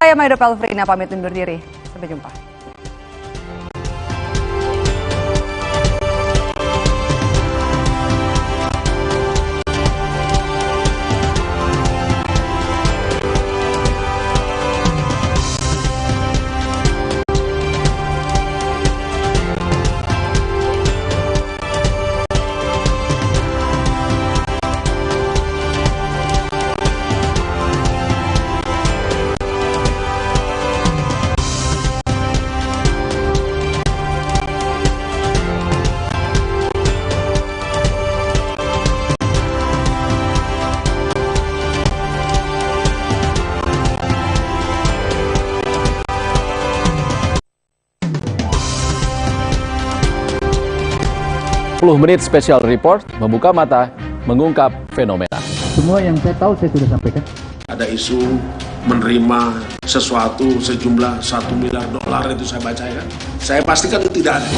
Saya Maido Pelfrina pamit undur diri. Sampai jumpa. Menit Special Report membuka mata, mengungkap fenomena. Semua yang saya tahu saya sudah sampaikan. Ada isu menerima sesuatu sejumlah $1 miliar itu saya baca ya. Saya pastikan itu tidak ada.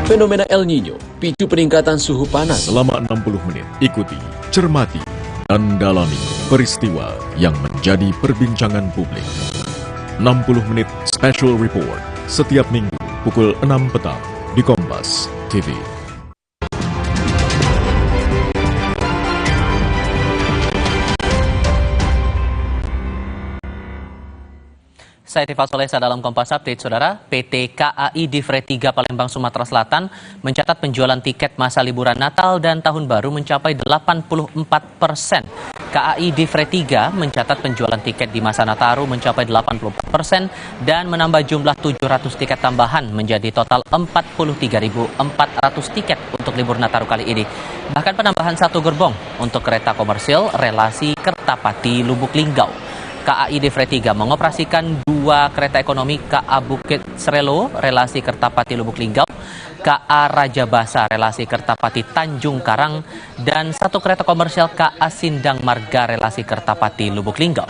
Fenomena El Nino picu peningkatan suhu panas. Selama 60 menit, ikuti, cermati, dan dalami peristiwa yang menjadi perbincangan publik. 60 menit Special Report setiap minggu pukul 6 petang di Kompas TV. Saya Tifal Solesa dalam Kompas Update, Saudara. PT KAI Divre 3 Palembang, Sumatera Selatan mencatat penjualan tiket masa liburan Natal dan Tahun Baru mencapai 84%. KAI Divre 3 mencatat penjualan tiket di masa Nataru mencapai 84% dan menambah jumlah 700 tiket tambahan menjadi total 43.400 tiket untuk libur Nataru kali ini. Bahkan penambahan satu gerbong untuk kereta komersil relasi Kertapati Lubuk Linggau. KAI Divre 3 mengoperasikan 2 kereta ekonomi KA Bukit Srelo relasi Kertapati Lubuk Linggau, KA Raja Basa relasi Kertapati Tanjung Karang, dan 1 kereta komersial KA Sindang Marga relasi Kertapati Lubuk Linggau.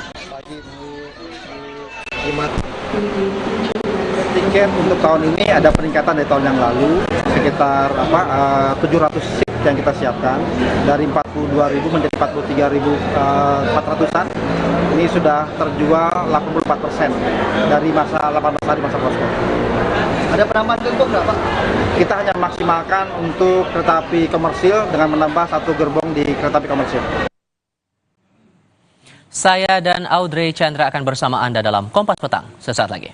Tiket untuk tahun ini ada peningkatan dari tahun yang lalu sekitar 700 seat yang kita siapkan dari 42.000 menjadi 43.400-an. Ini sudah terjual 84% dari masa 18 hari masa posko. Ada penambahan gerbong nggak, Pak? Kita hanya maksimalkan untuk kereta api komersil dengan menambah 1 gerbong di kereta api komersil. Saya dan Audrey Chandra akan bersama Anda dalam Kompas Petang sesaat lagi.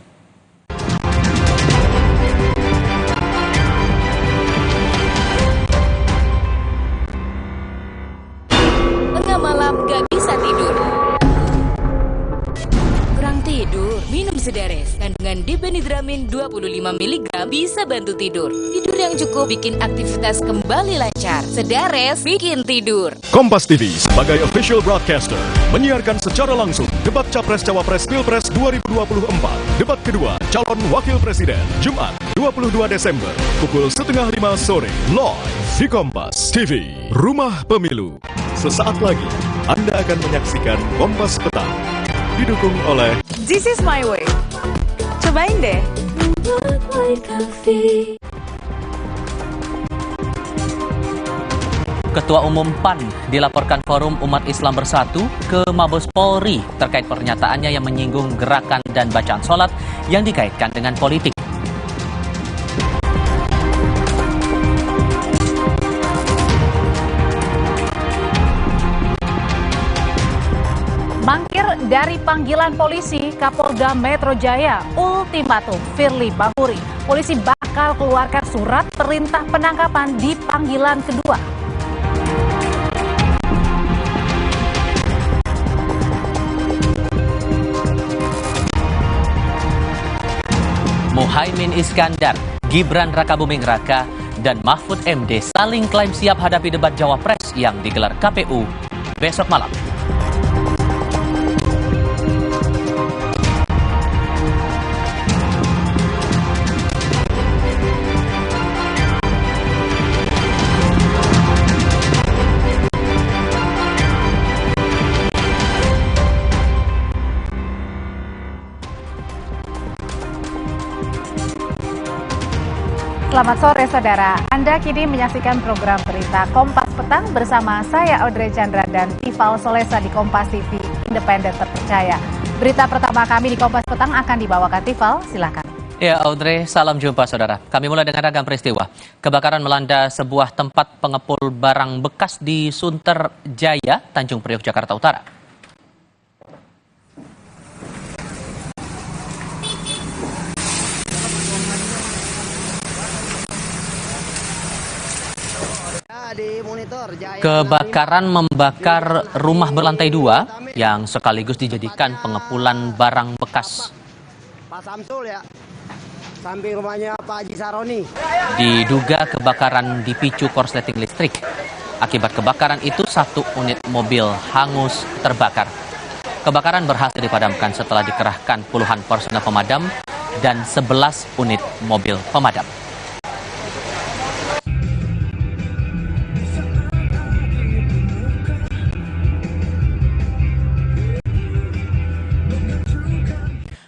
Tengah malam gak bisa tidur. Kurang tidur, minum Sedares. Kandungan diphenhydramin 25 mg bisa bantu tidur. Tidur yang cukup bikin aktivitas kembali lancar. Sedares bikin tidur. Kompas TV sebagai official broadcaster menyiarkan secara langsung debat Capres-Cawapres Pilpres 2024. Debat kedua calon wakil presiden Jumat 22 Desember pukul 4:30 sore live di Kompas TV, Rumah Pemilu. Sesaat lagi Anda akan menyaksikan Kompas Petang didukung oleh This is my way. Cobain deh. Ketua Umum PAN dilaporkan Forum Umat Islam Bersatu ke Mabes Polri terkait pernyataannya yang menyinggung gerakan dan bacaan sholat yang dikaitkan dengan politik. Mangkir dari panggilan polisi, Kapolda Metro Jaya ultimatum Firly Bahuri. Polisi bakal keluarkan surat perintah penangkapan di panggilan kedua. Muhaimin Iskandar, Gibran Rakabuming Raka, dan Mahfud MD saling klaim siap hadapi debat Cawapres yang digelar KPU besok malam. Selamat sore saudara, Anda kini menyaksikan program berita Kompas Petang bersama saya Audrey Chandra dan Tifal Solesa di Kompas TV, independen terpercaya. Berita pertama kami di Kompas Petang akan dibawakan Tifal, silakan. Ya Audrey, salam jumpa saudara. Kami mulai dengan ragam peristiwa. Kebakaran melanda sebuah tempat pengepul barang bekas di Sunter Jaya, Tanjung Priok, Jakarta Utara. Kebakaran membakar rumah berlantai 2 yang sekaligus dijadikan pengepulan barang bekas. Pak Samsul ya, samping rumahnya Pak Haji Saroni. Diduga kebakaran dipicu korsleting listrik. Akibat kebakaran itu 1 unit mobil hangus terbakar. Kebakaran berhasil dipadamkan setelah dikerahkan puluhan personel pemadam dan 11 unit mobil pemadam.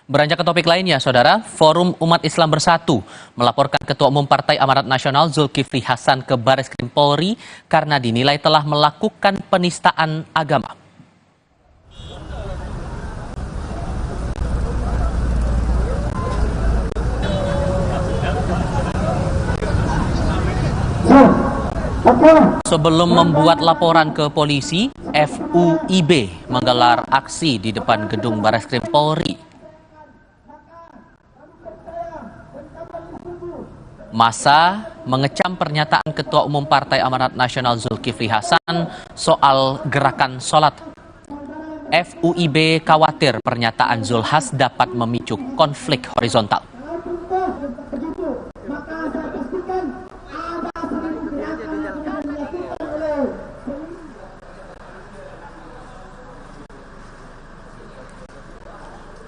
Beranjak ke topik lainnya, saudara, Forum Umat Islam Bersatu melaporkan Ketua Umum Partai Amanat Nasional Zulkifli Hasan ke Bareskrim Polri karena dinilai telah melakukan penistaan agama. Sebelum membuat laporan ke polisi, FUIB menggelar aksi di depan gedung Bareskrim Polri. Massa mengecam pernyataan Ketua Umum Partai Amanat Nasional Zulkifli Hasan soal gerakan sholat. FUIB khawatir pernyataan Zulhas dapat memicu konflik horizontal.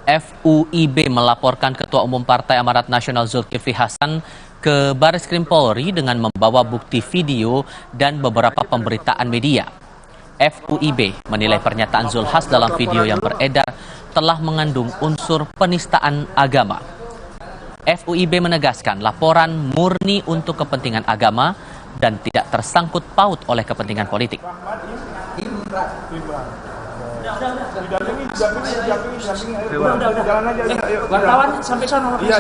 FUIB melaporkan Ketua Umum Partai Amanat Nasional Zulkifli Hasan ke Bareskrim Polri dengan membawa bukti video dan beberapa pemberitaan media. FUIB menilai pernyataan Zulhas dalam video yang beredar telah mengandung unsur penistaan agama. FUIB menegaskan laporan murni untuk kepentingan agama dan tidak tersangkut paut oleh kepentingan politik. Wartawan sampai sana. Iya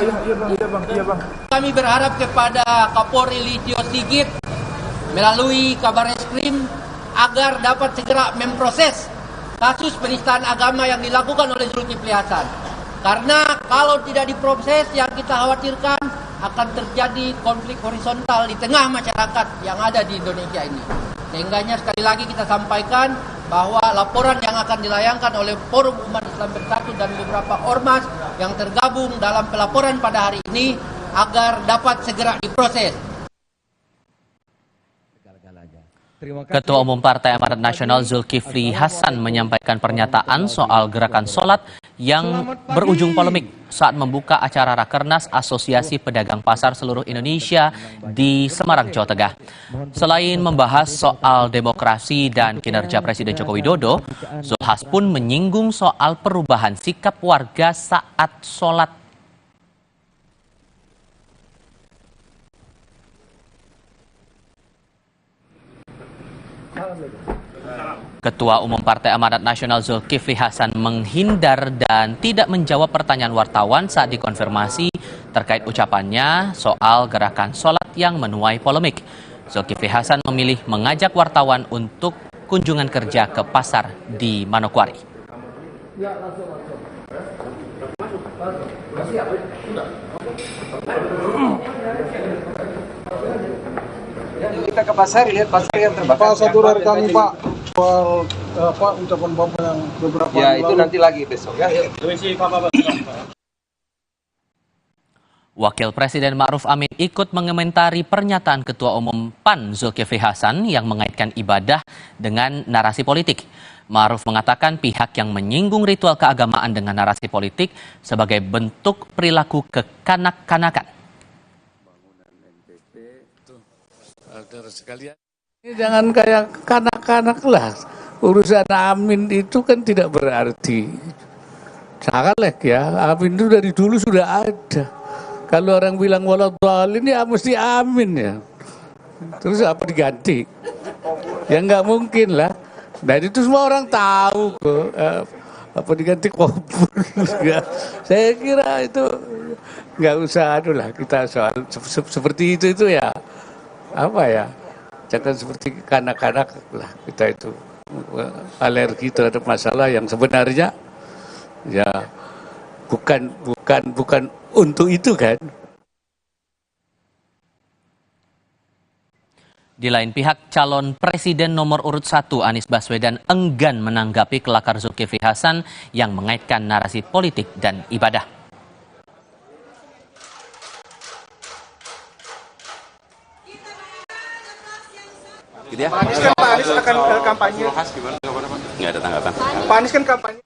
bang. Kami berharap kepada Kapolri Listio Sigit melalui Kabareskrim agar dapat segera memproses kasus penistaan agama yang dilakukan oleh Zulkifli Hasan. Karena kalau tidak diproses, yang kita khawatirkan akan terjadi konflik horizontal di tengah masyarakat yang ada di Indonesia ini. Sehingganya sekali lagi kita sampaikan bahwa laporan yang akan dilayangkan oleh Forum Umat Islam Bersatu dan beberapa ormas yang tergabung dalam pelaporan pada hari ini agar dapat segera diproses. Ketua Umum Partai Amanat Nasional Zulkifli Hasan menyampaikan pernyataan soal gerakan sholat yang berujung polemik saat membuka acara Rakernas Asosiasi Pedagang Pasar Seluruh Indonesia di Semarang, Jawa Tengah. Selain membahas soal demokrasi dan kinerja Presiden Joko Widodo, Zulhas pun menyinggung soal perubahan sikap warga saat sholat. Ketua Umum Partai Amanat Nasional Zulkifli Hasan menghindar dan tidak menjawab pertanyaan wartawan saat dikonfirmasi terkait ucapannya soal gerakan sholat yang menuai polemik. Zulkifli Hasan memilih mengajak wartawan untuk kunjungan kerja ke pasar di Manokwari. Kita ke pasar, lihat pasar yang terbakar. Pak, satu dari kami Pak, soal ucapan Bapak yang beberapa ya itu nanti lagi besok ya. Wakil Presiden Ma'ruf Amin ikut mengomentari pernyataan Ketua Umum PAN Zulkifli Hasan yang mengaitkan ibadah dengan narasi politik. Ma'ruf mengatakan pihak yang menyinggung ritual keagamaan dengan narasi politik sebagai bentuk perilaku kekanak-kanakan. Jangan kayak kanak-kanak lah. Urusan Amin itu kan tidak berarti. Caleg ya, Amin itu dari dulu sudah ada. Kalau orang bilang waladhdallin ya mesti Amin ya. Terus apa diganti? Ya nggak mungkin lah. Dan itu semua orang tahu kok. apa diganti kompor. Ya, saya kira itu nggak usah lah kita soal seperti itu ya apa ya, jangan seperti kanak-kanak lah kita itu alergi terhadap masalah yang sebenarnya ya bukan untuk itu kan. Di lain pihak, calon presiden nomor urut 1 Anies Baswedan enggan menanggapi kelakar Zulkifli Hasan yang mengaitkan narasi politik dan ibadah. Gitu ya. Pak Anies kan akan kampanye. Nggak ada tanggapan. Pak Anies kan kampanye.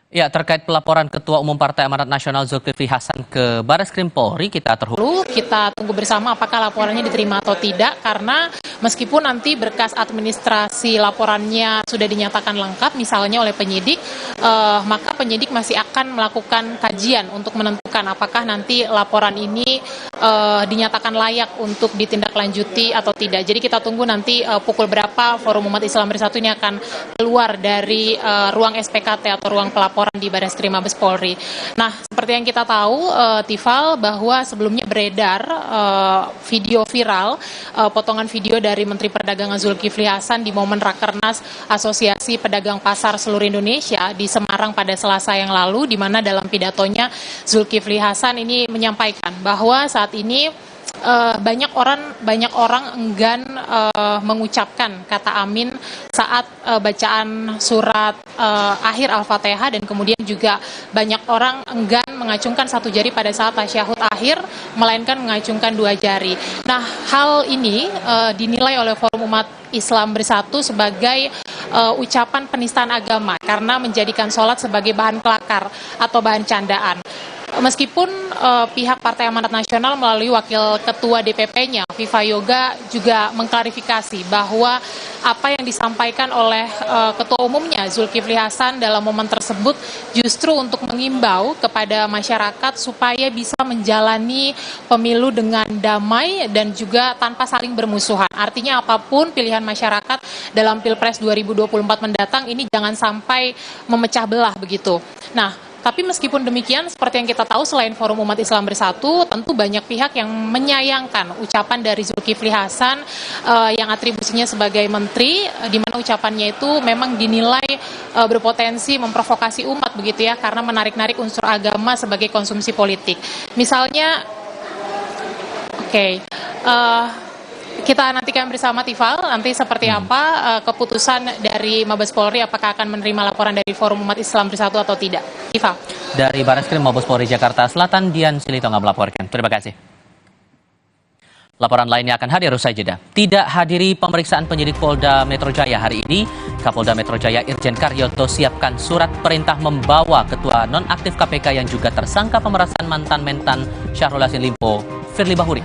Ya, terkait pelaporan Ketua Umum Partai Amanat Nasional Zulkifli Hasan ke Barreskrim Polri, kita terhubung. Kita tunggu bersama apakah laporannya diterima atau tidak, karena meskipun nanti berkas administrasi laporannya sudah dinyatakan lengkap, misalnya oleh penyidik, maka penyidik masih akan melakukan kajian untuk menentukan apakah nanti laporan ini dinyatakan layak untuk ditindaklanjuti atau tidak. Jadi kita tunggu nanti pukul berapa Forum Umat Islam Bersatu ini akan keluar dari ruang SPKT atau ruang pelaporan di Barreskrim Mabes Polri. Nah, seperti yang kita tahu, Tifal, bahwa sebelumnya beredar video viral, potongan video dari Menteri Perdagangan Zulkifli Hasan di momen Rakernas Asosiasi Pedagang Pasar Seluruh Indonesia di Semarang pada Selasa yang lalu, di mana dalam pidatonya Zulkifli Hasan ini menyampaikan bahwa saat ini banyak orang enggan mengucapkan kata amin saat bacaan surat akhir Al-Fatihah, dan kemudian juga banyak orang enggan mengacungkan satu jari pada saat tasyahud akhir, melainkan mengacungkan dua jari. Nah, hal ini dinilai oleh Forum Umat Islam Bersatu sebagai ucapan penistaan agama karena menjadikan sholat sebagai bahan kelakar atau bahan candaan. Meskipun pihak Partai Amanat Nasional melalui wakil ketua DPP-nya, Viva Yoga, juga mengklarifikasi bahwa apa yang disampaikan oleh ketua umumnya Zulkifli Hasan dalam momen tersebut justru untuk mengimbau kepada masyarakat supaya bisa menjalani pemilu dengan damai dan juga tanpa saling bermusuhan. Artinya apapun pilihan masyarakat dalam Pilpres 2024 mendatang ini jangan sampai memecah belah begitu. Nah, tapi meskipun demikian, seperti yang kita tahu, selain Forum Umat Islam Bersatu, tentu banyak pihak yang menyayangkan ucapan dari Zulkifli Hasan yang atribusinya sebagai menteri, di mana ucapannya itu memang dinilai berpotensi memprovokasi umat begitu ya, karena menarik-narik unsur agama sebagai konsumsi politik. Misalnya, kita nantikan bersama Tifal, nanti seperti apa keputusan dari Mabes Polri, apakah akan menerima laporan dari Forum Umat Islam Bersatu atau tidak. Tifal. Dari Barreskrim Mabes Polri Jakarta Selatan, Dian Silitonga melaporkan. Terima kasih. Laporan lainnya akan hadir usai jeda. Tidak hadiri pemeriksaan penyidik Polda Metro Jaya hari ini, Kapolda Metro Jaya Irjen Karyoto siapkan surat perintah membawa Ketua Nonaktif KPK yang juga tersangka pemerasan mantan Mentan Syahrul Yassin Limpo, Firly Bahuri.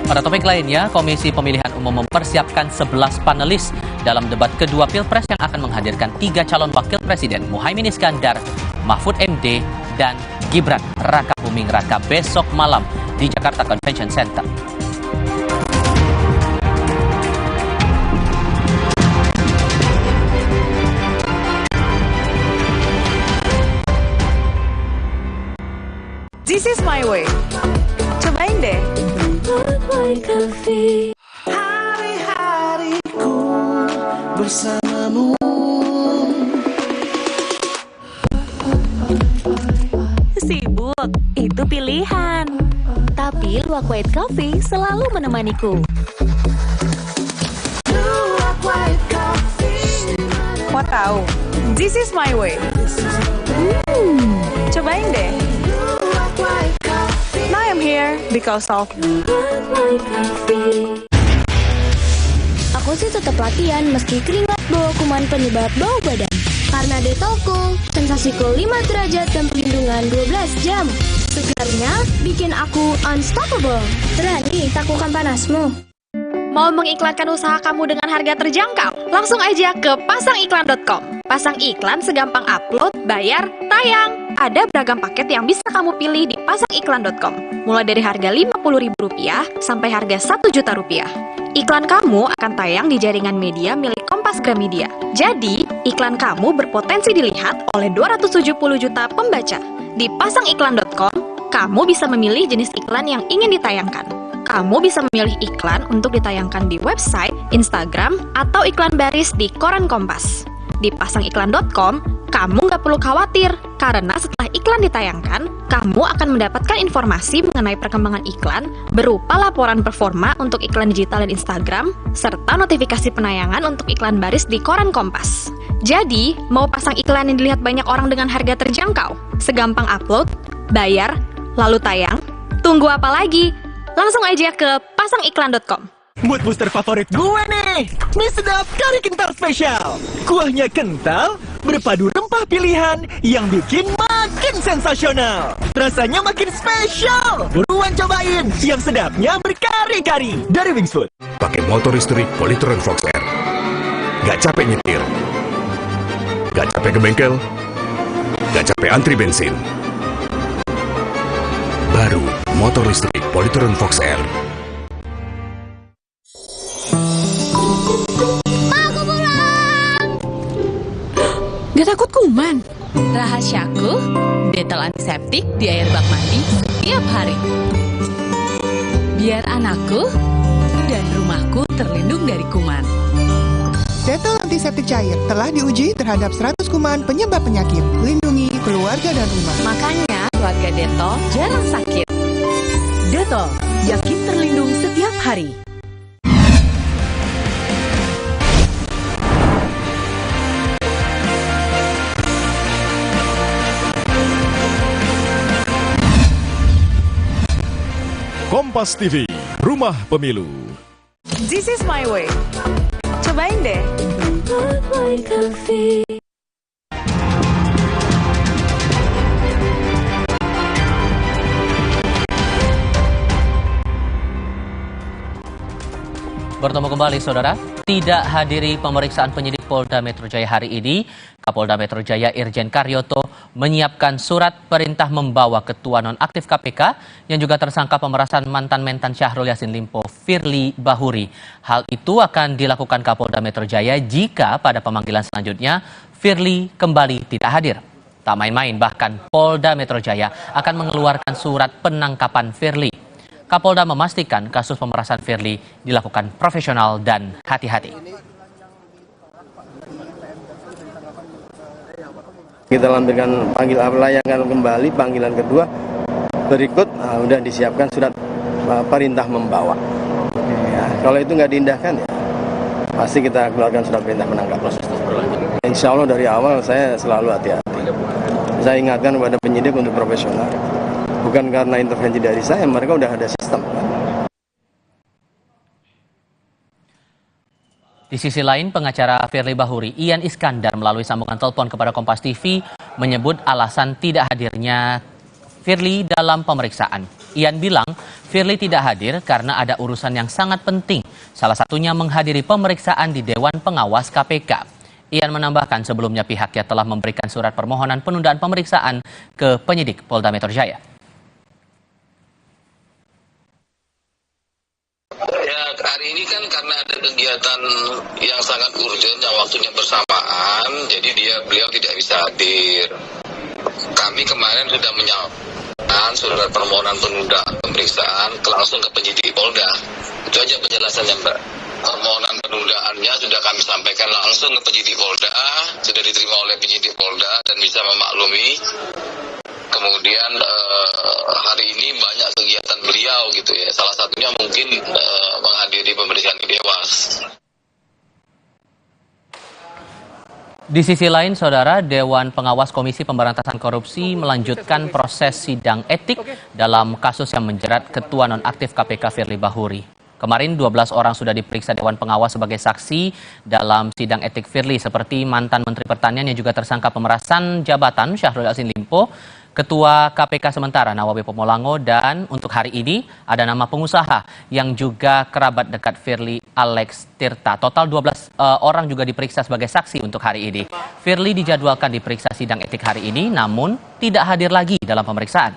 Pada topik lainnya, Komisi Pemilihan Umum mempersiapkan 11 panelis dalam debat kedua Pilpres yang akan menghadirkan 3 calon wakil presiden, Muhaimin Iskandar, Mahfud MD, dan Gibran Raka Buming Raka besok malam di Jakarta Convention Center. This is my way. Cobain deh. Hari-hariku bersamamu. Sibuk, itu pilihan. Tapi Luwak White Coffee selalu menemaniku. Luwak White Coffee. Mau tahu? This is my way. Cobain deh. Now I'm here because of Aku sih tetap latihan meski keringat bawa kuman penyebab bau badan. Karena Detol, sensasi cool 5 derajat dan perlindungan 12 jam. Segarnya bikin aku unstoppable. Berani taklukan panasmu. Mau mengiklankan usaha kamu dengan harga terjangkau? Langsung aja ke pasangiklan.com. Pasang iklan segampang upload, bayar, tayang. Ada beragam paket yang bisa kamu pilih di pasangiklan.com, mulai dari harga Rp50.000 sampai harga Rp1.000.000. Iklan kamu akan tayang di jaringan media milik Kompas Gramedia. Jadi, iklan kamu berpotensi dilihat oleh 270 juta pembaca. Di pasangiklan.com, kamu bisa memilih jenis iklan yang ingin ditayangkan. Kamu bisa memilih iklan untuk ditayangkan di website, Instagram, atau iklan baris di koran Kompas. Di pasangiklan.com, kamu nggak perlu khawatir, karena setelah iklan ditayangkan, kamu akan mendapatkan informasi mengenai perkembangan iklan berupa laporan performa untuk iklan digital dan Instagram, serta notifikasi penayangan untuk iklan baris di koran Kompas. Jadi, mau pasang iklan yang dilihat banyak orang dengan harga terjangkau? Segampang upload, bayar, lalu tayang? Tunggu apa lagi? Langsung aja ke pasangiklan.com. Mood booster favorit gue nih, mie sedap kari kental spesial. Kuahnya kental, berpadu rempah pilihan yang bikin makin sensasional. Rasanya makin spesial. Buruan cobain yang sedapnya berkari-kari dari Wings Food. Pakai motor listrik Polytron Fox R. Gak capek nyetir, gak capek ke bengkel, gak capek antri bensin. Baru motor listrik Polytron Fox R. Gak takut kuman? Rahasiaku, detol antiseptik di air bak mandi setiap hari. Biar anakku dan rumahku terlindung dari kuman. Detol antiseptik cair telah diuji terhadap 100 kuman penyebab penyakit. Lindungi keluarga dan rumah. Makanya keluarga Detol jarang sakit. Detol, yakin terlindung setiap hari. Kompas TV, Rumah Pemilu. This is my way. Cobain deh. Bertemu kembali, Saudara. Tidak hadiri pemeriksaan penyidik Polda Metro Jaya hari ini, Kapolda Metro Jaya Irjen Karyoto menyiapkan surat perintah membawa Ketua Nonaktif KPK yang juga tersangka pemerasan mantan Mentan Syahrul Yassin Limpo, Firly Bahuri. Hal itu akan dilakukan Kapolda Metro Jaya jika pada pemanggilan selanjutnya Firly kembali tidak hadir. Tak main-main, bahkan Polda Metro Jaya akan mengeluarkan surat penangkapan Firly. Kapolda memastikan kasus pemerasan Firly dilakukan profesional dan hati-hati. Kita lampirkan layangan kembali panggilan kedua berikut sudah disiapkan surat perintah membawa. Ya, kalau itu nggak diindahkan ya pasti kita keluarkan surat perintah menangkap. Proses berlanjut. Insya Allah dari awal saya selalu hati-hati. Saya ingatkan kepada penyidik untuk profesional. Bukan karena intervensi dari saya, mereka udah ada sistem. Di sisi lain, pengacara Firly Bahuri, Ian Iskandar, melalui sambungan telepon kepada Kompas TV, menyebut alasan tidak hadirnya Firly dalam pemeriksaan. Ian bilang, Firly tidak hadir karena ada urusan yang sangat penting, salah satunya menghadiri pemeriksaan di Dewan Pengawas KPK. Ian menambahkan sebelumnya pihaknya telah memberikan surat permohonan penundaan pemeriksaan ke penyidik Polda Metro Jaya. Hari ini kan karena ada kegiatan yang sangat urgent yang waktunya bersamaan, jadi beliau tidak bisa hadir. Kami kemarin sudah menyampaikan surat permohonan penundaan pemeriksaan langsung ke penyidik Polda. Itu aja penjelasannya, Mbak. Permohonan penundaannya sudah kami sampaikan langsung ke penyidik Polda, sudah diterima oleh penyidik Polda dan bisa memaklumi. Kemudian hari ini banyak kegiatan beliau gitu ya. Salah satunya mungkin menghadiri pemeriksaan di Dewas. Di sisi lain, Saudara, Dewan Pengawas Komisi Pemberantasan Korupsi melanjutkan proses sidang etik dalam kasus yang menjerat Ketua Nonaktif KPK Firly Bahuri. Kemarin 12 orang sudah diperiksa Dewan Pengawas sebagai saksi dalam sidang etik Firly, seperti mantan Menteri Pertanian yang juga tersangka pemerasan jabatan Syahrul Yassin Limpo, Ketua KPK sementara Nawawi Pomolango, dan untuk hari ini ada nama pengusaha yang juga kerabat dekat Firly, Alex Tirta. Total 12 orang juga diperiksa sebagai saksi untuk hari ini. Firly dijadwalkan diperiksa sidang etik hari ini, namun tidak hadir lagi dalam pemeriksaan.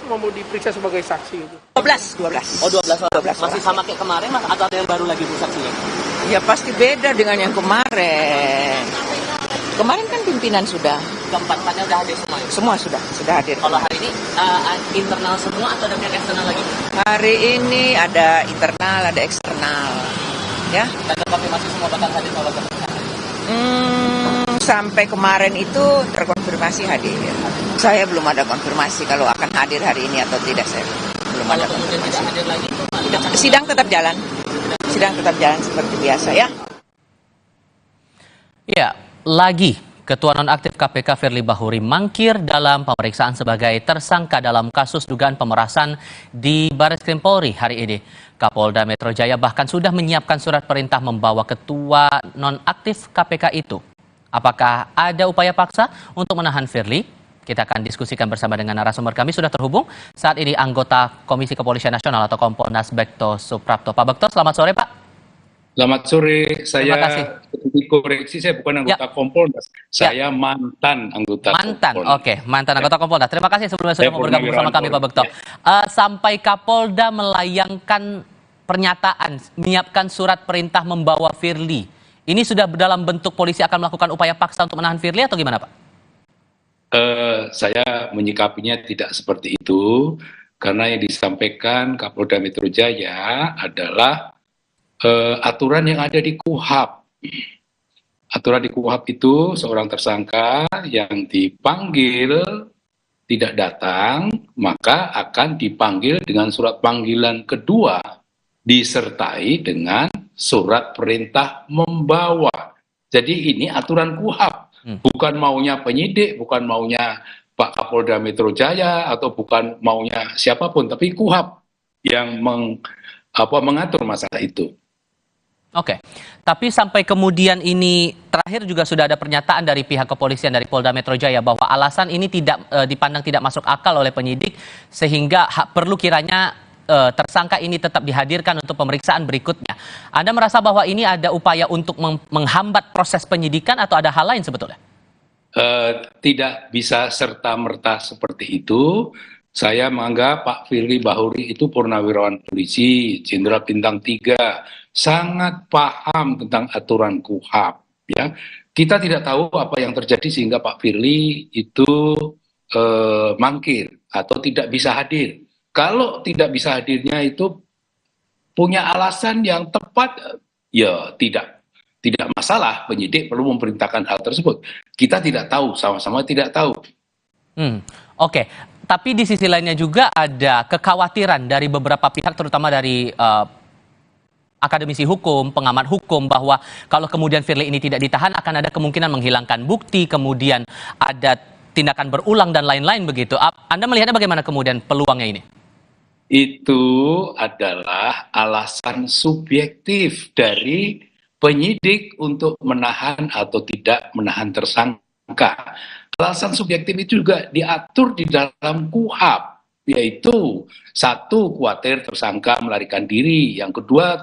Semua mau diperiksa sebagai saksi itu. 12. Oh, 12 orang. Masih sama kayak kemarin, Mas, atau ada yang baru lagi bu saksinya? Ya pasti beda dengan yang kemarin. Kemarin kan pimpinan sudah. Keempat-empatnya sudah hadir semua? Semua sudah hadir. Kalau hari ini internal semua atau ada pihak eksternal lagi? Hari ini ada internal, ada eksternal. Ya. Dan terkonfirmasi semua bakal hadir kalau pemeriksaan? Sampai kemarin itu terkonfirmasi hadir. Saya belum ada konfirmasi kalau akan hadir hari ini atau tidak. Saya belum ada konfirmasi. Tidak hadir lagi, sidang tetap jalan. Sidang tetap jalan seperti biasa ya. Ya, lagi Ketua Nonaktif KPK Firly Bahuri mangkir dalam pemeriksaan sebagai tersangka dalam kasus dugaan pemerasan di Barreskrim Polri hari ini. Kapolda Metro Jaya bahkan sudah menyiapkan surat perintah membawa Ketua Nonaktif KPK itu. Apakah ada upaya paksa untuk menahan Firly? Kita akan diskusikan bersama dengan narasumber kami. Sudah terhubung saat ini anggota Komisi Kepolisian Nasional atau Kompolnas Bekto Suprapto. Pak Bekto, selamat sore Pak. Selamat sore, saya dikoreksi, saya bukan anggota Kompolnas, saya mantan anggota Kompolnas. Oke, mantan anggota Kompolnas. Terima kasih sebelumnya sudah mau bergabung bersama kami Pak Bekto. Sampai Kapolda melayangkan pernyataan, menyiapkan surat perintah membawa Firly. Ini sudah dalam bentuk polisi akan melakukan upaya paksa untuk menahan Firly atau gimana Pak? Saya menyikapinya tidak seperti itu, karena yang disampaikan Kapolda Metro Jaya adalah aturan yang ada di KUHP. Aturan di KUHP itu seorang tersangka yang dipanggil tidak datang, maka akan dipanggil dengan surat panggilan kedua, disertai dengan surat perintah membawa. Jadi ini aturan KUHP. Bukan maunya penyidik, bukan maunya Pak Kapolda Metro Jaya, atau bukan maunya siapapun, tapi KUHP yang mengatur masalah itu. Oke, tapi sampai kemudian ini terakhir juga sudah ada pernyataan dari pihak kepolisian dari Polda Metro Jaya bahwa alasan ini tidak dipandang tidak masuk akal oleh penyidik, sehingga perlu kiranya tersangka ini tetap dihadirkan untuk pemeriksaan berikutnya. Anda merasa bahwa ini ada upaya untuk menghambat proses penyidikan atau ada hal lain sebetulnya? Tidak bisa serta-merta seperti itu. Saya menganggap Pak Firly Bahuri itu purnawirawan polisi, Jenderal Bintang 3, sangat paham tentang aturan KUHP. Ya. Kita tidak tahu apa yang terjadi sehingga Pak Firly itu mangkir atau tidak bisa hadir. Kalau tidak bisa hadirnya itu punya alasan yang tepat, ya tidak masalah, penyidik perlu memerintahkan hal tersebut. Kita tidak tahu, sama-sama tidak tahu. Oke. Tapi di sisi lainnya juga ada kekhawatiran dari beberapa pihak, terutama dari akademisi hukum, pengamat hukum, bahwa kalau kemudian Firly ini tidak ditahan akan ada kemungkinan menghilangkan bukti, kemudian ada tindakan berulang dan lain-lain begitu. Anda melihatnya bagaimana kemudian peluangnya ini? Itu adalah alasan subjektif dari penyidik untuk menahan atau tidak menahan tersangka. Alasan subjektif itu juga diatur di dalam KUHP, yaitu satu, khawatir tersangka melarikan diri, yang kedua,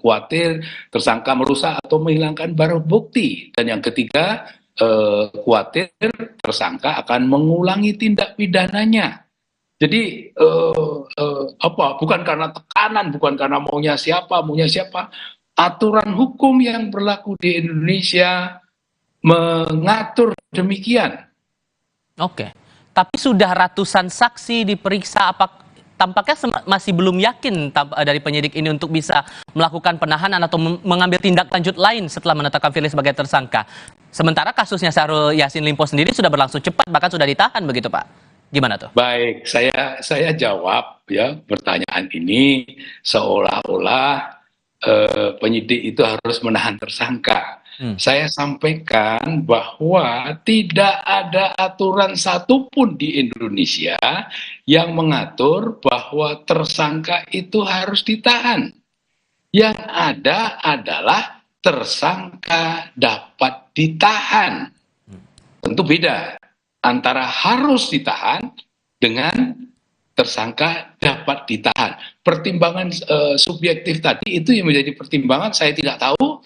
khawatir tersangka merusak atau menghilangkan barang bukti, dan yang ketiga, khawatir tersangka akan mengulangi tindak pidananya. Jadi bukan karena tekanan, bukan karena maunya siapa. Aturan hukum yang berlaku di Indonesia mengatur demikian. Oke, tapi sudah ratusan saksi diperiksa, tampaknya masih belum yakin dari penyidik ini untuk bisa melakukan penahanan atau mengambil tindak lanjut lain setelah menetapkan Firly sebagai tersangka. Sementara kasusnya Syahrul Yassin Limpo sendiri sudah berlangsung cepat, bahkan sudah ditahan begitu Pak. Gimana tuh? Baik, saya jawab ya pertanyaan ini seolah-olah penyidik itu harus menahan tersangka. Saya sampaikan bahwa tidak ada aturan satupun di Indonesia yang mengatur bahwa tersangka itu harus ditahan. Yang ada adalah tersangka dapat ditahan. Tentu beda. antara harus ditahan dengan tersangka dapat ditahan. Pertimbangan subjektif tadi itu yang menjadi pertimbangan, saya tidak tahu,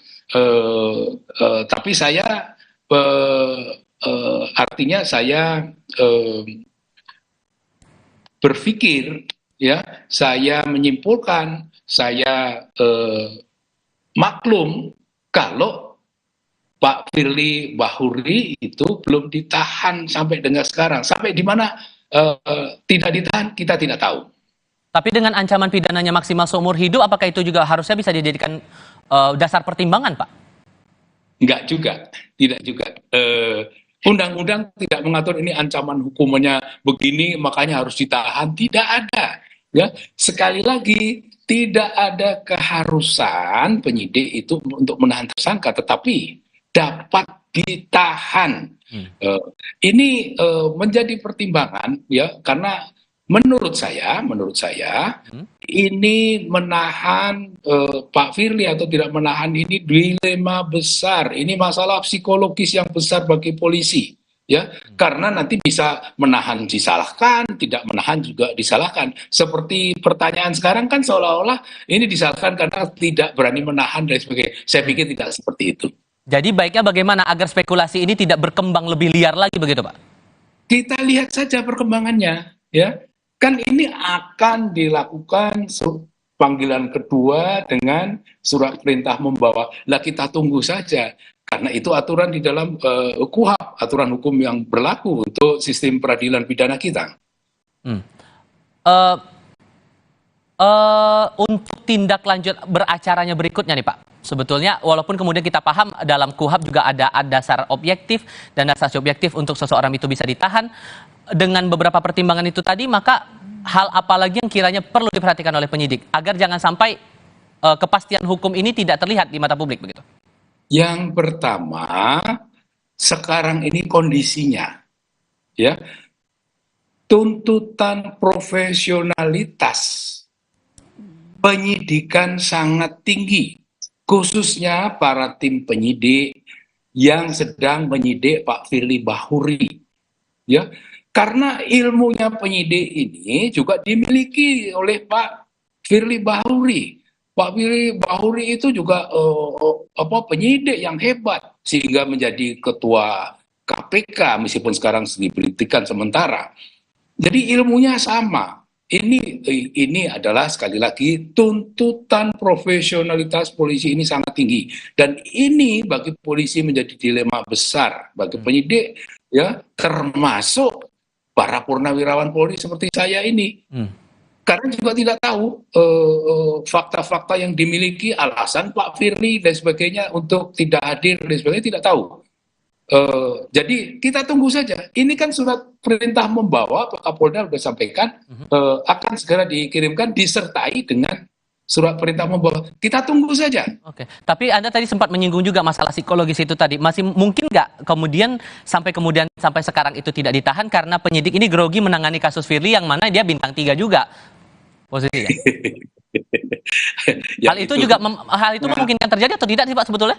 tapi saya artinya saya berpikir, ya, saya menyimpulkan, saya maklum kalau Pak Firly Bahuri itu belum ditahan sampai dengan sekarang. Sampai di mana tidak ditahan, kita tidak tahu. Tapi dengan ancaman pidananya maksimal seumur hidup, apakah itu juga harusnya bisa dijadikan dasar pertimbangan, Pak? Enggak juga, tidak juga. Undang-undang tidak mengatur ini ancaman hukumannya begini, makanya harus ditahan. Tidak ada. Ya, sekali lagi, tidak ada keharusan penyidik itu untuk menahan tersangka, tetapi dapat ditahan. Ini menjadi pertimbangan, ya, karena menurut saya ini menahan Pak Firly atau tidak menahan ini dilema besar. Ini masalah psikologis yang besar bagi polisi, ya, karena nanti bisa menahan disalahkan, tidak menahan juga disalahkan. Seperti pertanyaan sekarang kan seolah-olah ini disalahkan karena tidak berani menahan dan sebagainya. Saya pikir tidak seperti itu. Jadi baiknya bagaimana agar spekulasi ini tidak berkembang lebih liar lagi begitu, Pak? Kita lihat saja perkembangannya, ya. Kan ini akan dilakukan panggilan kedua dengan surat perintah membawa. Lah kita tunggu saja, karena itu aturan di dalam KUHP, aturan hukum yang berlaku untuk sistem peradilan pidana kita. Untuk tindak lanjut beracaranya berikutnya nih Pak, sebetulnya walaupun kemudian kita paham dalam KUHP juga ada dasar objektif dan dasar subjektif untuk seseorang itu bisa ditahan, dengan beberapa pertimbangan itu tadi, maka hal apa lagi yang kiranya perlu diperhatikan oleh penyidik agar jangan sampai kepastian hukum ini tidak terlihat di mata publik begitu? Yang pertama, sekarang ini kondisinya, ya, tuntutan profesionalitas penyidikan sangat tinggi, khususnya para tim penyidik yang sedang menyidik Pak Firly Bahuri, ya, karena ilmunya penyidik ini juga dimiliki oleh Pak Firly Bahuri. Pak Firly Bahuri itu juga penyidik yang hebat sehingga menjadi ketua KPK meskipun sekarang diberhentikan sementara. Jadi ilmunya sama. Ini adalah sekali lagi tuntutan profesionalitas polisi ini sangat tinggi, dan ini bagi polisi menjadi dilema besar bagi penyidik, ya, termasuk para purnawirawan Polri seperti saya ini. Karena juga tidak tahu fakta-fakta yang dimiliki, alasan Pak Firly dan sebagainya untuk tidak hadir dan sebagainya, tidak tahu. Jadi kita tunggu saja. Ini kan surat perintah membawa Pak Kapolda sudah sampaikan akan segera dikirimkan disertai dengan surat perintah membawa. Kita tunggu saja. Oke. Tapi Anda tadi sempat menyinggung juga masalah psikologis itu tadi. Masih mungkin nggak sampai sekarang itu tidak ditahan karena penyidik ini grogi menangani kasus Firly yang mana dia bintang 3 juga posisinya. Hal itu memungkinkan terjadi atau tidak sih Pak sebetulnya?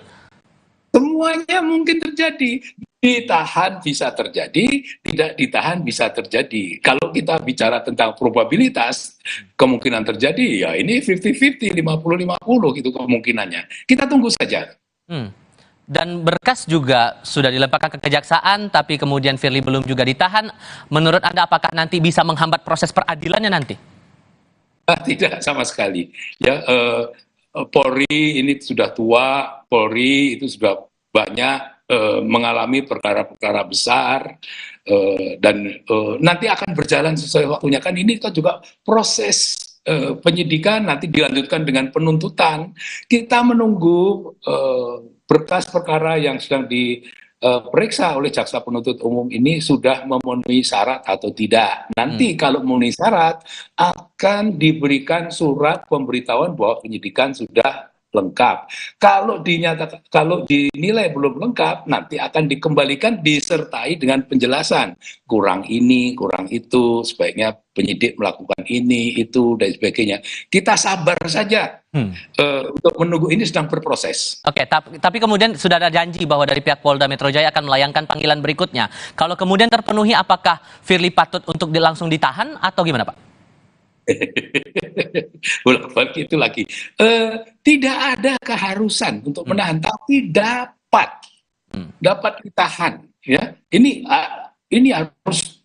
Semuanya mungkin terjadi. Ditahan bisa terjadi, tidak ditahan bisa terjadi. Kalau kita bicara tentang probabilitas, kemungkinan terjadi, ya ini 50-50, 50-50 gitu kemungkinannya. Kita tunggu saja. Dan berkas juga sudah dilemparkan ke kejaksaan, tapi kemudian Firly belum juga ditahan. Menurut Anda apakah nanti bisa menghambat proses peradilannya nanti? Tidak sama sekali. Ya, Polri ini sudah tua, Polri itu sudah banyak mengalami perkara-perkara besar dan nanti akan berjalan sesuai waktunya. Kan ini kan juga proses penyidikan nanti dilanjutkan dengan penuntutan. Kita menunggu berkas perkara yang sedang diperiksa oleh jaksa penuntut umum ini sudah memenuhi syarat atau tidak. Nanti kalau memenuhi syarat akan diberikan surat pemberitahuan bahwa penyidikan sudah lengkap. Kalau dinilai belum lengkap, nanti akan dikembalikan disertai dengan penjelasan. Kurang ini, kurang itu, sebaiknya penyidik melakukan ini, itu, dan sebagainya. Kita sabar saja. Untuk menunggu, ini sedang berproses. Oke, tapi kemudian sudah ada janji bahwa dari pihak Polda Metro Jaya akan melayangkan panggilan berikutnya. Kalau kemudian terpenuhi, apakah Firly patut untuk langsung ditahan atau gimana, Pak? Bolak-balik itu lagi. Tidak ada keharusan untuk menahan, tapi dapat ditahan. Ya, ini harus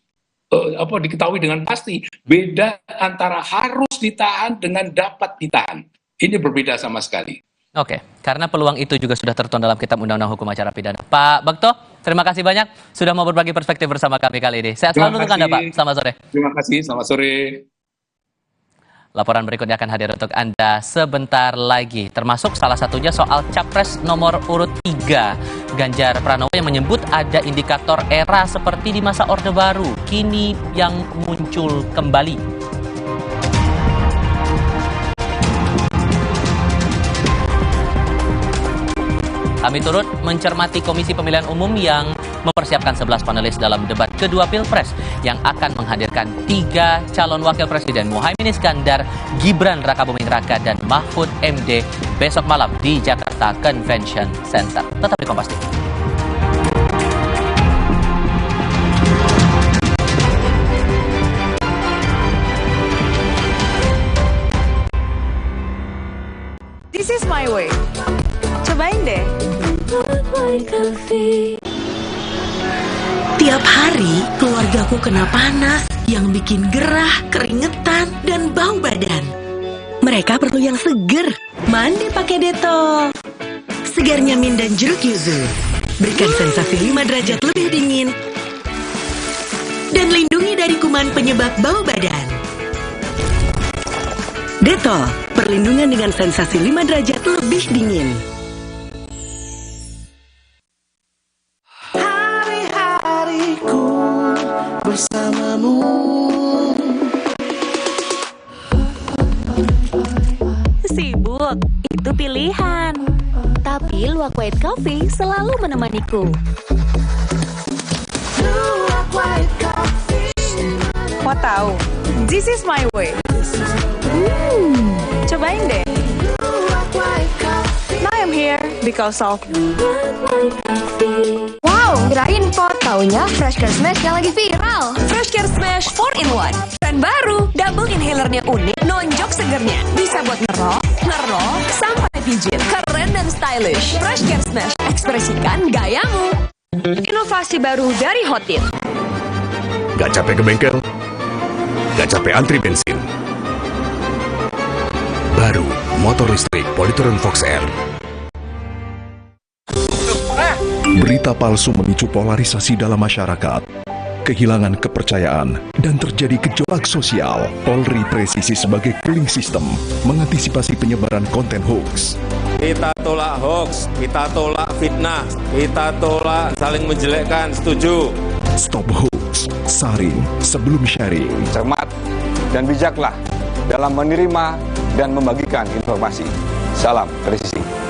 diketahui dengan pasti. Beda antara harus ditahan dengan dapat ditahan. Ini berbeda sama sekali. Oke, karena peluang itu juga sudah tertuang dalam Kitab Undang-Undang Hukum Acara Pidana. Pak Bekto, terima kasih banyak sudah mau berbagi perspektif bersama kami kali ini. Sehat selalu untuk Anda, Pak. Selamat sore. Terima kasih, selamat sore. Laporan berikutnya akan hadir untuk Anda sebentar lagi. Termasuk salah satunya soal Capres nomor urut 3, Ganjar Pranowo, yang menyebut ada indikator era seperti di masa Orde Baru. Kini yang muncul kembali. Kami turut mencermati Komisi Pemilihan Umum yang mempersiapkan 11 panelis dalam debat kedua Pilpres yang akan menghadirkan 3 calon wakil presiden, Muhaimin Iskandar, Gibran Rakabuming Raka, dan Mahfud MD besok malam di Jakarta Convention Center. Tetap di Kompas TV. This is my way. Cobain deh. Tiap hari keluargaku kena panas yang bikin gerah, keringetan, dan bau badan. Mereka perlu yang seger. Mandi pakai Dettol. Segarnya mint dan jeruk yuzu berikan sensasi 5 derajat lebih dingin dan lindungi dari kuman penyebab bau badan. Dettol, perlindungan dengan sensasi 5 derajat lebih dingin. Bersamamu. Sibuk, itu pilihan. Tapi Luwak White Coffee selalu menemaniku. Luwak White Coffee. Mau tahu? This is my way. Cobain deh. Luwak White Coffee. Now I'm here because of Wow, kirain pot. Taunya Fresh Care Smash yang lagi viral. Fresh Care Smash 4-in-1. Tren baru, double inhalernya unik, nonjok segernya. Bisa buat ngerok, sampai pijit. Keren dan stylish. Fresh Care Smash, ekspresikan gayamu. Inovasi baru dari Hotit. Gak capek ke bengkel? Gak capek antri bensin? Baru, motor listrik Polytron Fox R. Berita palsu memicu polarisasi dalam masyarakat, kehilangan kepercayaan, dan terjadi gejolak sosial. Polri presisi sebagai cooling system mengantisipasi penyebaran konten hoax. Kita tolak hoax, kita tolak fitnah, kita tolak saling menjelekkan, setuju. Stop hoax, saring sebelum sharing. Cermat dan bijaklah dalam menerima dan membagikan informasi. Salam presisi.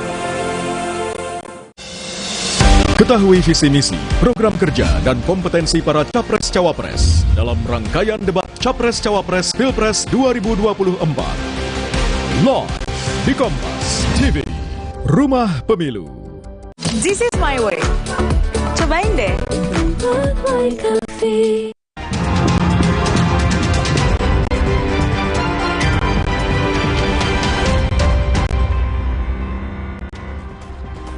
Ketahui visi misi, program kerja, dan kompetensi para Capres-Cawapres dalam rangkaian debat Capres-Cawapres Pilpres 2024. Live di Kompas TV, Rumah Pemilu. This is my way. Cobain deh.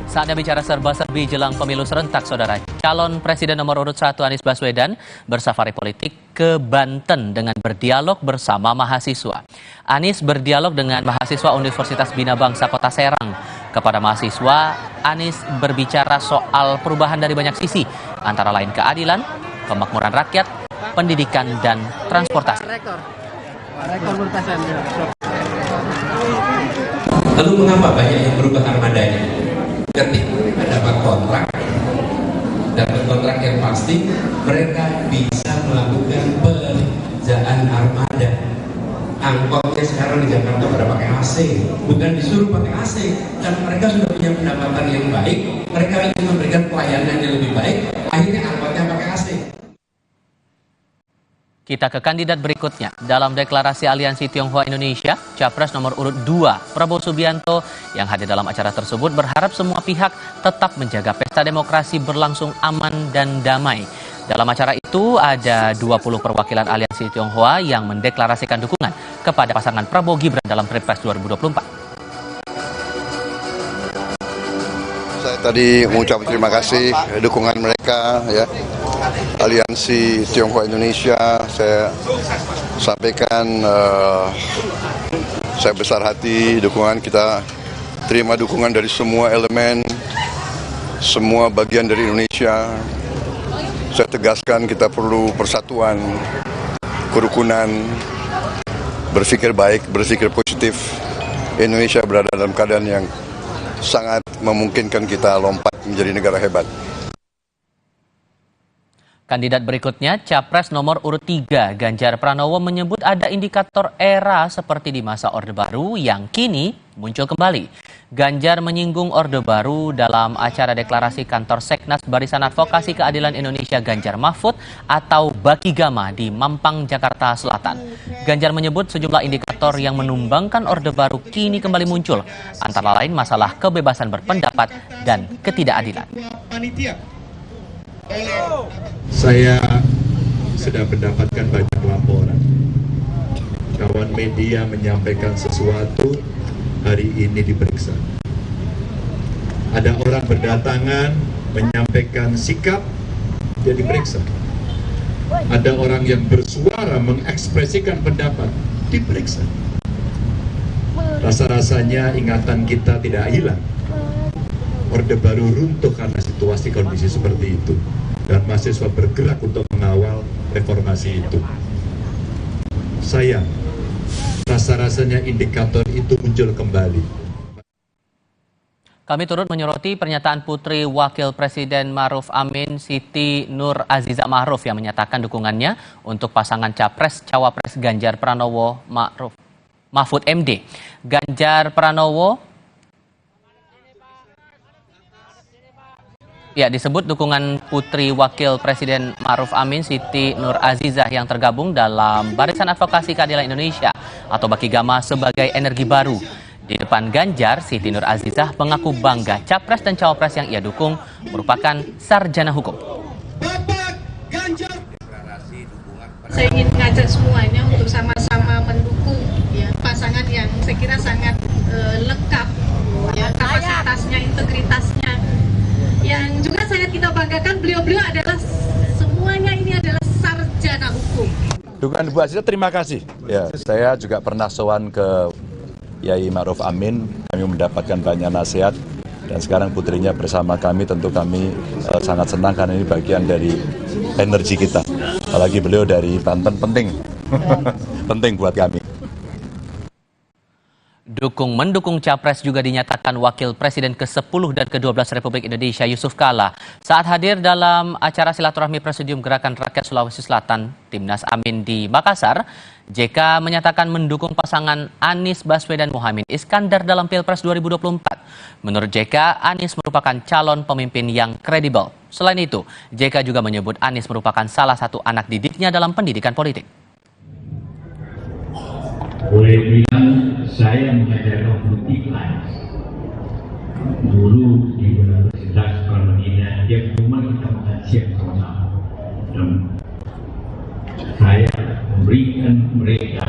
Saatnya bicara serba-serbi jelang pemilu serentak, saudara. Calon Presiden nomor urut 1 Anies Baswedan bersafari politik ke Banten dengan berdialog bersama mahasiswa. Anies berdialog dengan mahasiswa Universitas Bina Bangsa Kota Serang. Kepada mahasiswa, Anies berbicara soal perubahan dari banyak sisi, antara lain keadilan, pemakmuran rakyat, pendidikan, dan transportasi. Lalu mengapa banyak yang berubah armadanya? Ketika mereka dapat kontrak yang pasti, mereka bisa melakukan pekerjaan armada. Angkotnya sekarang di Jakarta pada pakai AC, bukan disuruh pakai AC, karena mereka sudah punya pendapatan yang baik, mereka ingin memberikan pelayanan yang lebih baik, akhirnya angkotnya pakai AC. Kita ke kandidat berikutnya. Dalam deklarasi Aliansi Tionghoa Indonesia, Capres nomor urut 2, Prabowo Subianto, yang hadir dalam acara tersebut berharap semua pihak tetap menjaga pesta demokrasi berlangsung aman dan damai. Dalam acara itu ada 20 perwakilan Aliansi Tionghoa yang mendeklarasikan dukungan kepada pasangan Prabowo Gibran dalam Pilpres 2024. Saya tadi mengucapkan terima kasih dukungan mereka ya. Aliansi Tionghoa Indonesia, saya sampaikan saya besar hati dukungan, kita terima dukungan dari semua elemen, semua bagian dari Indonesia. Saya tegaskan kita perlu persatuan, kerukunan, berpikir baik, berpikir positif. Indonesia berada dalam keadaan yang sangat memungkinkan kita lompat menjadi negara hebat. Kandidat berikutnya, Capres nomor urut 3, Ganjar Pranowo menyebut ada indikator era seperti di masa Orde Baru yang kini muncul kembali. Ganjar menyinggung Orde Baru dalam acara deklarasi kantor Seknas Barisan Advokasi Keadilan Indonesia Ganjar Mahfud atau Bakigama di Mampang, Jakarta Selatan. Ganjar menyebut sejumlah indikator yang menumbangkan Orde Baru kini kembali muncul, antara lain masalah kebebasan berpendapat dan ketidakadilan. Saya sudah mendapatkan banyak laporan. Kawan media menyampaikan sesuatu, hari ini diperiksa. Ada orang berdatangan menyampaikan sikap, dia diperiksa. Ada orang yang bersuara mengekspresikan pendapat, diperiksa. Rasa-rasanya ingatan kita tidak hilang. Orde Baru runtuh karena situasi kondisi seperti itu, dan mahasiswa bergerak untuk mengawal reformasi itu. Sayang, rasa-rasanya indikator itu muncul kembali. Kami turut menyoroti pernyataan Putri Wakil Presiden Ma'ruf Amin, Siti Nur Aziza Ma'ruf, yang menyatakan dukungannya untuk pasangan Capres-Cawapres Ganjar Pranowo Mahfud MD. Ganjar Pranowo disebut dukungan Putri Wakil Presiden Ma'ruf Amin, Siti Nur Azizah, yang tergabung dalam Barisan Advokasi Keadilan Indonesia atau Bakigama sebagai energi baru. Di depan Ganjar, Siti Nur Azizah mengaku bangga Capres dan Cawapres yang ia dukung merupakan sarjana hukum. Saya ingin mengajak semuanya untuk sama-sama mendukung ya, pasangan yang saya kira sangat lengkap ya, kapasitasnya, integritasnya. Yang juga sangat kita banggakan, beliau-beliau adalah semuanya ini adalah sarjana hukum. Dukungan Bu Azizah, terima kasih. Ya, saya juga pernah sowan ke Yai Ma'ruf Amin, kami mendapatkan banyak nasihat, dan sekarang putrinya bersama kami, tentu kami sangat senang karena ini bagian dari energi kita. Apalagi beliau dari Banten, penting, penting buat kami. Mendukung Capres juga dinyatakan Wakil Presiden ke-10 dan ke-12 Republik Indonesia Yusuf Kala saat hadir dalam acara silaturahmi Presidium Gerakan Rakyat Sulawesi Selatan Timnas Amin di Makassar. JK menyatakan mendukung pasangan Anies Baswedan Muhaimin Iskandar dalam Pilpres 2024. Menurut JK, Anies merupakan calon pemimpin yang kredibel. Selain itu, JK juga menyebut Anies merupakan salah satu anak didiknya dalam pendidikan politik. Boleh bilang saya mengajarkan politik Anies. Dulu di Universitas Paramadina, dia cuma kita makan siang sama-sama. Dan saya memberikan mereka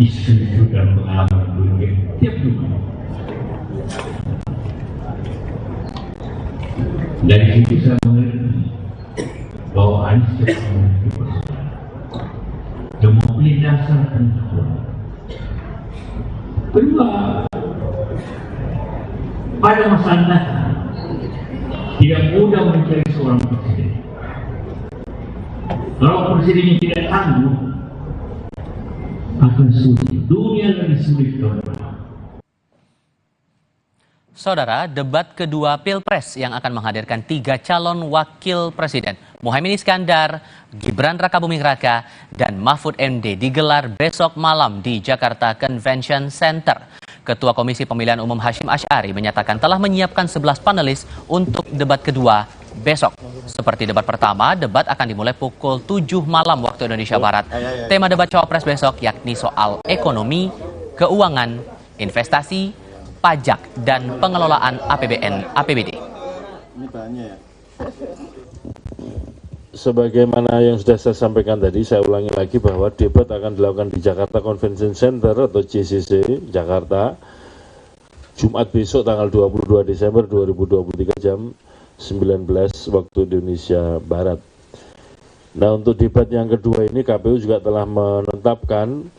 isu-isu dan pengalaman dunia tiap minggu. Dari situ saya mengerti bahwa Anies cepat memiliki persoalan. Memiliki dasar pengetahuan. Kedua, pada masa datang tidak mudah mencari seorang presiden. Kalau presidennya tidak tangguh, akan sulit. Dunia lebih sulit. Saudara, debat kedua Pilpres yang akan menghadirkan 3 calon wakil presiden, Muhaimin Iskandar, Gibran Rakabuming Raka, dan Mahfud MD digelar besok malam di Jakarta Convention Center. Ketua Komisi Pemilihan Umum Hashim Asy'ari menyatakan telah menyiapkan 11 panelis untuk debat kedua besok. Seperti debat pertama, debat akan dimulai pukul 7 malam waktu Indonesia Barat. Tema debat cawapres besok yakni soal ekonomi, keuangan, investasi, pajak, dan pengelolaan APBN/APBD. Ini bahannya ya. Sebagaimana yang sudah saya sampaikan tadi, saya ulangi lagi bahwa debat akan dilakukan di Jakarta Convention Center atau JCC Jakarta Jumat besok tanggal 22 Desember 2023 jam 19 waktu Indonesia Barat. Nah, untuk debat yang kedua ini KPU juga telah menetapkan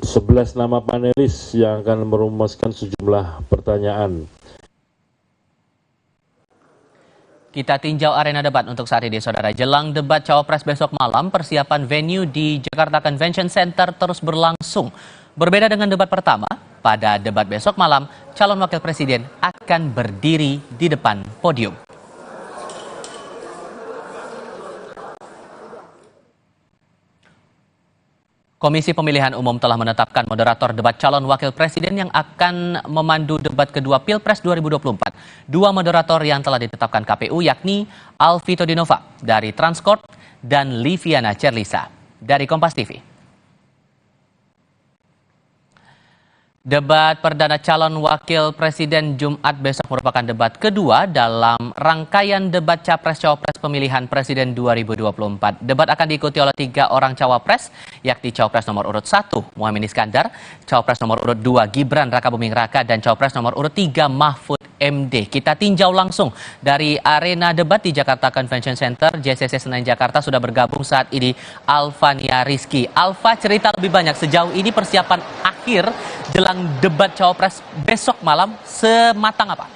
11 nama panelis yang akan merumuskan sejumlah pertanyaan. Kita tinjau arena debat untuk saat ini, saudara. Jelang debat cawapres besok malam, persiapan venue di Jakarta Convention Center terus berlangsung. Berbeda dengan debat pertama, pada debat besok malam, calon wakil presiden akan berdiri di depan podium. Komisi Pemilihan Umum telah menetapkan moderator debat calon wakil presiden yang akan memandu debat kedua Pilpres 2024. 2 moderator yang telah ditetapkan KPU yakni Alvito Dinova dari Transcorp dan Liviana Cerlisa dari Kompas TV. Debat perdana calon wakil presiden Jumat besok merupakan debat kedua dalam rangkaian debat Capres-Cawapres pemilihan presiden 2024. Debat akan diikuti oleh 3 orang cawapres, yakni Cawapres nomor urut 1 Muhaimin Iskandar, Cawapres nomor urut 2 Gibran Rakabuming Raka, dan Cawapres nomor urut 3 Mahfud MD. Kita tinjau langsung dari arena debat di Jakarta Convention Center, JCC Senayan Jakarta. Sudah bergabung saat ini Alvania Rizky. Alva, cerita lebih banyak sejauh ini persiapan akhir jelang debat cawapres besok malam sematang apa?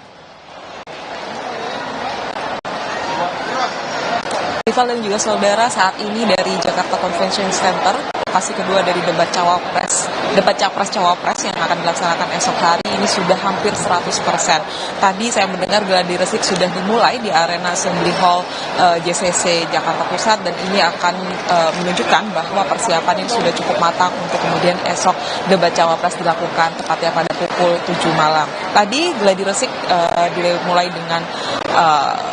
Rival dan juga saudara, saat ini dari Jakarta Convention Center, lokasi kedua dari debat capres cawapres yang akan dilaksanakan esok hari ini sudah hampir 100%. Tadi saya mendengar gladi resik sudah dimulai di arena Assembly Hall JCC Jakarta Pusat, dan ini akan menunjukkan bahwa persiapan ini sudah cukup matang untuk kemudian esok debat cawapres dilakukan tepatnya pada pukul 7 malam. Tadi gladi resik dimulai dengan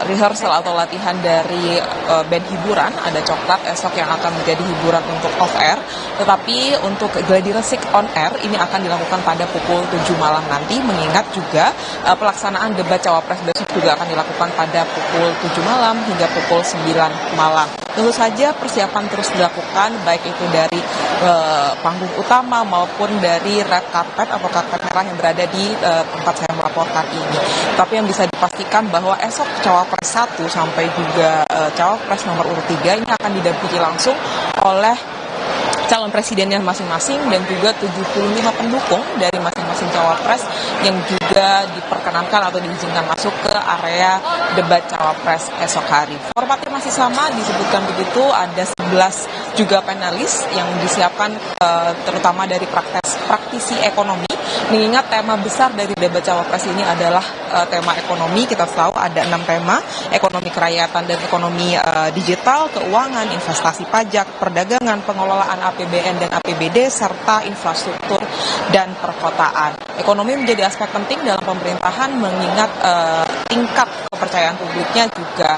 rehearsal atau latihan dari band hiburan, ada Coklat esok yang akan menjadi hiburan untuk off air, tetapi untuk gladi resik on air ini akan dilakukan pada pukul 7 malam nanti, mengingat juga pelaksanaan debat cawapres besok juga akan dilakukan pada pukul 7 malam hingga pukul 9 malam. Tentu saja persiapan terus dilakukan, baik itu dari panggung utama maupun dari red carpet atau karpet merah yang berada di tempat saya melaporkan ini. Tapi yang bisa dipastikan bahwa esok cawapres 1 sampai juga cawapres nomor urut 3 ini akan didampingi langsung oleh calon presidennya masing-masing dan juga 75 pendukung dari masing-masing cawapres yang juga diperkenankan atau diizinkan masuk ke area debat cawapres esok hari. Formatnya masih sama, disebutkan begitu, ada 11 juga panelis yang disiapkan terutama dari praktisi ekonomi, mengingat tema besar dari debat cawapres ini adalah tema ekonomi. Kita tahu ada 6 tema: ekonomi kerakyatan dan ekonomi digital, keuangan, investasi, pajak, perdagangan, pengelolaan APBN dan APBD, serta infrastruktur dan perkotaan. Ekonomi menjadi aspek penting dalam pemerintahan, mengingat tingkat kepercayaan publiknya juga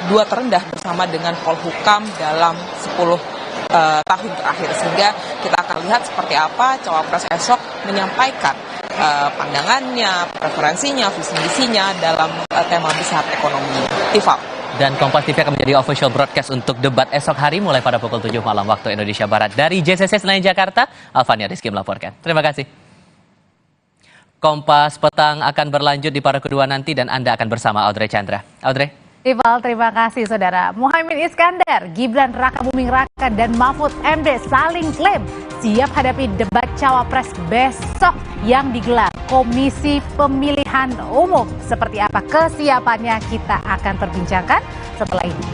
2 terendah bersama dengan Polhukam dalam 10 tahun terakhir, sehingga kita akan lihat seperti apa cawapres esok menyampaikan pandangannya, preferensinya, visi misinya dalam tema besar ekonomi. Tifal. Dan Kompas TV akan menjadi official broadcast untuk debat esok hari mulai pada pukul 7 malam waktu Indonesia Barat. Dari JCC Senayan Jakarta, Alvania Rizky melaporkan. Terima kasih. Kompas Petang akan berlanjut di paruh kedua nanti dan Anda akan bersama Audrey Chandra. Audrey. Rival, terima kasih saudara. Muhaimin Iskandar, Gibran Rakabuming Raka, dan Mahfud MD saling klaim siap hadapi debat cawapres besok yang digelar Komisi Pemilihan Umum. Seperti apa kesiapannya kita akan perbincangkan setelah ini.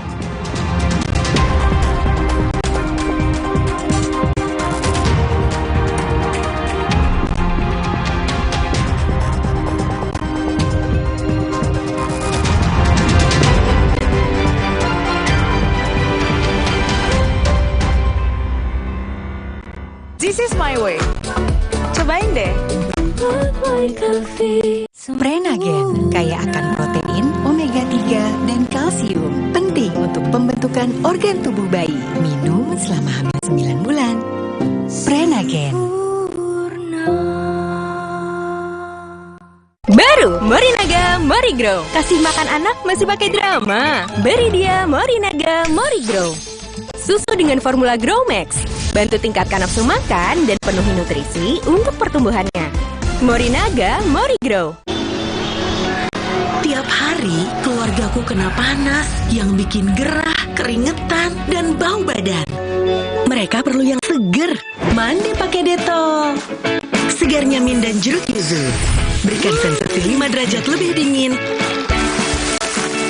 my way. Cobain deh. Prenagen kaya akan protein, omega 3, dan kalsium. Penting untuk pembentukan organ tubuh bayi. Minum selama hamil 9 bulan. Prenagen. Baru Morinaga Morigrow. Kasih makan anak masih pakai drama. Beri dia Morinaga Morigrow. Susu dengan formula Grow Max. Bantu tingkatkan nafsu makan dan penuhi nutrisi untuk pertumbuhannya. Morinaga Morigrow. Tiap hari keluargaku kena panas yang bikin gerah, keringetan, dan bau badan. Mereka perlu yang seger. Mandi pakai Dettol. Segarnya min dan jeruk yuzu. Berikan sensasi 5 derajat lebih dingin.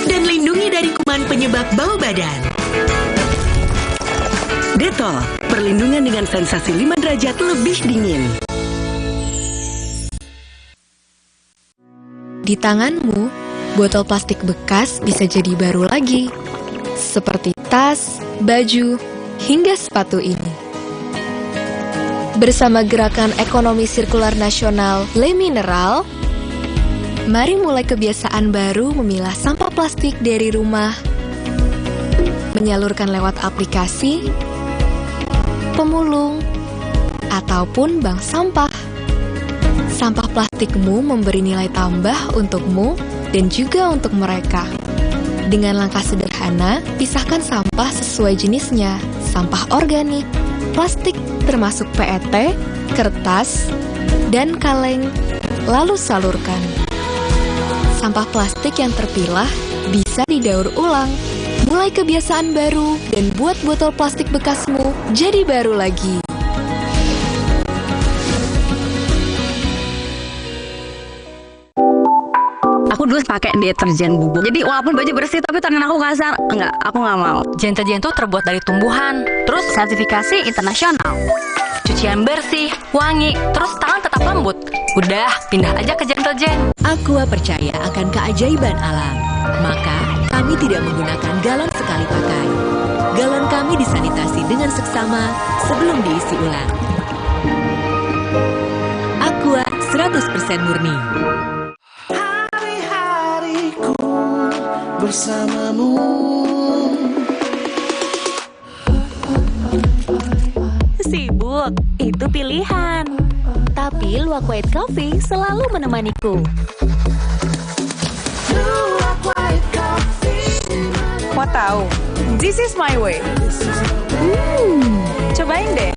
Dan lindungi dari kuman penyebab bau badan. Dettol, perlindungan dengan sensasi 5 derajat lebih dingin. Di tanganmu, botol plastik bekas bisa jadi baru lagi. Seperti tas, baju, hingga sepatu ini. Bersama Gerakan Ekonomi Sirkular Nasional Le Mineral, mari mulai kebiasaan baru memilah sampah plastik dari rumah, menyalurkan lewat aplikasi, pemulung, ataupun bank sampah. Sampah plastikmu memberi nilai tambah untukmu dan juga untuk mereka. Dengan langkah sederhana, pisahkan sampah sesuai jenisnya, sampah organik, plastik termasuk PET, kertas, dan kaleng, lalu salurkan. Sampah plastik yang terpilah bisa didaur ulang. Mulai kebiasaan baru dan buat botol plastik bekasmu jadi baru lagi. Aku dulu pakai deterjen bubuk. Jadi walaupun baju bersih tapi tangan aku kasar. Enggak, aku nggak mau. Deterjen itu terbuat dari tumbuhan, terus sertifikasi internasional. Cucian bersih, wangi, terus tangan tetap lembut. Udah, pindah aja ke Deterjen. Aqua percaya akan keajaiban alam. Maka, kami tidak menggunakan galon sekali pakai. Galon kami disanitasi dengan seksama sebelum diisi ulang. Aqua 100% murni. Bersamamu. Sibuk, itu pilihan. Tapi Luwak White Coffee selalu menemaniku. Mau tahu? This is my way. Cobain deh.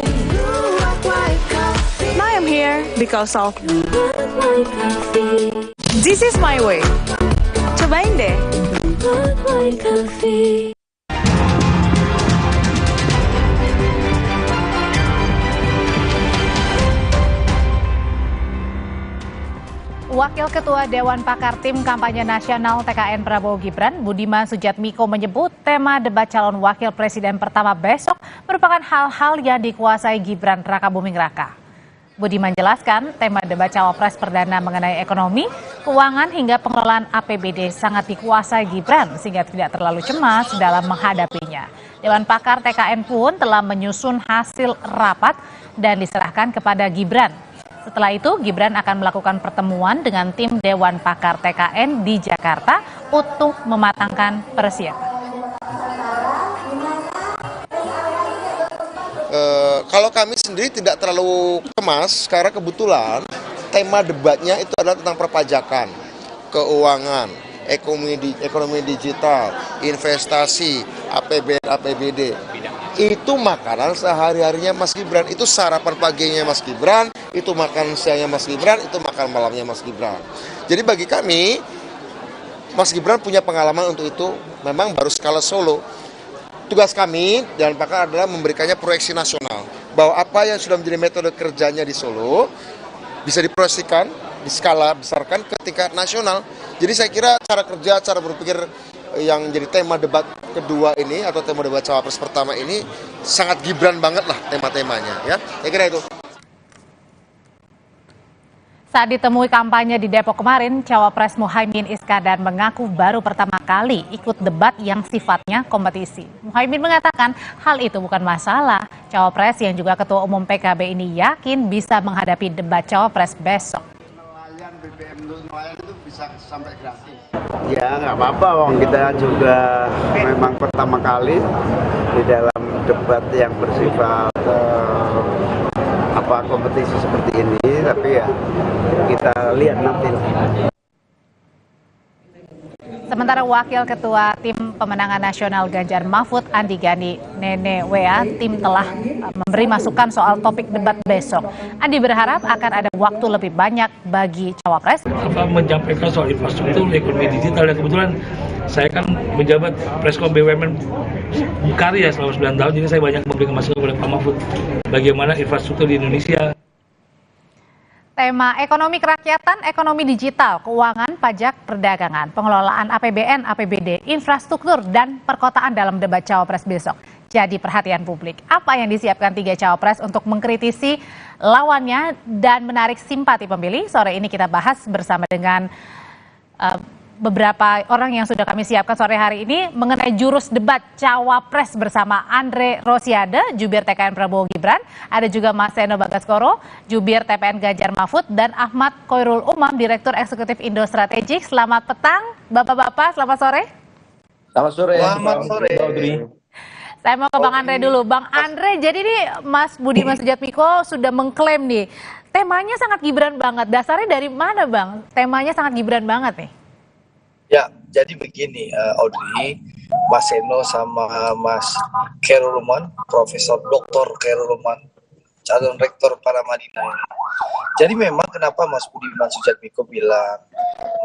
Now I'm here because of this is my way. Cobain deh. Wakil Ketua Dewan Pakar Tim Kampanye Nasional TKN Prabowo Gibran, Budiman Sujatmiko menyebut tema debat calon wakil presiden pertama besok merupakan hal-hal yang dikuasai Gibran Rakabuming Raka. Budiman jelaskan tema debat cawapres perdana mengenai ekonomi, keuangan hingga pengelolaan APBD sangat dikuasai Gibran sehingga tidak terlalu cemas dalam menghadapinya. Dewan Pakar TKN pun telah menyusun hasil rapat dan diserahkan kepada Gibran. Setelah itu, Gibran akan melakukan pertemuan dengan tim Dewan Pakar TKN di Jakarta untuk mematangkan persiapan. Kalau kami sendiri tidak terlalu cemas karena kebetulan tema debatnya itu adalah tentang perpajakan, keuangan, ekonomi digital, investasi, APBD. Itu makanan sehari-harinya Mas Gibran, itu sarapan paginya Mas Gibran, itu makan siangnya Mas Gibran, itu makan malamnya Mas Gibran. Jadi bagi kami, Mas Gibran punya pengalaman untuk itu, memang baru skala Solo. Tugas kami Dewan Pakar adalah memberikannya proyeksi nasional, bahwa apa yang sudah menjadi metode kerjanya di Solo bisa diproyeksikan, di skala besarkan ke tingkat nasional. Jadi saya kira cara kerja, cara berpikir yang jadi tema debat kedua ini atau tema debat cawapres pertama ini sangat Gibran banget lah tema-temanya, ya. Saya kira itu. Saat ditemui kampanye di Depok kemarin, Cawapres Muhaimin Iskandar mengaku baru pertama kali ikut debat yang sifatnya kompetisi. Muhaimin mengatakan hal itu bukan masalah. Cawapres yang juga Ketua Umum PKB ini yakin bisa menghadapi debat Cawapres besok. Nelayan itu bisa sampai gratis. Ya nggak apa-apa, wong kita juga memang pertama kali di dalam debat yang bersifat kompetisi seperti ini, tapi ya kita lihat nanti. Sementara Wakil Ketua Tim Pemenangan Nasional Ganjar Mahfud Andi Gani Nene Wea, tim telah memberi masukan soal topik debat besok. Andi berharap akan ada waktu lebih banyak bagi Cawapres. Menyampaikan soal infrastruktur, ekonomi digital, dan kebetulan saya kan menjabat Preskom BUMN Karya selama 9 tahun, jadi saya banyak memberikan masukan kepada Pak Mahfud bagaimana infrastruktur di Indonesia. Tema ekonomi kerakyatan, ekonomi digital, keuangan, pajak, perdagangan, pengelolaan APBN, APBD, infrastruktur, dan perkotaan dalam debat Cawapres besok jadi perhatian publik. Apa yang disiapkan 3 Cawapres untuk mengkritisi lawannya dan menarik simpati pemilih? Sore ini kita bahas bersama dengan beberapa orang yang sudah kami siapkan sore hari ini mengenai jurus debat Cawapres bersama Andre Rosiade, jubir TKN Prabowo Gibran, ada juga Mas Seno Bagaskoro, jubir TPN Ganjar Mahfud, dan Ahmad Khoirul Umam, Direktur Eksekutif Indo Strategik. Selamat petang, Bapak-bapak, selamat sore. Selamat sore. Selamat sore. Saya mau ke Bang Andre dulu. Bang Andre, jadi nih Mas Budiman Sujatmiko sudah mengklaim nih, temanya sangat Gibran banget. Dasarnya dari mana Bang? Temanya sangat Gibran banget nih. Ya, jadi begini Audrey, Mas Seno sama Mas Khoirul Umam, Profesor Dr. Khoirul Umam, calon rektor Paramadina. Jadi memang kenapa Mas Budiman Sujatmiko bilang,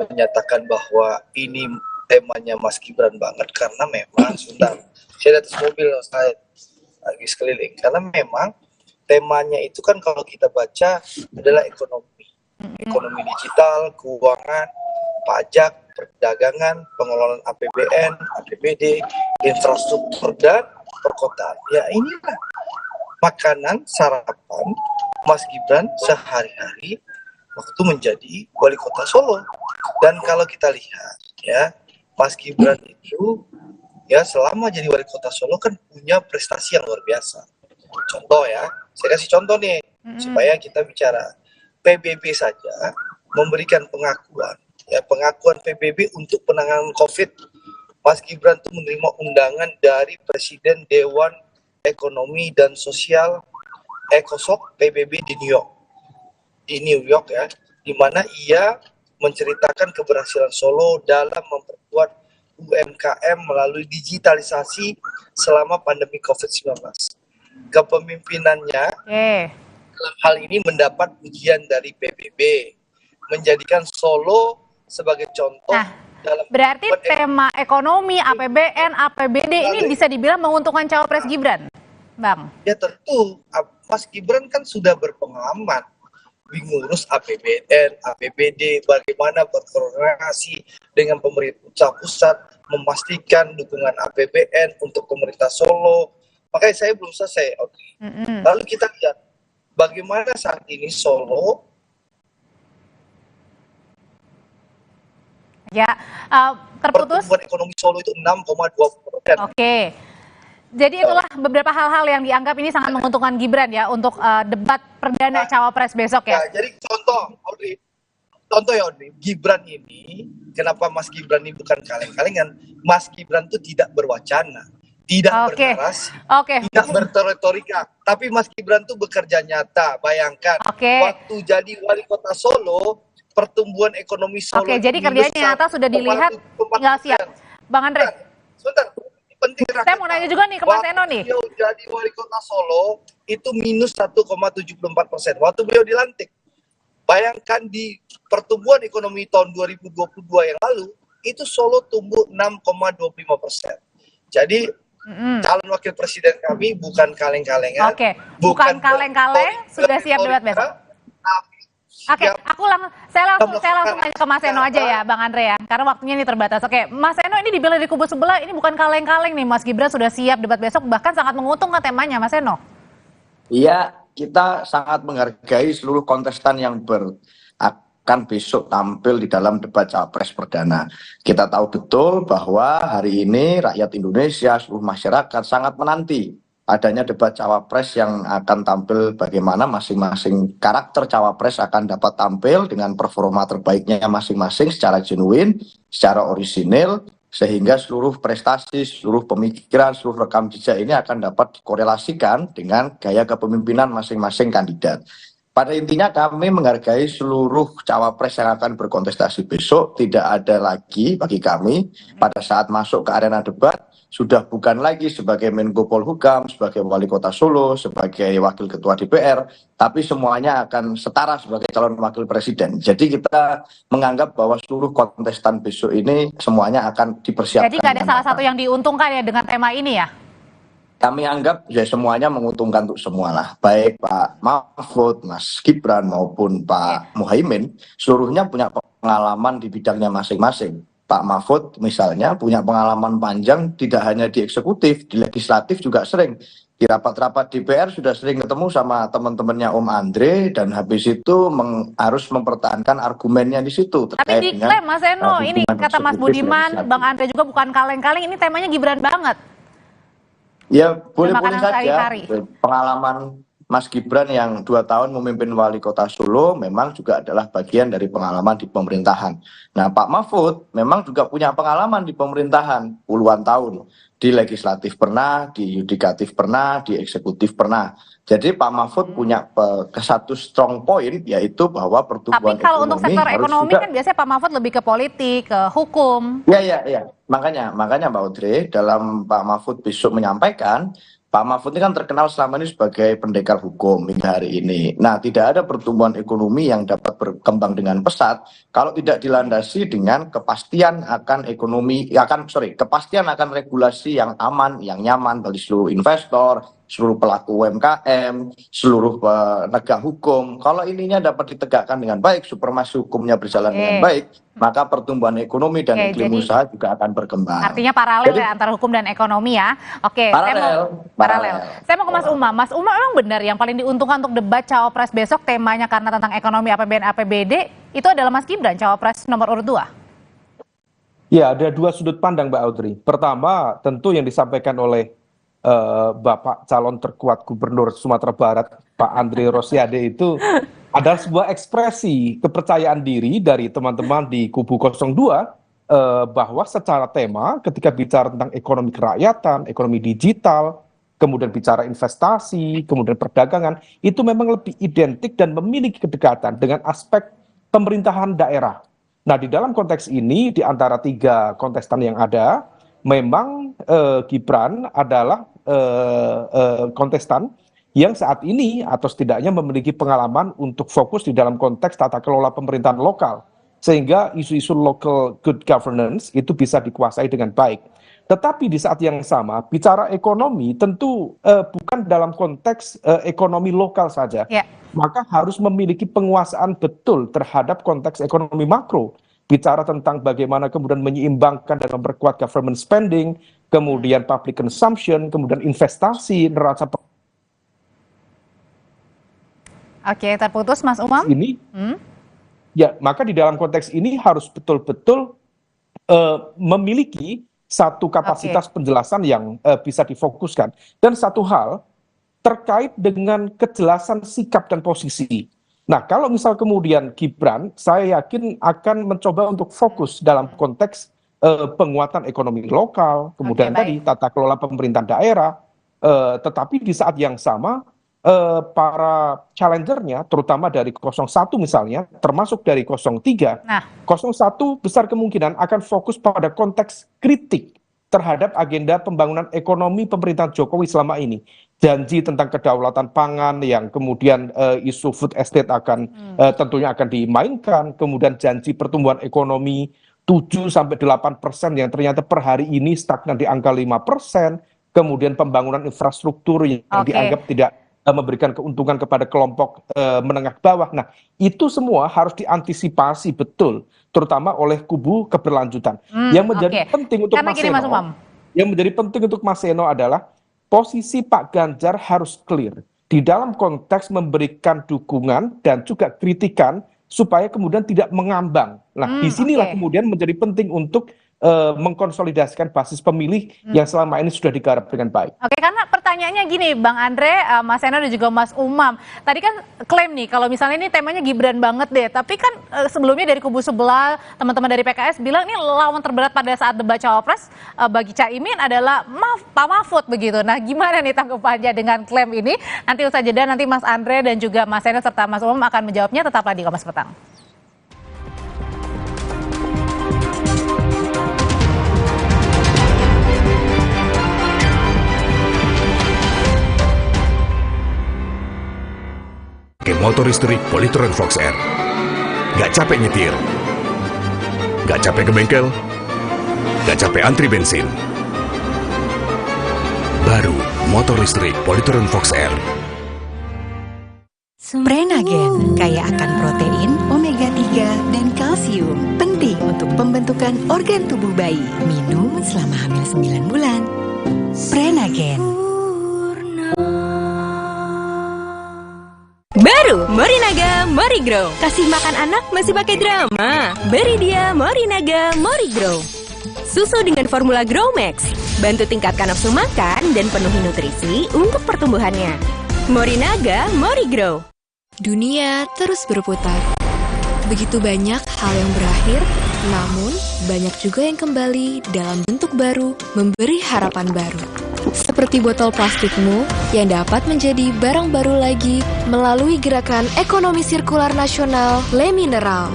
menyatakan bahwa ini temanya Mas Gibran banget, karena memang sebentar, saya di atas mobil, saya lagi sekeliling, karena memang temanya itu kan kalau kita baca adalah ekonomi digital, keuangan, pajak, perdagangan, pengelolaan APBN, APBD, infrastruktur, dan perkotaan. Ya inilah makanan sarapan Mas Gibran sehari-hari waktu menjadi wali kota Solo. Dan kalau kita lihat ya, Mas Gibran itu ya selama jadi wali kota Solo kan punya prestasi yang luar biasa. Contoh ya, saya kasih contoh nih supaya kita bicara. PBB saja memberikan pengakuan PBB untuk penanganan COVID. Mas Gibran itu menerima undangan dari Presiden Dewan Ekonomi dan Sosial ECOSOC PBB di New York ya, di mana ia menceritakan keberhasilan Solo dalam memperkuat UMKM melalui digitalisasi selama pandemi COVID-19. Kepemimpinannya dalam hal ini mendapat pujian dari PBB, menjadikan Solo sebagai contoh. Dalam berarti tema ekonomi, APBN, APBD ini bisa dibilang menguntungkan Cawapres Gibran, Bang? Ya tentu, Mas Gibran kan sudah berpengalaman mengurus APBN, APBD, bagaimana berkoordinasi dengan pemerintah pusat, memastikan dukungan APBN untuk pemerintah Solo. Makanya saya belum selesai. Lalu kita lihat bagaimana saat ini Solo terputus. Pertumbuhan ekonomi Solo itu 6,20%. Oke. Jadi itulah beberapa hal-hal yang dianggap ini sangat menguntungkan Gibran ya untuk debat perdana Cawapres besok ya. Jadi contoh ya Audrey, Gibran ini, kenapa Mas Gibran ini bukan kaleng-kalengan? Mas Gibran itu tidak berwacana, tidak bernarasi, tidak berretorika. Tapi Mas Gibran itu bekerja nyata. Bayangkan, waktu jadi wali kota Solo, pertumbuhan ekonomi Solo. Jadi kerjanya nyata sudah dilihat, tinggal siap. Bang Andre. Sebentar, penting. Saya mau nanya juga nih ke Mas Seno nih. Beliau jadi wali kota Solo itu minus 1,74%. Waktu beliau dilantik. Bayangkan di pertumbuhan ekonomi tahun 2022 yang lalu, itu Solo tumbuh 6,25%. Jadi calon wakil presiden kami bukan kaleng-kalengan. Bukan kaleng-kaleng, sudah siap debat besok. Saya langsung nanya ke Mas Seno aja ya, Bang Andre ya, karena waktunya ini terbatas. Mas Seno ini dibilang di kubu sebelah, ini bukan kaleng-kaleng nih, Mas Gibran sudah siap debat besok, bahkan sangat menguntungkan temanya, Mas Seno. Iya, kita sangat menghargai seluruh kontestan yang akan besok tampil di dalam debat Cawapres perdana. Kita tahu betul bahwa hari ini rakyat Indonesia, seluruh masyarakat sangat menanti adanya debat Cawapres yang akan tampil bagaimana masing-masing karakter Cawapres akan dapat tampil dengan performa terbaiknya masing-masing secara genuine, secara orisinil, sehingga seluruh prestasi, seluruh pemikiran, seluruh rekam jejak ini akan dapat dikorelasikan dengan gaya kepemimpinan masing-masing kandidat. Pada intinya kami menghargai seluruh cawapres yang akan berkontestasi besok. Tidak ada lagi bagi kami pada saat masuk ke arena debat sudah bukan lagi sebagai Menko Polhukam, sebagai Wali Kota Solo, sebagai Wakil Ketua DPR, tapi semuanya akan setara sebagai calon Wakil Presiden. Jadi kita menganggap bahwa seluruh kontestan besok ini semuanya akan dipersiapkan. Jadi nggak ada salah satu yang diuntungkan ya dengan tema ini ya? Kami anggap ya semuanya menguntungkan untuk semua lah, baik Pak Mahfud, Mas Gibran maupun Pak Muhaimin, seluruhnya punya pengalaman di bidangnya masing-masing. Pak Mahfud misalnya punya pengalaman panjang tidak hanya di eksekutif, di legislatif juga sering. Di rapat-rapat DPR sudah sering ketemu sama teman-temannya Om Andre dan habis itu harus mempertahankan argumennya di situ. Tapi diklaim Mas Eno, ini kata Mas Budiman, Bang Andre juga bukan kaleng-kaleng, ini temanya Gibran banget. Ya boleh-boleh saja. Sehari-hari. Pengalaman Mas Gibran yang 2 tahun memimpin Wali Kota Solo memang juga adalah bagian dari pengalaman di pemerintahan. Nah Pak Mahfud memang juga punya pengalaman di pemerintahan puluhan tahun. Di legislatif pernah, di yudikatif pernah, di eksekutif pernah. Jadi Pak Mahfud punya satu strong point yaitu bahwa pertumbuhan ekonomi. Tapi kalau untuk sektor ekonomi kan biasanya Pak Mahfud lebih ke politik, ke hukum. Ya. Makanya Mbak Audrey dalam Pak Mahfud besok menyampaikan, Pak Mahfud ini kan terkenal selama ini sebagai pendekar hukum hingga hari ini. Nah, tidak ada pertumbuhan ekonomi yang dapat berkembang dengan pesat kalau tidak dilandasi dengan kepastian akan kepastian akan regulasi yang aman, yang nyaman bagi seluruh investor, seluruh pelaku UMKM, seluruh penegak hukum. Kalau ininya dapat ditegakkan dengan baik, supremasi hukumnya berjalan dengan baik, maka pertumbuhan ekonomi dan iklim usaha juga akan berkembang. Artinya paralel ya antara hukum dan ekonomi ya. Oke, paralel. Saya mau ke Mas Umam. Mas Umam memang benar yang paling diuntungkan untuk debat Cawapres besok temanya karena tentang ekonomi APBN APBD itu adalah Mas Gibran, Cawapres nomor urut 2. Ya, ada 2 sudut pandang Mbak Audrey. Pertama, tentu yang disampaikan oleh Bapak calon terkuat Gubernur Sumatera Barat, Pak Andre Rosiade itu adalah sebuah ekspresi kepercayaan diri dari teman-teman di kubu 02 bahwa secara tema ketika bicara tentang ekonomi kerakyatan, ekonomi digital, kemudian bicara investasi, kemudian perdagangan, itu memang lebih identik dan memiliki kedekatan dengan aspek pemerintahan daerah. Nah, di dalam konteks ini, di antara 3 kontestan yang ada, memang Gibran adalah kontestan yang saat ini atau setidaknya memiliki pengalaman untuk fokus di dalam konteks tata kelola pemerintahan lokal, sehingga isu-isu local good governance itu bisa dikuasai dengan baik. Tetapi di saat yang sama, bicara ekonomi tentu bukan dalam konteks ekonomi lokal saja, maka harus memiliki penguasaan betul terhadap konteks ekonomi makro. Bicara tentang bagaimana kemudian menyeimbangkan dan memperkuat government spending, kemudian public consumption, kemudian investasi, neraca. Oke, terputus Mas Umam. Ini, ya maka di dalam konteks ini harus betul-betul memiliki satu kapasitas penjelasan yang bisa difokuskan. Dan satu hal terkait dengan kejelasan sikap dan posisi. Nah, kalau misal kemudian Gibran, saya yakin akan mencoba untuk fokus dalam konteks penguatan ekonomi lokal, kemudian tadi tata kelola pemerintahan daerah, tetapi di saat yang sama para challengernya, terutama dari 01 misalnya, termasuk dari 03, 01 besar kemungkinan akan fokus pada konteks kritik terhadap agenda pembangunan ekonomi pemerintahan Jokowi selama ini. Janji tentang kedaulatan pangan yang kemudian isu food estate akan tentunya akan dimainkan, kemudian janji pertumbuhan ekonomi 7-8% yang ternyata per hari ini stagnan di angka 5%, kemudian pembangunan infrastruktur yang dianggap tidak memberikan keuntungan kepada kelompok menengah bawah. Nah, itu semua harus diantisipasi betul, terutama oleh kubu keberlanjutan. Yang menjadi penting untuk Mas Seno adalah posisi Pak Ganjar harus clear di dalam konteks memberikan dukungan dan juga kritikan supaya kemudian tidak mengambang. Nah, disinilah kemudian menjadi penting untuk mengkonsolidasikan basis pemilih yang selama ini sudah digarap dengan baik. Oke, karena pertanyaannya gini, Bang Andre, Mas Eno dan juga Mas Umam. Tadi kan klaim nih, kalau misalnya ini temanya Gibran banget deh. Tapi kan sebelumnya dari kubu sebelah, teman-teman dari PKS bilang ini lawan terberat pada saat debat cawapres bagi Caimin adalah Pak Mahfud begitu. Nah, gimana nih tanggapannya dengan klaim ini? Nanti usai jeda, nanti Mas Andre dan juga Mas Eno serta Mas Umam akan menjawabnya. Tetaplah di Kompas Petang. Pakai motor listrik Polytron Fox R. Gak capek nyetir, gak capek ke bengkel, gak capek antri bensin. Baru motor listrik Polytron Fox R. Prenagen kaya akan protein, omega 3, dan kalsium. Penting untuk pembentukan organ tubuh bayi. Minum selama hamil 9 bulan. Prenagen. Baru Morinaga Morigrow. Kasih makan anak masih pakai drama? Beri dia Morinaga Morigrow. Susu dengan formula Grow Max. Bantu tingkatkan nafsu makan dan penuhi nutrisi untuk pertumbuhannya. Morinaga Morigrow. Dunia terus berputar. Begitu banyak hal yang berakhir, namun banyak juga yang kembali dalam bentuk baru, memberi harapan baru. Seperti botol plastikmu yang dapat menjadi barang baru lagi melalui gerakan ekonomi sirkular nasional Le Mineral.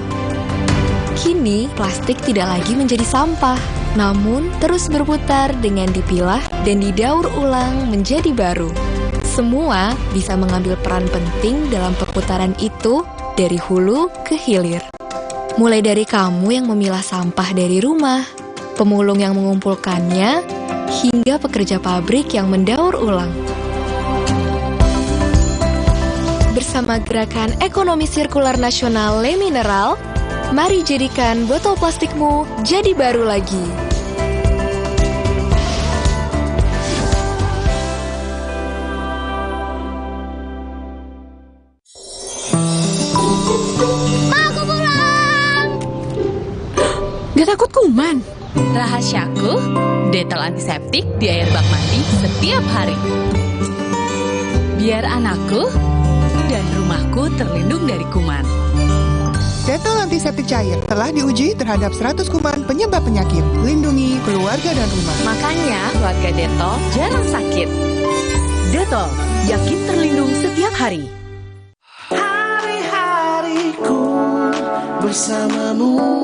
Kini, plastik tidak lagi menjadi sampah, namun terus berputar dengan dipilah dan didaur ulang menjadi baru. Semua bisa mengambil peran penting dalam perputaran itu dari hulu ke hilir. Mulai dari kamu yang memilah sampah dari rumah, pemulung yang mengumpulkannya, hingga pekerja pabrik yang mendaur ulang. Bersama gerakan ekonomi sirkular nasional Le Mineral, mari jadikan botol plastikmu jadi baru lagi. Aku pulang! Gak takut kuman? Rahasiaku, Dettol antiseptik di air bak mandi setiap hari. Biar anakku dan rumahku terlindung dari kuman. Dettol antiseptik cair telah diuji terhadap 100 kuman penyebab penyakit. Lindungi keluarga dan rumah. Makanya warga Dettol jarang sakit. Dettol, yakin terlindung setiap hari. Hari-hariku bersamamu.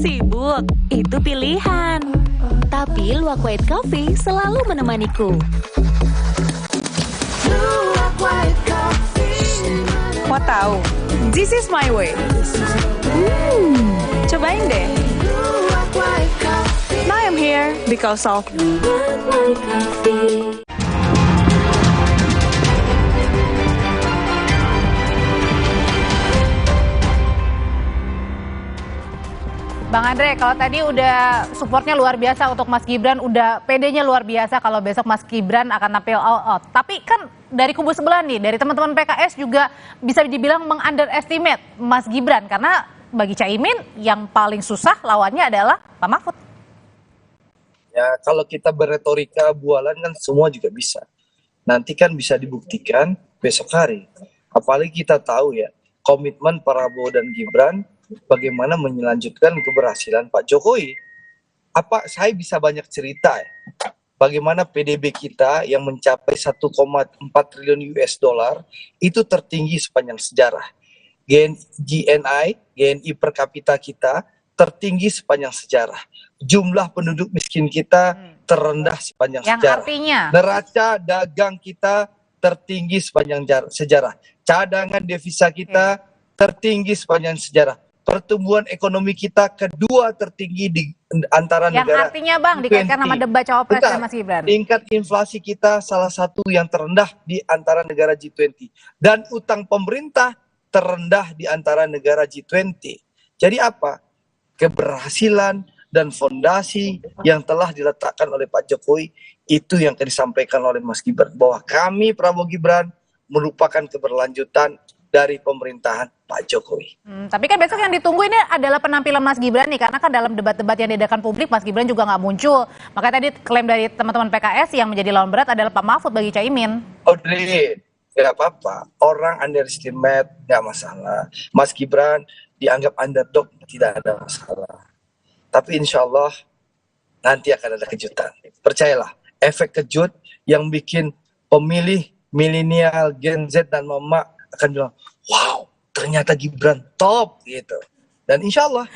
Sibuk, itu pilihan. Tapi Luwak White Coffee selalu menemaniku. Mau tahu? This is my way. Cobain deh. Now I'm here because of Bang Andre, kalau tadi udah supportnya luar biasa untuk Mas Gibran, udah PD-nya luar biasa kalau besok Mas Gibran akan tampil all out. Tapi kan dari kubu sebelah nih, dari teman-teman PKS juga bisa dibilang meng-underestimate Mas Gibran. Karena bagi Caimin yang paling susah lawannya adalah Pak Mahfud. Ya, kalau kita berretorika bualan kan semua juga bisa. Nanti kan bisa dibuktikan besok hari. Apalagi kita tahu ya, komitmen Prabowo dan Gibran bagaimana menyelanjutkan keberhasilan Pak Jokowi. Saya bisa banyak cerita ya. Bagaimana PDB kita yang mencapai 1,4 triliun US dollar itu tertinggi sepanjang sejarah. GNI per kapita kita tertinggi sepanjang sejarah. Jumlah penduduk miskin kita terendah sepanjang sejarah. Artinya neraca dagang kita tertinggi sepanjang sejarah. Cadangan devisa kita tertinggi sepanjang sejarah. Pertumbuhan ekonomi kita kedua tertinggi di antara negara. Yang artinya Bang, dikaitkan sama debat cawapres ya Mas Gibran. Tingkat inflasi kita salah satu yang terendah di antara negara G20. Dan utang pemerintah terendah di antara negara G20. Jadi apa? Keberhasilan dan fondasi yang telah diletakkan oleh Pak Jokowi itu yang disampaikan oleh Mas Gibran. Bahwa kami Prabowo Gibran merupakan keberlanjutan dari pemerintahan Pak Jokowi. Tapi kan besok yang ditunggu ini adalah penampilan Mas Gibran nih, karena kan dalam debat-debat yang diadakan publik Mas Gibran juga nggak muncul. Makanya tadi klaim dari teman-teman PKS yang menjadi lawan berat adalah Pak Mahfud bagi Caimin. Audrey, nggak apa-apa. Orang underestimate nggak masalah. Mas Gibran dianggap underdog tidak ada masalah. Tapi insya Allah nanti akan ada kejutan. Percayalah, efek kejut yang bikin pemilih milenial, Gen Z dan Mama akan bilang, wow, ternyata Gibran top gitu. Dan insya Allah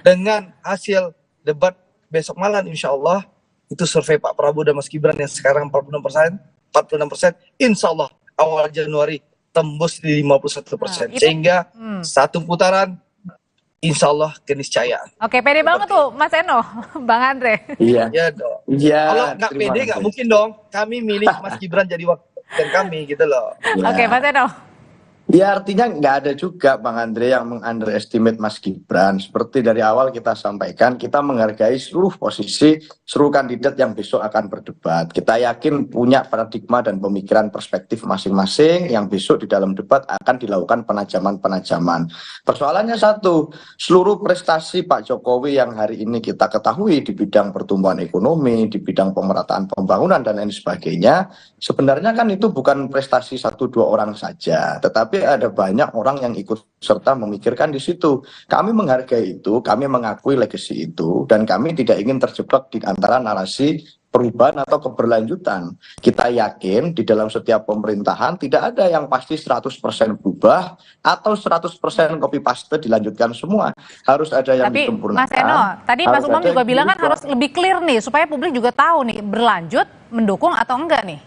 dengan hasil debat besok malam, insya Allah itu survei Pak Prabowo dan Mas Gibran yang sekarang 46%, insya Allah awal Januari tembus di 51%. Sehingga satu putaran insya Allah keniscayaan. Oke, pede banget tuh Mas Eno, Bang Andre. Iya. Ya dong. Iya. Kalau nggak pede nggak mungkin dong. Kami milih Mas Gibran jadi wakil kami gitu loh. Oke, Mas Eno. Ya artinya nggak ada juga Bang Andre yang meng-underestimate Mas Gibran. Seperti dari awal kita sampaikan, kita menghargai seluruh posisi, seluruh kandidat yang besok akan berdebat. Kita yakin punya paradigma dan pemikiran perspektif masing-masing yang besok di dalam debat akan dilakukan penajaman-penajaman. Persoalannya satu, seluruh prestasi Pak Jokowi yang hari ini kita ketahui di bidang pertumbuhan ekonomi, di bidang pemerataan pembangunan dan lain sebagainya, sebenarnya kan itu bukan prestasi 1-2 orang saja, tetapi ada banyak orang yang ikut serta memikirkan di situ. Kami menghargai itu, kami mengakui legacy itu, dan kami tidak ingin terjebak di antara narasi perubahan atau keberlanjutan. Kita yakin di dalam setiap pemerintahan tidak ada yang pasti 100% berubah atau 100% copy paste dilanjutkan semua. Harus ada yang disempurnakan. Mas Eno, tadi Mas Umam juga bilang kan harus lebih clear nih supaya publik juga tahu nih berlanjut, mendukung atau enggak nih.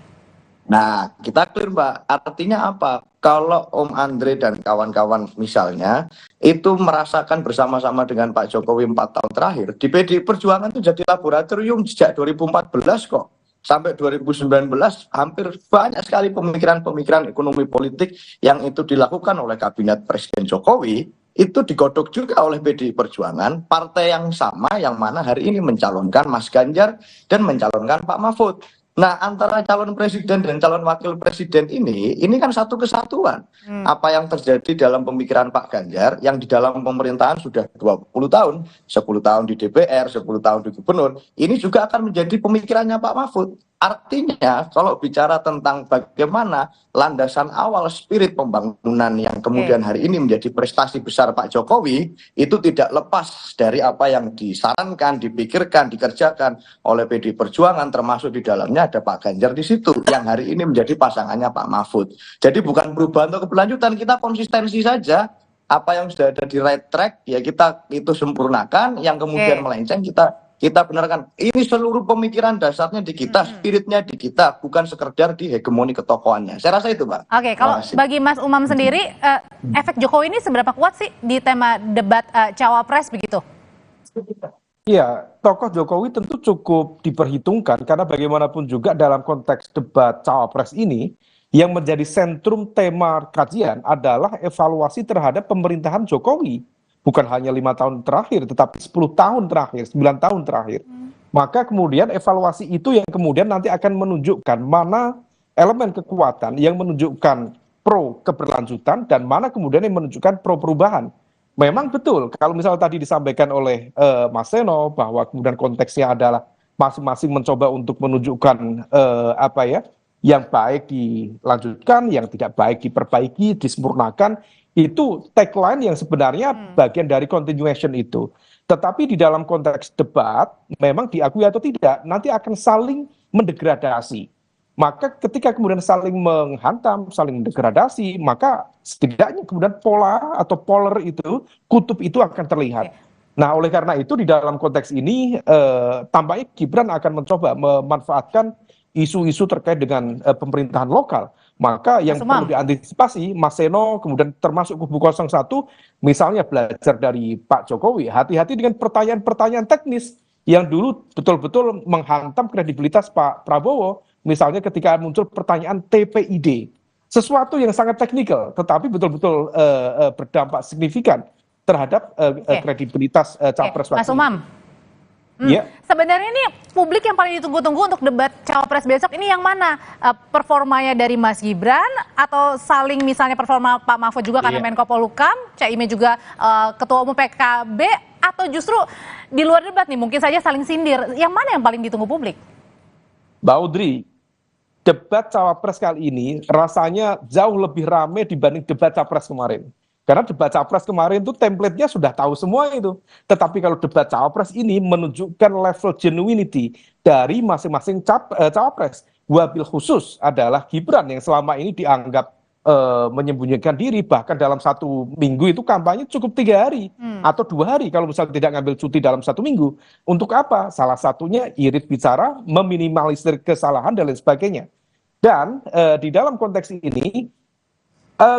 Nah, kita clear Mbak, artinya apa? Kalau Om Andre dan kawan-kawan misalnya, itu merasakan bersama-sama dengan Pak Jokowi 4 tahun terakhir, di PDI Perjuangan itu jadi laboratorium sejak 2014 kok. Sampai 2019 hampir banyak sekali pemikiran-pemikiran ekonomi politik yang itu dilakukan oleh Kabinet Presiden Jokowi, itu digodok juga oleh PDI Perjuangan, partai yang sama yang mana hari ini mencalonkan Mas Ganjar dan mencalonkan Pak Mahfud. Nah, antara calon presiden dan calon wakil presiden ini kan satu kesatuan. Apa yang terjadi dalam pemikiran Pak Ganjar yang di dalam pemerintahan sudah 20 tahun, 10 tahun di DPR, 10 tahun di gubernur, ini juga akan menjadi pemikirannya Pak Mahfud. Artinya, kalau bicara tentang bagaimana landasan awal spirit pembangunan yang kemudian hari ini menjadi prestasi besar Pak Jokowi, itu tidak lepas dari apa yang disarankan, dipikirkan, dikerjakan oleh PDI Perjuangan, termasuk di dalamnya ada Pak Ganjar di situ, yang hari ini menjadi pasangannya Pak Mahfud. Jadi bukan perubahan atau keberlanjutan, kita konsistensi saja. Apa yang sudah ada di right track, ya kita itu sempurnakan, yang kemudian melenceng kita benarkan. Ini seluruh pemikiran dasarnya di kita, spiritnya di kita, bukan sekedar di hegemoni ketokohannya. Saya rasa itu, Mbak. Oke, kalau bagi Mas Umam sendiri, efek Jokowi ini seberapa kuat sih di tema debat Cawapres begitu? Iya, tokoh Jokowi tentu cukup diperhitungkan karena bagaimanapun juga dalam konteks debat Cawapres ini, yang menjadi sentrum tema kajian adalah evaluasi terhadap pemerintahan Jokowi. Bukan hanya 5 tahun terakhir, tetapi 10 tahun terakhir, 9 tahun terakhir. Maka kemudian evaluasi itu yang kemudian nanti akan menunjukkan mana elemen kekuatan yang menunjukkan pro keberlanjutan dan mana kemudian yang menunjukkan pro perubahan. Memang betul, kalau misalnya tadi disampaikan oleh Mas Seno bahwa kemudian konteksnya adalah masing-masing mencoba untuk menunjukkan yang baik dilanjutkan, yang tidak baik diperbaiki, disempurnakan. Itu tagline yang sebenarnya bagian dari continuation itu. Tetapi di dalam konteks debat, memang diakui atau tidak, nanti akan saling mendegradasi. Maka ketika kemudian saling menghantam, saling mendegradasi, maka setidaknya kemudian pola atau poler itu, kutub itu akan terlihat. Nah, oleh karena itu di dalam konteks ini, tampaknya Gibran akan mencoba memanfaatkan isu-isu terkait dengan pemerintahan lokal. Maka yang perlu diantisipasi, Mas Seno, kemudian termasuk kubu 01, misalnya belajar dari Pak Jokowi, hati-hati dengan pertanyaan-pertanyaan teknis yang dulu betul-betul menghantam kredibilitas Pak Prabowo, misalnya ketika muncul pertanyaan TPID, sesuatu yang sangat teknikal, tetapi betul-betul berdampak signifikan terhadap kredibilitas capres. Mas Umam. Sebenarnya ini publik yang paling ditunggu-tunggu untuk debat cawapres besok ini yang mana? Performanya dari Mas Gibran atau saling misalnya performa Pak Mahfud juga karena Menko Polhukam, Caimin juga Ketua Umum PKB, atau justru di luar debat nih mungkin saja saling sindir? Yang mana yang paling ditunggu publik? Mbak Audrey, debat cawapres kali ini rasanya jauh lebih ramai dibanding debat capres kemarin. Karena debat capres kemarin itu template-nya sudah tahu semua itu. Tetapi kalau debat cawapres ini menunjukkan level genuinity dari masing-masing cawapres. Wabil khusus adalah Gibran yang selama ini dianggap menyembunyikan diri, bahkan dalam 1 minggu itu kampanye cukup 3 hari atau 2 hari kalau misalnya tidak ngambil cuti dalam 1 minggu. Untuk apa? Salah satunya irit bicara, meminimalisir kesalahan dan lain sebagainya. Dan di dalam konteks ini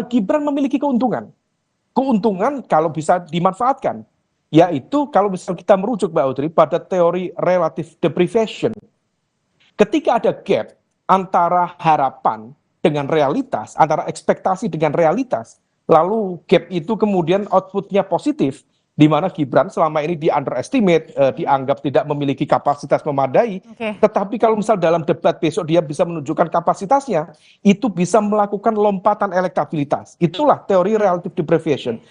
Gibran memiliki keuntungan kalau bisa dimanfaatkan, yaitu kalau misal kita merujuk Mbak Audrey pada teori relative deprivation, ketika ada gap antara harapan dengan realitas, antara ekspektasi dengan realitas, lalu gap itu kemudian outputnya positif, di mana Gibran selama ini di underestimate, dianggap tidak memiliki kapasitas memadai, tetapi kalau misal dalam debat besok dia bisa menunjukkan kapasitasnya, itu bisa melakukan lompatan elektabilitas. Itulah teori relative deprivation.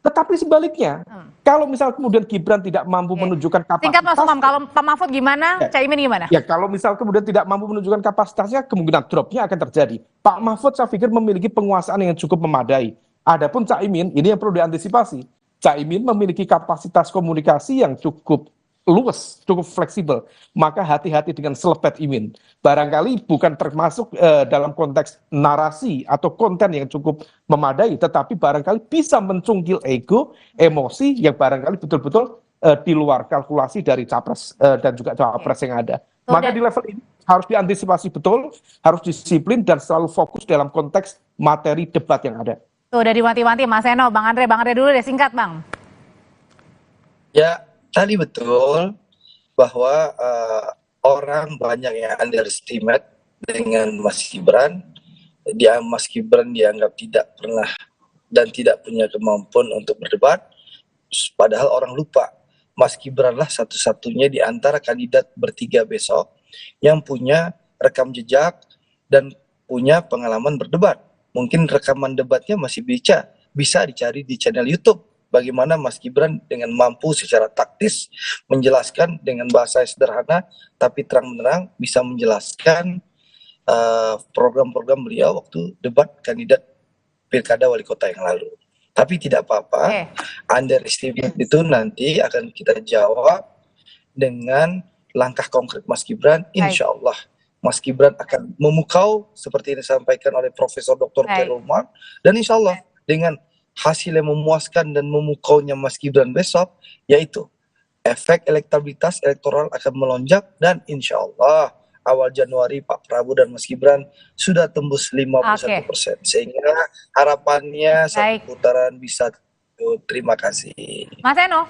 Tetapi sebaliknya, kalau misal kemudian Gibran tidak mampu menunjukkan kapasitas. Singkat Mas Umam, kalau Pak Mahfud gimana, Caimin gimana? Ya kalau misal kemudian tidak mampu menunjukkan kapasitasnya, kemungkinan dropnya akan terjadi. Pak Mahfud saya pikir memiliki penguasaan yang cukup memadai. Adapun Caimin, ini yang perlu diantisipasi. Caimin memiliki kapasitas komunikasi yang cukup luas, cukup fleksibel. Maka hati-hati dengan selepet Imin. Barangkali bukan termasuk dalam konteks narasi atau konten yang cukup memadai, tetapi barangkali bisa mencungkil ego, emosi yang barangkali betul-betul di luar kalkulasi dari capres dan juga cawapres yang ada. Maka di level ini harus diantisipasi betul, harus disiplin dan selalu fokus dalam konteks materi debat yang ada. Tuh udah diwanti-wanti Mas Eno, Bang Andre dulu deh singkat Bang. Ya, tadi betul bahwa orang banyak yang underestimate dengan Mas Gibran. Mas Gibran dianggap tidak pernah dan tidak punya kemampuan untuk berdebat. Padahal orang lupa, Mas Gibran lah satu-satunya di antara kandidat bertiga besok yang punya rekam jejak dan punya pengalaman berdebat. Mungkin rekaman debatnya masih bisa dicari di channel YouTube. Bagaimana Mas Gibran dengan mampu secara taktis menjelaskan dengan bahasa sederhana tapi terang-menerang bisa menjelaskan program-program beliau waktu debat kandidat Pilkada Wali Kota yang lalu. Tapi tidak apa-apa, underestimate itu nanti akan kita jawab dengan langkah konkret Mas Gibran, insya Allah. Mas Gibran akan memukau seperti yang disampaikan oleh Profesor Dr. Khairul Umar, dan insya Allah dengan hasil yang memuaskan dan memukaunya Mas Gibran besok, yaitu efek elektabilitas elektoral akan melonjak dan insya Allah awal Januari Pak Prabowo dan Mas Gibran sudah tembus 51%. Sehingga harapannya satu putaran bisa. Terima kasih. Mas Eno.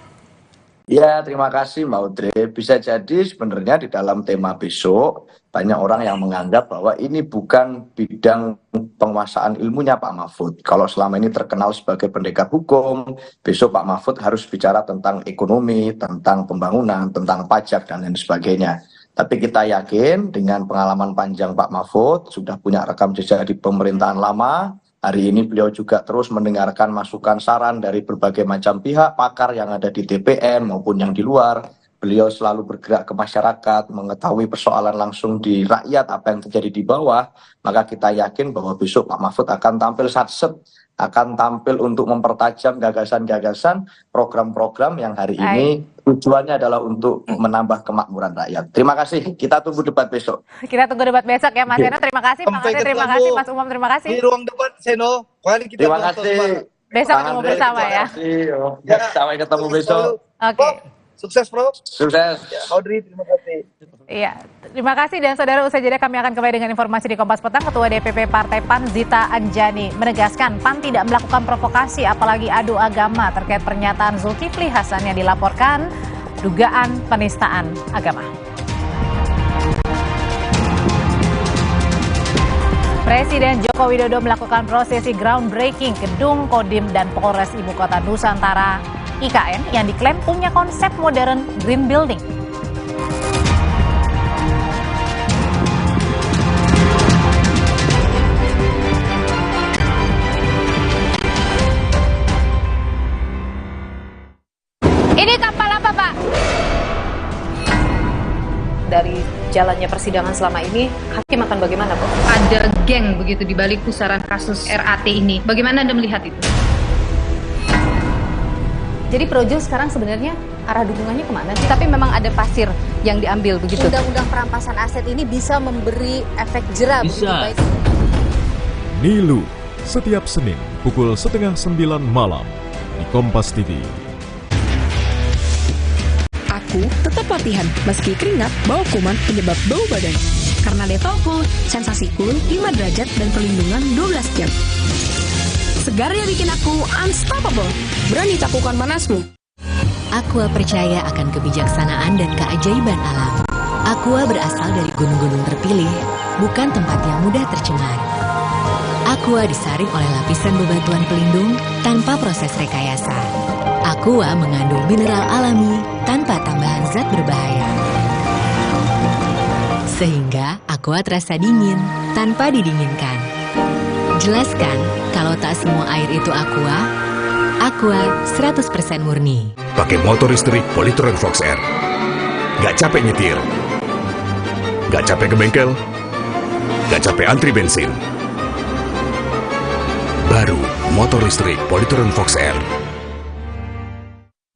Ya, terima kasih Mbak Audrey. Bisa jadi sebenarnya di dalam tema besok banyak orang yang menganggap bahwa ini bukan bidang penguasaan ilmunya Pak Mahfud. Kalau selama ini terkenal sebagai pendekar hukum, besok Pak Mahfud harus bicara tentang ekonomi, tentang pembangunan, tentang pajak dan lain sebagainya. Tapi kita yakin dengan pengalaman panjang Pak Mahfud, sudah punya rekam jejak di pemerintahan lama. Hari ini beliau juga terus mendengarkan masukan saran dari berbagai macam pihak, pakar yang ada di TPN maupun yang di luar. Beliau selalu bergerak ke masyarakat, mengetahui persoalan langsung di rakyat, apa yang terjadi di bawah. Maka kita yakin bahwa besok Pak Mahfud akan tampil satset, akan tampil untuk mempertajam gagasan-gagasan, program-program yang hari ini tujuannya adalah untuk menambah kemakmuran rakyat. Terima kasih, kita tunggu debat besok. Kita tunggu debat besok ya Mas Eno, terima kasih. Pak Andre, terima kasih. Mas Umam, terima kasih. Di ruang debat, Seno. Terima kasih. Besok ketemu bersama ya. Sampai ketemu besok. Oke. Sukses, Bro. Sukses. Ya, Audrey, terima kasih. Iya, terima kasih dan saudara, usai jeda kami akan kembali dengan informasi di Kompas Petang. Ketua DPP Partai PAN Zita Anjani menegaskan PAN tidak melakukan provokasi apalagi adu agama terkait pernyataan Zulkifli Hasan yang dilaporkan dugaan penistaan agama. Presiden Joko Widodo melakukan prosesi groundbreaking gedung Kodim dan Polres Ibu Kota Nusantara IKN yang diklaim punya konsep modern green building. Ini kapal apa, Pak? Dari jalannya persidangan selama ini, hakim akan bagaimana, Bu? Ada geng begitu di balik pusaran kasus RAT ini. Bagaimana Anda melihat itu? Jadi Projo sekarang sebenarnya arah dukungannya kemana sih? Tapi memang ada pasir yang diambil begitu. Undang-undang perampasan aset ini bisa memberi efek jera begitu baik. Nilu, setiap Senin pukul 8:30 malam di Kompas TV. Aku tetap latihan, meski keringat, bau kuman penyebab bau badan. Karena Dettol Cool, sensasi cool, 5 derajat dan perlindungan 12 jam. Segarnya bikin aku unstoppable. Berani takutkan panasmu. Aqua percaya akan kebijaksanaan dan keajaiban alam. Aqua berasal dari gunung-gunung terpilih, bukan tempat yang mudah tercemar. Aqua disaring oleh lapisan bebatuan pelindung tanpa proses rekayasa. Aqua mengandung mineral alami tanpa tambahan zat berbahaya. Sehingga Aqua terasa dingin tanpa didinginkan. Jelaskan kalau tak semua air itu Aqua. Aqua 100% murni. Pakai motor listrik Polytron Fox R. Gak capek nyetir. Gak capek ke bengkel. Gak capek antri bensin. Baru motor listrik Polytron Fox R.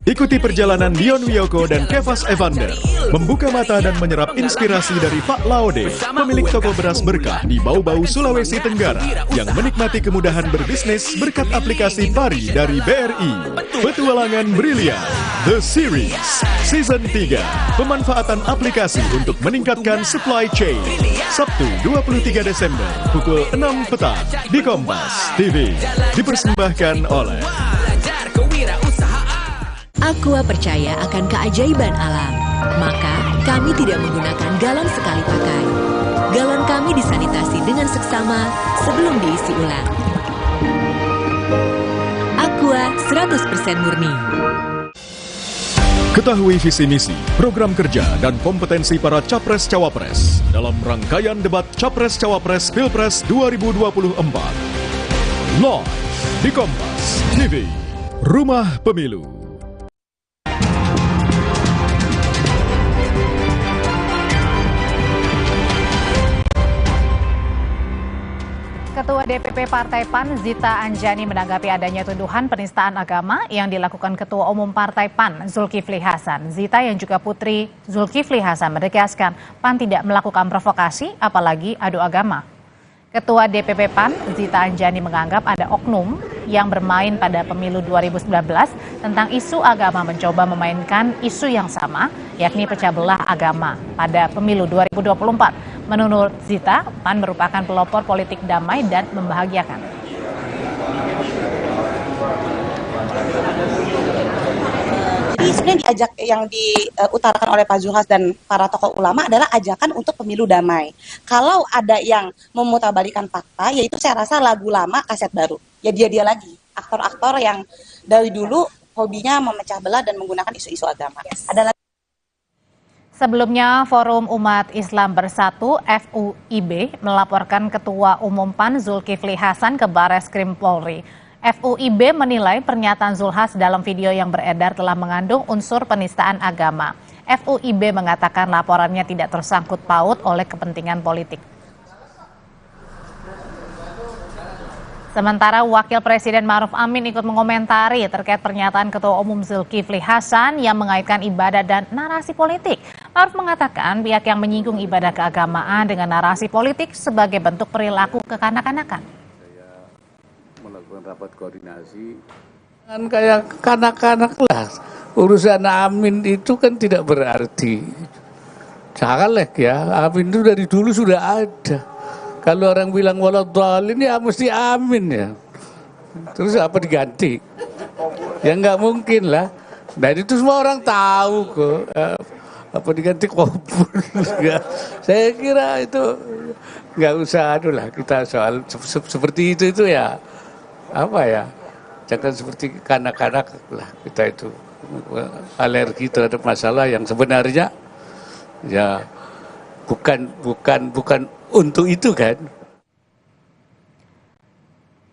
Ikuti perjalanan Dion Wiyoko dan Kevas Evander membuka mata dan menyerap inspirasi dari Pak Laude, pemilik toko beras berkah di Bau-Bau, Sulawesi Tenggara, yang menikmati kemudahan berbisnis berkat aplikasi Pari dari BRI. Petualangan Brilian, The Series, Season 3, pemanfaatan aplikasi untuk meningkatkan supply chain. Sabtu 23 Desember pukul 6 petang di Kompas TV. Dipersembahkan oleh Aqua percaya akan keajaiban alam, maka kami tidak menggunakan galon sekali pakai. Galon kami disanitasi dengan seksama sebelum diisi ulang. Aqua 100% murni. Ketahui visi misi, program kerja, dan kompetensi para Capres-Cawapres dalam rangkaian debat Capres-Cawapres Pilpres 2024. Live di Kompas TV, Rumah Pemilu. Ketua DPP Partai PAN Zita Anjani menanggapi adanya tuduhan penistaan agama yang dilakukan Ketua Umum Partai PAN Zulkifli Hasan. Zita yang juga putri Zulkifli Hasan menegaskan PAN tidak melakukan provokasi apalagi adu agama. Ketua DPP PAN Zita Anjani menganggap ada oknum yang bermain pada pemilu 2019 tentang isu agama mencoba memainkan isu yang sama, yakni pecah belah agama pada pemilu 2024. Menurut Zita, PAN merupakan pelopor politik damai dan membahagiakan. Jadi sebenarnya diajak yang diutarakan oleh Pak Zulhas dan para tokoh ulama adalah ajakan untuk pemilu damai. Kalau ada yang memutarbalikan fakta, yaitu saya rasa lagu lama kaset baru. Ya dia lagi, aktor-aktor yang dari dulu hobinya memecah belah dan menggunakan isu-isu agama. Ada Sebelumnya, Forum Umat Islam Bersatu FUIB melaporkan Ketua Umum PAN Zulkifli Hasan ke Bareskrim Polri. FUIB menilai pernyataan Zulhas dalam video yang beredar telah mengandung unsur penistaan agama. FUIB mengatakan laporannya tidak tersangkut paut oleh kepentingan politik. Sementara Wakil Presiden Ma'ruf Amin ikut mengomentari terkait pernyataan Ketua Umum Zulkifli Hasan yang mengaitkan ibadah dan narasi politik. Ma'ruf mengatakan pihak yang menyinggung ibadah keagamaan dengan narasi politik sebagai bentuk perilaku kekanak-kanakan. Saya melakukan rapat koordinasi. Kan kayak kanak-kanak lah. Urusan Amin itu kan tidak berarti. Janganlah ya, Amin itu dari dulu sudah ada. Kalau orang bilang waladhdallin ya mesti amin ya. Terus apa diganti? Ya nggak mungkin lah. Dan itu semua orang tahu kok. Apa diganti kubur? Saya kira itu nggak usah lah kita soal seperti itu ya. Apa ya? Jangan seperti kanak-kanak lah kita itu alergi terhadap masalah yang sebenarnya ya bukan untuk itu kan.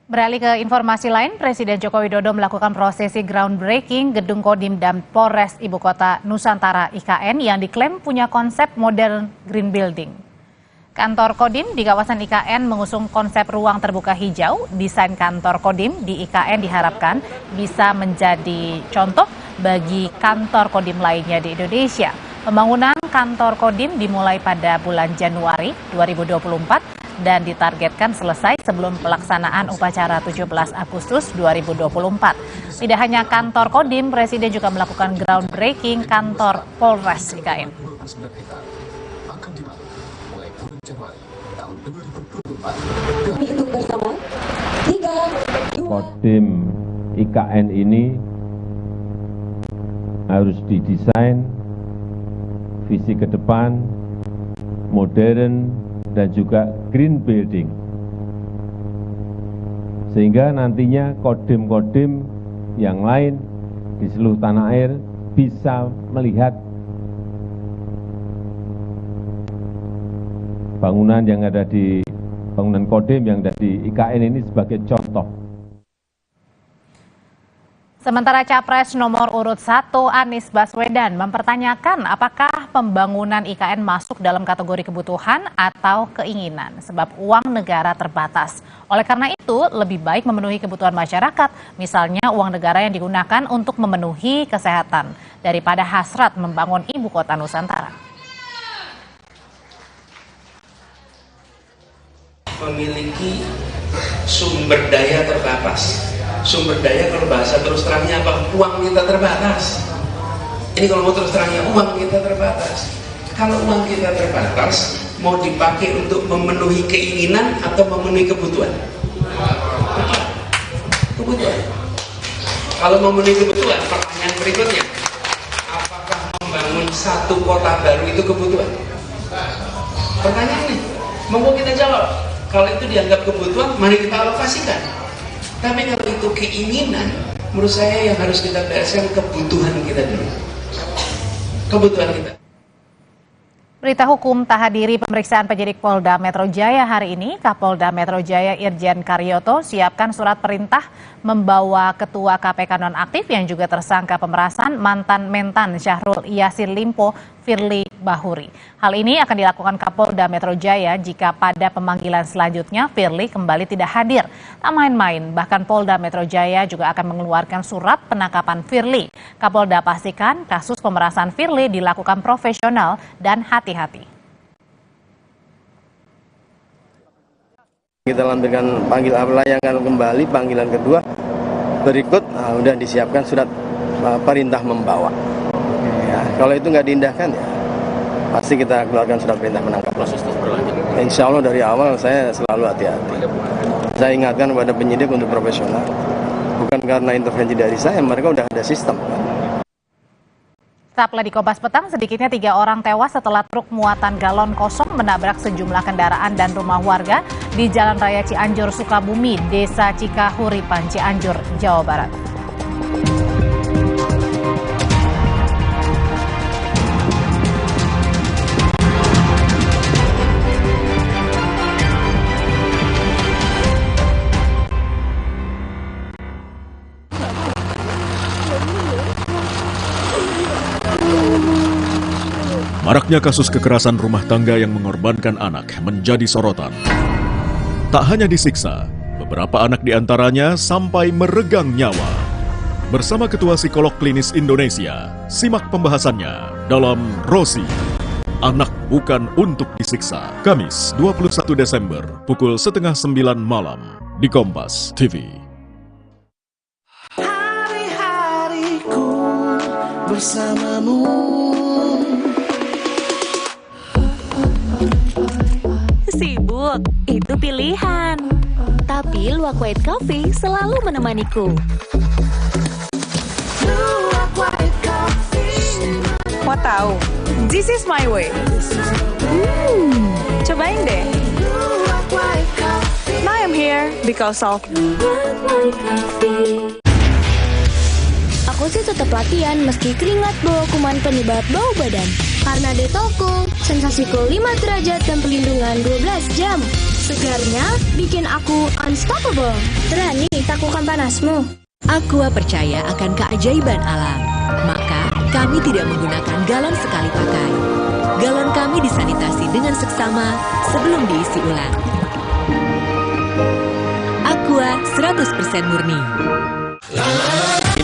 Beralih ke informasi lain, Presiden Joko Widodo melakukan prosesi groundbreaking Gedung Kodim dan Polres Ibu Kota Nusantara IKN yang diklaim punya konsep modern green building. Kantor Kodim di kawasan IKN mengusung konsep ruang terbuka hijau. Desain kantor Kodim di IKN diharapkan bisa menjadi contoh bagi kantor Kodim lainnya di Indonesia. Pembangunan kantor Kodim dimulai pada bulan Januari 2024 dan ditargetkan selesai sebelum pelaksanaan upacara 17 Agustus 2024. Tidak hanya kantor Kodim, Presiden juga melakukan groundbreaking kantor Polres IKN. Kodim IKN ini harus didesain visi ke depan, modern, dan juga green building. Sehingga nantinya kodim-kodim yang lain di seluruh tanah air bisa melihat bangunan yang ada di bangunan kodim yang ada di IKN ini sebagai contoh. Sementara Capres nomor urut 1 Anies Baswedan mempertanyakan apakah pembangunan IKN masuk dalam kategori kebutuhan atau keinginan sebab uang negara terbatas. Oleh karena itu, lebih baik memenuhi kebutuhan masyarakat, misalnya uang negara yang digunakan untuk memenuhi kesehatan daripada hasrat membangun ibu kota Nusantara. Memiliki sumber daya terbatas. Sumber daya kalau bahasa terus terangnya apa? Uang kita terbatas. Ini kalau mau terus terangnya uang kita terbatas. Kalau uang kita terbatas, mau dipakai untuk memenuhi keinginan atau memenuhi kebutuhan? Kebutuhan. Kalau memenuhi kebutuhan, pertanyaan berikutnya, apakah membangun satu kota baru itu kebutuhan? Pertanyaannya, mau kita jawab. Kalau itu dianggap kebutuhan, mari kita alokasikan. Tapi kalau itu keinginan, menurut saya yang harus kita bereskan kebutuhan kita dulu. Kebutuhan kita. Berita hukum tak hadiri pemeriksaan penyidik Polda Metro Jaya hari ini. Kapolda Metro Jaya Irjen Karyoto siapkan surat perintah membawa Ketua KPK nonaktif yang juga tersangka pemerasan mantan Mentan Syahrul Yassin Limpo Firly Bahuri. Hal ini akan dilakukan Kapolda Metro Jaya jika pada pemanggilan selanjutnya Firly kembali tidak hadir. Tak main-main, bahkan Polda Metro Jaya juga akan mengeluarkan surat penangkapan Firly. Kapolda pastikan kasus pemerasan Firly dilakukan profesional dan hati-hati. Kita lampirkan layangan kembali panggilan kedua berikut, sudah disiapkan surat perintah membawa. Ya, kalau itu nggak diindahkan ya pasti kita keluarkan surat perintah menangkap. Proses terus berlanjut. Insya Allah dari awal saya selalu hati-hati. Saya ingatkan kepada penyidik untuk profesional. Bukan karena intervensi dari saya, mereka udah ada sistem. Tetaplah di Kompas Petang, sedikitnya 3 orang tewas setelah truk muatan galon kosong menabrak sejumlah kendaraan dan rumah warga di Jalan Raya Cianjur, Sukabumi, Desa Cikahuripan, Cianjur, Jawa Barat. Maraknya kasus kekerasan rumah tangga yang mengorbankan anak menjadi sorotan. Tak hanya disiksa, beberapa anak diantaranya sampai meregang nyawa. Bersama Ketua Psikolog Klinis Indonesia, simak pembahasannya dalam Rosi, Anak Bukan Untuk Disiksa. Kamis 21 Desember pukul 8:30 malam di Kompas TV. Hari-hariku bersamamu. Sibuk, itu pilihan. Tapi Luwak White Coffee selalu menemaniku. Mau tahu? This is my way. Cobain deh. Now I'm here because of Aku sih tetap latihan meski keringat bawa kuman penyebab bau badan. Karena Detol Cool, sensasi cool 5 derajat dan perlindungan 12 jam. Segarnya bikin aku unstoppable. Berani taklukan panasmu. Aqua percaya akan keajaiban alam. Maka kami tidak menggunakan galon sekali pakai. Galon kami disanitasi dengan seksama sebelum diisi ulang. Aqua 100% murni.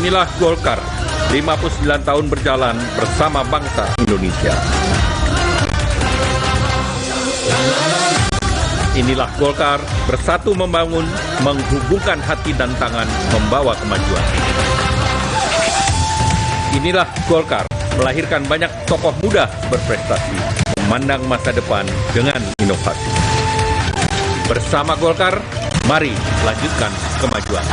Inilah Golkar, 59 tahun berjalan bersama bangsa Indonesia. Inilah Golkar, bersatu membangun, menghubungkan hati dan tangan, membawa kemajuan. Inilah Golkar, melahirkan banyak tokoh muda berprestasi, memandang masa depan dengan inovasi. Bersama Golkar, mari lanjutkan kemajuan.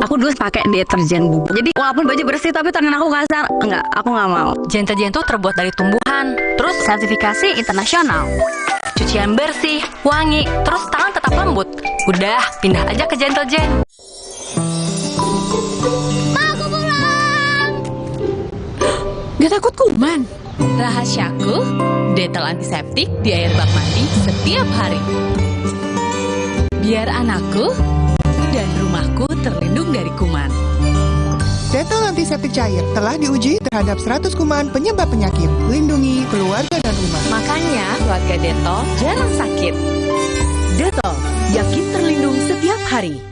Aku dulu pakai deterjen bubuk. Jadi walaupun baju bersih tapi tangan aku kasar. Enggak, aku nggak mau. Deterjen itu terbuat dari tumbuhan, terus sertifikasi internasional. Cucian bersih, wangi, terus tangan tetap lembut. Udah, pindah aja ke Gentle-Gen. Aku pulang. Gak takut kuman? Rahasiaku, Dettol antiseptik di air bak mandi setiap hari. Biar anakku dan rumahku terlindung dari kuman. Dettol antiseptik cair telah diuji terhadap 100 kuman penyebab penyakit. Lindungi keluarga dan rumah. Makanya keluarga Dettol jarang sakit. Dettol, yakin terlindung setiap hari.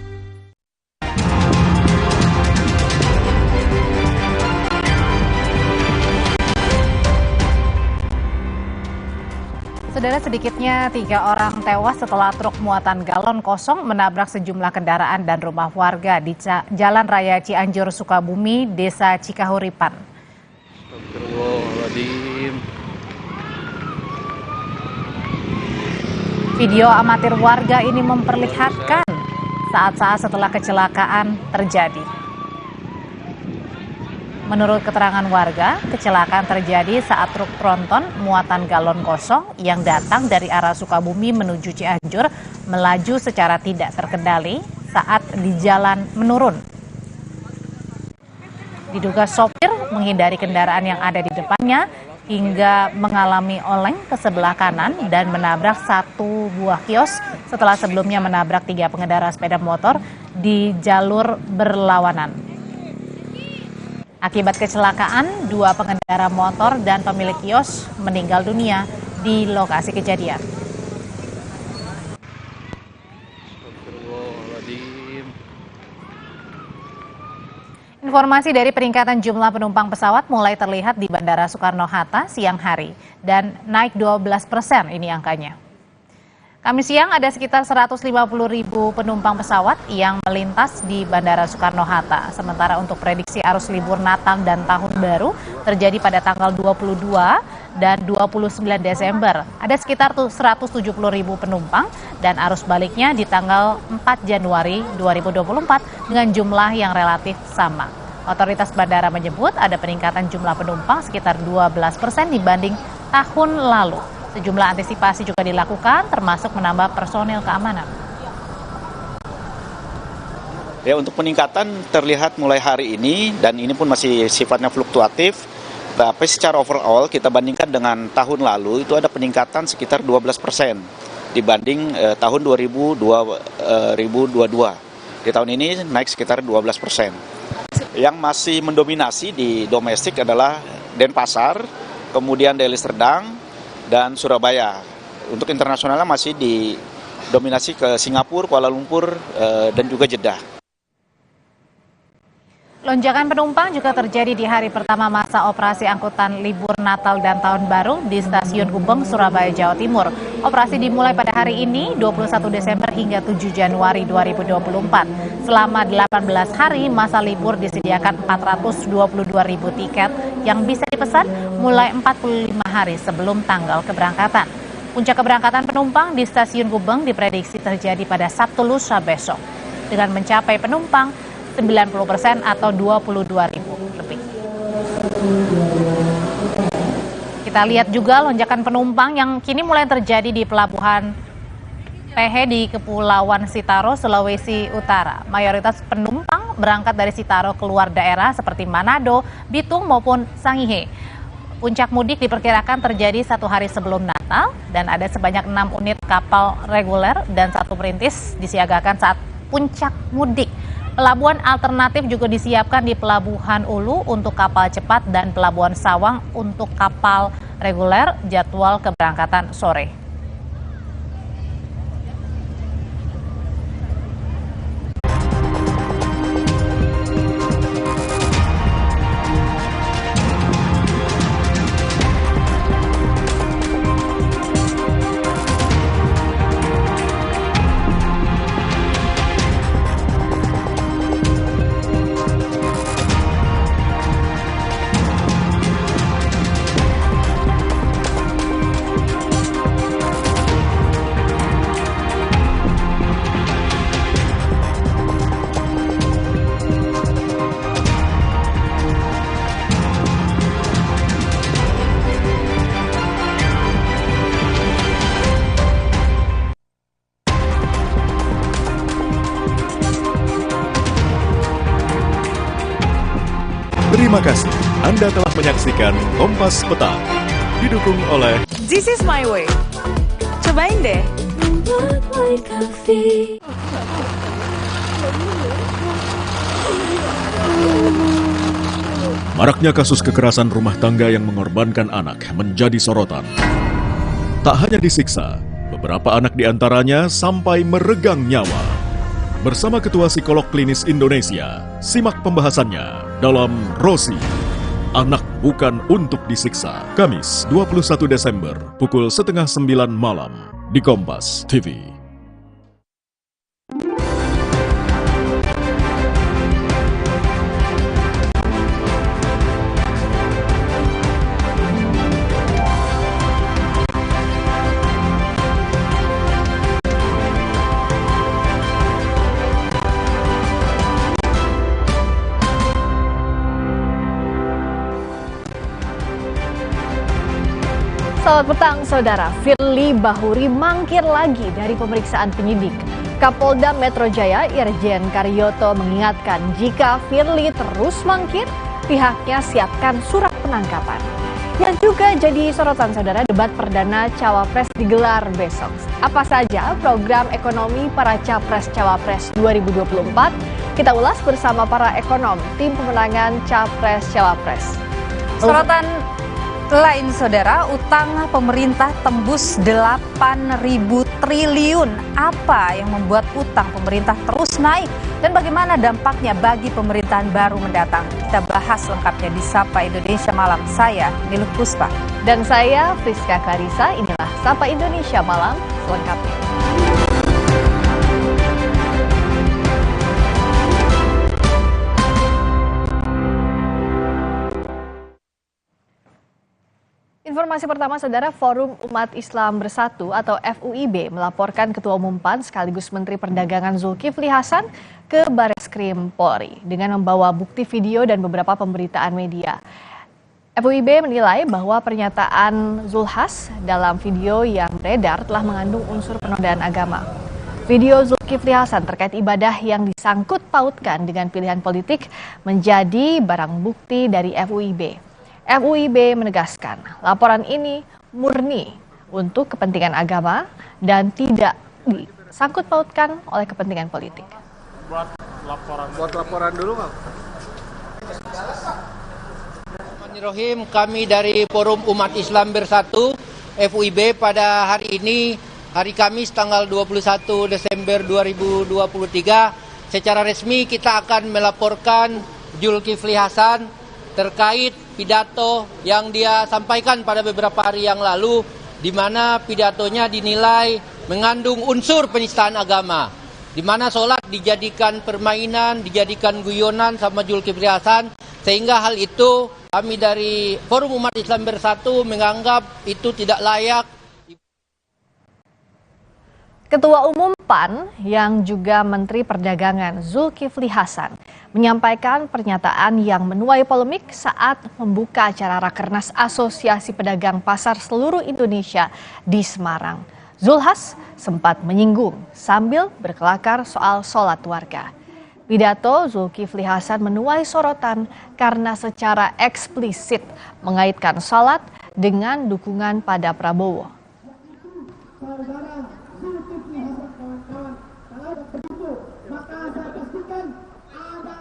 Saudara, sedikitnya 3 orang tewas setelah truk muatan galon kosong menabrak sejumlah kendaraan dan rumah warga di Jalan Raya Cianjur, Sukabumi, Desa Cikahuripan. Video amatir warga ini memperlihatkan saat-saat setelah kecelakaan terjadi. Menurut keterangan warga, kecelakaan terjadi saat truk tronton muatan galon kosong yang datang dari arah Sukabumi menuju Cianjur melaju secara tidak terkendali saat di jalan menurun. Diduga sopir menghindari kendaraan yang ada di depannya hingga mengalami oleng ke sebelah kanan dan menabrak satu buah kios setelah sebelumnya menabrak 3 pengendara sepeda motor di jalur berlawanan. Akibat kecelakaan, 2 pengendara motor dan pemilik kios meninggal dunia di lokasi kejadian. Informasi dari peningkatan jumlah penumpang pesawat mulai terlihat di Bandara Soekarno-Hatta siang hari dan naik 12% ini angkanya. Kamis siang ada sekitar 150.000 penumpang pesawat yang melintas di Bandara Soekarno-Hatta. Sementara untuk prediksi arus libur Natal dan Tahun Baru terjadi pada tanggal 22 dan 29 Desember. Ada sekitar 170.000 penumpang dan arus baliknya di tanggal 4 Januari 2024 dengan jumlah yang relatif sama. Otoritas bandara menyebut ada peningkatan jumlah penumpang sekitar 12% dibanding tahun lalu. Sejumlah antisipasi juga dilakukan, termasuk menambah personil keamanan. Ya, untuk peningkatan terlihat mulai hari ini, dan ini pun masih sifatnya fluktuatif. Tapi secara overall kita bandingkan dengan tahun lalu, itu ada peningkatan sekitar 12% dibanding tahun 2022. Di tahun ini naik sekitar 12%. Yang masih mendominasi di domestik adalah Denpasar, kemudian Deli Serdang, dan Surabaya. Untuk internasionalnya masih didominasi ke Singapura, Kuala Lumpur, dan juga Jeddah. Lonjakan penumpang juga terjadi di hari pertama masa operasi angkutan libur Natal dan Tahun Baru di Stasiun Gubeng, Surabaya, Jawa Timur. Operasi dimulai pada hari ini, 21 Desember hingga 7 Januari 2024. Selama 18 hari masa libur disediakan 422.000 tiket yang bisa dipesan mulai 45 hari sebelum tanggal keberangkatan. Puncak keberangkatan penumpang di Stasiun Gubeng diprediksi terjadi pada Sabtu lusa besok dengan mencapai penumpang 90% atau 22.000 lebih. Kita lihat juga lonjakan penumpang yang kini mulai terjadi di Pelabuhan PH di Kepulauan Sitaro, Sulawesi Utara. Mayoritas penumpang berangkat dari Sitaro keluar daerah seperti Manado, Bitung maupun Sangihe. Puncak mudik diperkirakan terjadi 1 hari sebelum Natal. kapal dan ada sebanyak 6 unit kapal reguler dan 1 perintis disiagakan saat puncak mudik. Pelabuhan alternatif juga disiapkan di Pelabuhan Ulu untuk kapal cepat dan Pelabuhan Sawang untuk kapal reguler, jadwal keberangkatan sore. Terima kasih Anda telah menyaksikan Kompas Petang. Didukung oleh This is my way. Cobain deh. Maraknya kasus kekerasan rumah tangga yang mengorbankan anak menjadi sorotan. Tak hanya disiksa, beberapa anak diantaranya sampai meregang nyawa. Bersama Ketua Psikolog Klinis Indonesia, simak pembahasannya dalam Rosi, Anak Bukan Untuk Disiksa. Kamis 21 Desember pukul 8:30 malam di Kompas TV. Selamat petang, Saudara. Firly Bahuri mangkir lagi dari pemeriksaan penyidik. Kapolda Metro Jaya Irjen Karyoto mengingatkan jika Firly terus mangkir, pihaknya siapkan surat penangkapan. Yang juga jadi sorotan, Saudara, debat perdana Cawapres digelar besok. Apa saja program ekonomi para Capres Cawapres 2024? Kita ulas bersama para ekonom tim pemenangan Capres Cawapres. Sorotan lain, Saudara, utang pemerintah tembus 8.000 triliun. Apa yang membuat utang pemerintah terus naik dan bagaimana dampaknya bagi pemerintahan baru mendatang? Kita bahas lengkapnya di Sapa Indonesia Malam. Saya Niluh Puspa. Dan saya Friska Clarissa. Inilah Sapa Indonesia Malam selengkapnya. Informasi pertama, Saudara, Forum Umat Islam Bersatu atau FUIB melaporkan Ketua Umum PAN sekaligus Menteri Perdagangan Zulkifli Hasan ke Bareskrim Polri dengan membawa bukti video dan beberapa pemberitaan media. FUIB menilai bahwa pernyataan Zulhas dalam video yang beredar telah mengandung unsur penodaan agama. Video Zulkifli Hasan terkait ibadah yang disangkut pautkan dengan pilihan politik menjadi barang bukti dari FUIB. FUIB menegaskan laporan ini murni untuk kepentingan agama dan tidak disangkut pautkan oleh kepentingan politik. Buat laporan dulu, Bang. Bismillahirrahmanirrahim. Kami dari Forum Umat Islam Bersatu FUIB pada hari ini, hari Kamis tanggal 21 Desember 2023, secara resmi kita akan melaporkan Zulkifli Hasan terkait pidato yang dia sampaikan pada beberapa hari yang lalu, di mana pidatonya dinilai mengandung unsur penistaan agama, di mana sholat dijadikan permainan, dijadikan guyonan sama Zulkifli Hasan, sehingga hal itu kami dari Forum Umat Islam Bersatu menganggap itu tidak layak. Ketua Umum PAN yang juga Menteri Perdagangan Zulkifli Hasan menyampaikan pernyataan yang menuai polemik saat membuka acara Rakernas Asosiasi Pedagang Pasar Seluruh Indonesia di Semarang. Zulhas sempat menyinggung sambil berkelakar soal sholat warga. Pidato Zulkifli Hasan menuai sorotan karena secara eksplisit mengaitkan sholat dengan dukungan pada Prabowo. saudara Zulkifli Hasan kawan-kawan. Kalau begitu, maka saya pastikan ada.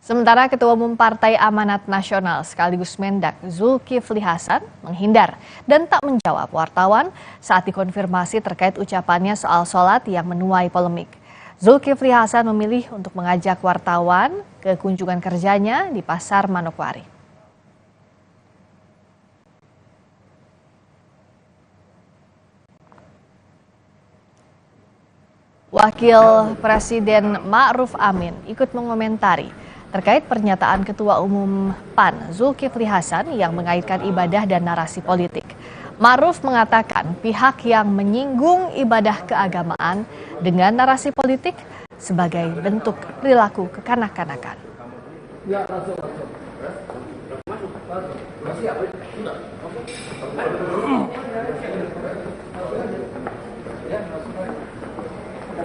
Sementara Ketua Umum Partai Amanat Nasional sekaligus Mendak Zulkifli Hasan menghindar dan tak menjawab wartawan saat dikonfirmasi terkait ucapannya soal sholat yang menuai polemik. Zulkifli Hasan memilih untuk mengajak wartawan ke kunjungan kerjanya di Pasar Manokwari. Wakil Presiden Ma'ruf Amin ikut mengomentari terkait pernyataan Ketua Umum PAN Zulkifli Hasan yang mengaitkan ibadah dan narasi politik. Ma'ruf mengatakan pihak yang menyinggung ibadah keagamaan dengan narasi politik sebagai bentuk perilaku kekanak-kanakan.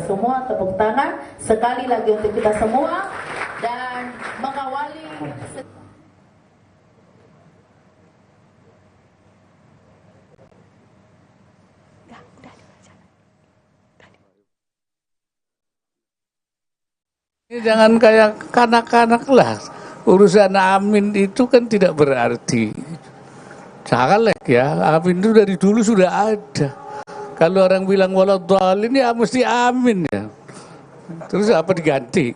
Semua tepuk tangan sekali lagi untuk kita semua dan mengawali jangan kayak kanak-kanak lah. Urusan Amin itu kan tidak berarti. Jangan ya, Amin itu dari dulu sudah ada. Kalau orang bilang waladhdallin ya mesti Amin ya. Terus apa diganti?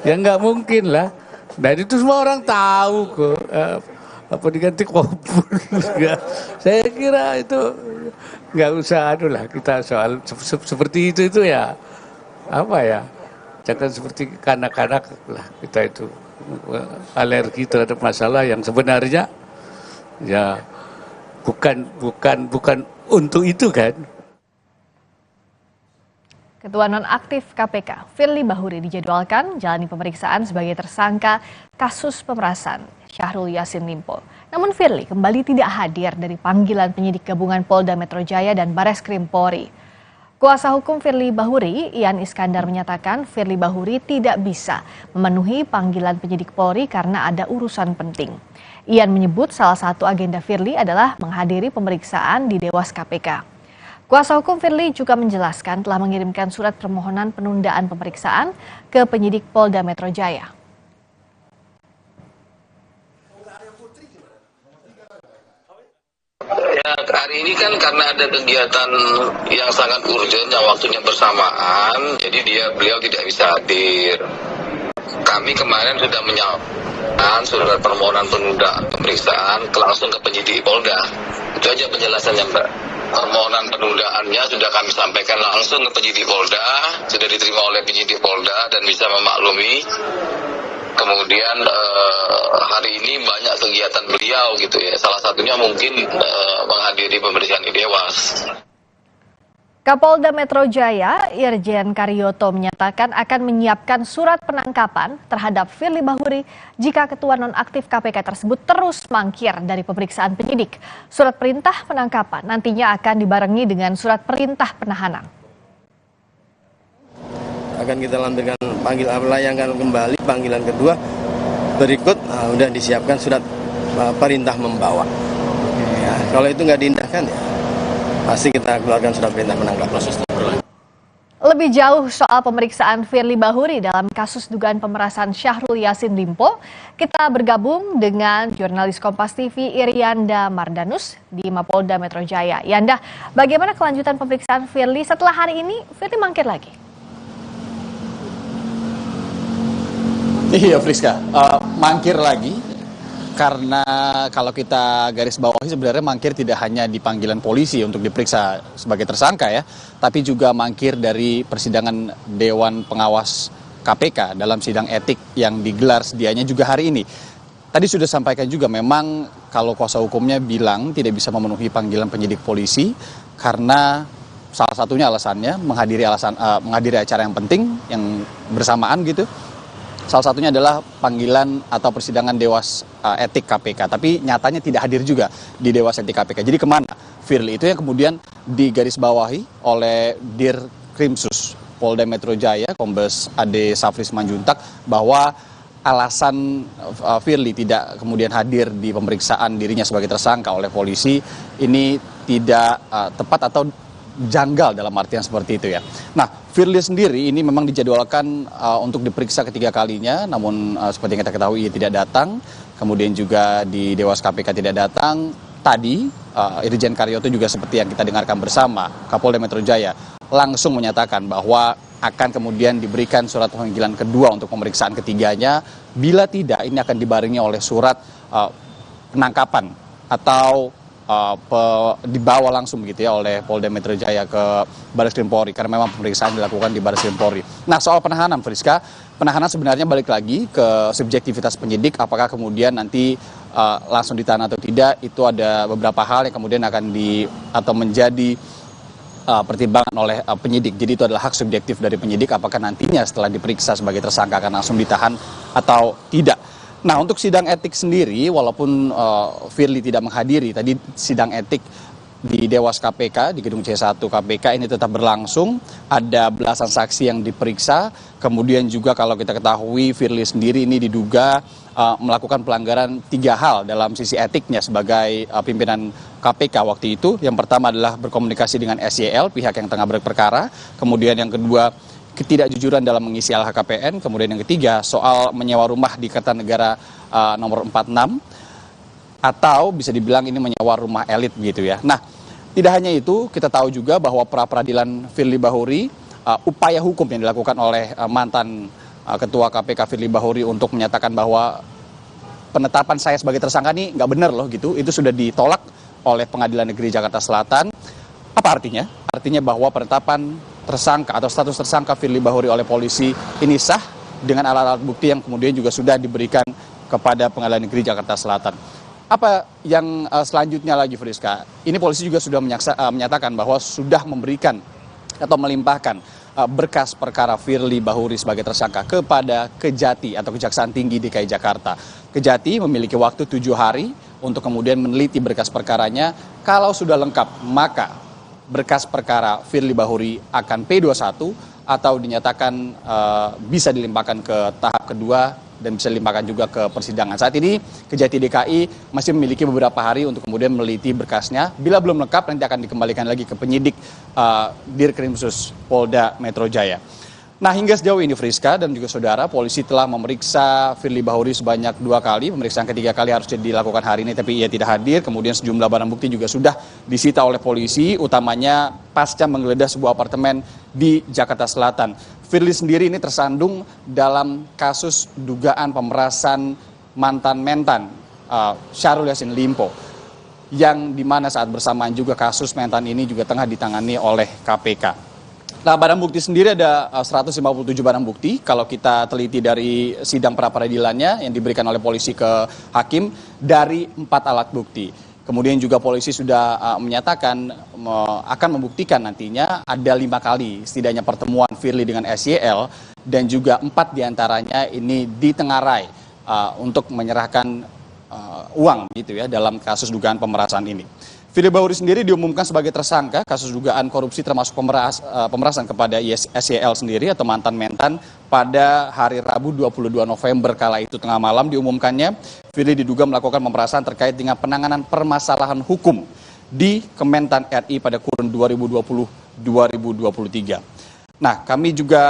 Ya nggak mungkin lah. Dan itu semua orang tahu kok. Apa diganti Qobul? Saya kira itu nggak usah lah kita soal seperti itu ya. Apa ya? Jangan seperti kanak-kanak lah kita itu alergi terhadap masalah yang sebenarnya ya bukan untuk itu kan. Ketua Nonaktif KPK, Firly Bahuri dijadwalkan jalani pemeriksaan sebagai tersangka kasus pemerasan Syahrul Yassin Limpo. Namun Firly kembali tidak hadir dari panggilan penyidik gabungan Polda Metro Jaya dan Bareskrim Polri. Kuasa hukum Firly Bahuri, Ian Iskandar menyatakan Firly Bahuri tidak bisa memenuhi panggilan penyidik Polri karena ada urusan penting. Ian menyebut salah satu agenda Firly adalah menghadiri pemeriksaan di Dewas KPK. Kuasa hukum Firly juga menjelaskan telah mengirimkan surat permohonan penundaan pemeriksaan ke penyidik Polda Metro Jaya. Ya, hari ini kan karena ada kegiatan yang sangat urgent yang waktunya bersamaan, jadi beliau tidak bisa hadir. Kami kemarin sudah menyampaikan surat permohonan penundaan pemeriksaan langsung ke penyidik Polda. Itu aja penjelasannya, Mbak. Permohonan penundaannya sudah kami sampaikan langsung ke penyidik Polda, sudah diterima oleh penyidik Polda dan bisa memaklumi. Kemudian hari ini banyak kegiatan beliau gitu ya. Salah satunya mungkin menghadiri pemeriksaan di Dewas. Kapolda Metro Jaya, Irjen Karyoto menyatakan akan menyiapkan surat penangkapan terhadap Firly Bahuri jika ketua nonaktif KPK tersebut terus mangkir dari pemeriksaan penyidik. Surat perintah penangkapan nantinya akan dibarengi dengan surat perintah penahanan. Akan kita lampirkan layangan kembali panggilan kedua berikut. Sudah disiapkan surat perintah membawa. Ya, kalau itu nggak diindahkan ya pasti kita keluarkan surat perintah penangkapan. Lebih jauh soal pemeriksaan Firly Bahuri dalam kasus dugaan pemerasan Syahrul Yassin Limpo, kita bergabung dengan jurnalis Kompas TV Irianda Mardanus di Mapolda Metro Jaya. Yanda, bagaimana kelanjutan pemeriksaan Firly setelah hari ini Firly mangkir lagi? Iya Friska, mangkir lagi karena kalau kita garis bawahi sebenarnya mangkir tidak hanya di panggilan polisi untuk diperiksa sebagai tersangka ya, tapi juga mangkir dari persidangan Dewan Pengawas KPK dalam sidang etik yang digelar sedianya juga hari ini. Tadi sudah sampaikan juga memang kalau kuasa hukumnya bilang tidak bisa memenuhi panggilan penyidik polisi karena salah satunya alasannya menghadiri acara yang penting yang bersamaan gitu. Salah satunya adalah panggilan atau persidangan Dewas Etik KPK. Tapi nyatanya tidak hadir juga di Dewas Etik KPK. Jadi kemana Firly? Itu yang kemudian digarisbawahi oleh Dir Krimsus Polda Metro Jaya, Kombes Ade Safri Simanjuntak, bahwa alasan Firly tidak kemudian hadir di pemeriksaan dirinya sebagai tersangka oleh polisi ini tidak tepat atau janggal dalam artian seperti itu ya. Nah, Firly sendiri ini memang dijadwalkan untuk diperiksa ketiga kalinya, namun seperti yang kita ketahui ia tidak datang. Kemudian juga di Dewas KPK tidak datang. Tadi Irjen Karyoto juga seperti yang kita dengarkan bersama, Kapolda Metro Jaya langsung menyatakan bahwa akan kemudian diberikan surat panggilan kedua untuk pemeriksaan ketiganya. Bila tidak, ini akan dibarengi oleh surat penangkapan atau dibawa langsung begitu ya oleh Polda Metro Jaya ke Barreskrim Polri, karena memang pemeriksaan dilakukan di Barreskrim Polri. Nah, soal penahanan, Friska, penahanan sebenarnya balik lagi ke subjektivitas penyidik, apakah kemudian nanti langsung ditahan atau tidak, itu ada beberapa hal yang kemudian akan atau menjadi pertimbangan oleh penyidik. Jadi itu adalah hak subjektif dari penyidik, apakah nantinya setelah diperiksa sebagai tersangka akan langsung ditahan atau tidak. Nah, untuk sidang etik sendiri, walaupun Firly tidak menghadiri, tadi sidang etik di Dewas KPK, di gedung C1 KPK ini tetap berlangsung, ada belasan saksi yang diperiksa, kemudian juga kalau kita ketahui Firly sendiri ini diduga melakukan pelanggaran 3 hal dalam sisi etiknya sebagai pimpinan KPK waktu itu. Yang pertama adalah berkomunikasi dengan SYL, pihak yang tengah berperkara, kemudian yang kedua ketidakjujuran dalam mengisi LHKPN, kemudian yang ketiga soal menyewa rumah di Kertanegara nomor 46, atau bisa dibilang ini menyewa rumah elit begitu ya. Nah, tidak hanya itu, kita tahu juga bahwa pra-peradilan Firly Bahuri, upaya hukum yang dilakukan oleh mantan Ketua KPK Firly Bahuri untuk menyatakan bahwa penetapan saya sebagai tersangka ini nggak benar loh gitu, itu sudah ditolak oleh Pengadilan Negeri Jakarta Selatan. Apa artinya? Artinya bahwa penetapan tersangka atau status tersangka Firly Bahuri oleh polisi ini sah dengan alat-alat bukti yang kemudian juga sudah diberikan kepada Pengadilan Negeri Jakarta Selatan. Apa yang selanjutnya lagi, Friska? Ini polisi juga sudah menyatakan bahwa sudah memberikan atau melimpahkan berkas perkara Firly Bahuri sebagai tersangka kepada Kejati atau Kejaksaan Tinggi DKI Jakarta. Kejati memiliki waktu 7 hari untuk kemudian meneliti berkas perkaranya. Kalau sudah lengkap, maka berkas perkara Firly Bahuri akan P21 atau dinyatakan bisa dilimpahkan ke tahap kedua dan bisa dilimpahkan juga ke persidangan. Saat ini Kejati DKI masih memiliki beberapa hari untuk kemudian meneliti berkasnya. Bila belum lengkap nanti akan dikembalikan lagi ke penyidik Dirkrimsus Polda Metro Jaya. Nah, hingga sejauh ini Friska dan juga saudara, polisi telah memeriksa Firly Bahuri sebanyak 2 kali. Pemeriksaan ketiga kali harusnya dilakukan hari ini tapi ia tidak hadir. Kemudian sejumlah barang bukti juga sudah disita oleh polisi, utamanya pasca menggeledah sebuah apartemen di Jakarta Selatan. Firly sendiri ini tersandung dalam kasus dugaan pemerasan mantan mentan Syahrul Yassin Limpo, yang dimana saat bersamaan juga kasus mentan ini juga tengah ditangani oleh KPK. Nah, barang bukti sendiri ada 157 barang bukti kalau kita teliti dari sidang pra-peradilannya yang diberikan oleh polisi ke hakim dari 4 alat bukti. Kemudian juga polisi sudah menyatakan akan membuktikan nantinya ada 5 kali setidaknya pertemuan Firly dengan SYL dan juga 4 diantaranya ini ditengarai untuk menyerahkan uang gitu ya dalam kasus dugaan pemerasan ini. Firly Bahuri sendiri diumumkan sebagai tersangka kasus dugaan korupsi termasuk pemerasan kepada SYL sendiri atau mantan mentan pada hari Rabu 22 November kala itu tengah malam diumumkannya. Firly diduga melakukan pemerasan terkait dengan penanganan permasalahan hukum di Kementan RI pada kurun 2020-2023. Nah, kami juga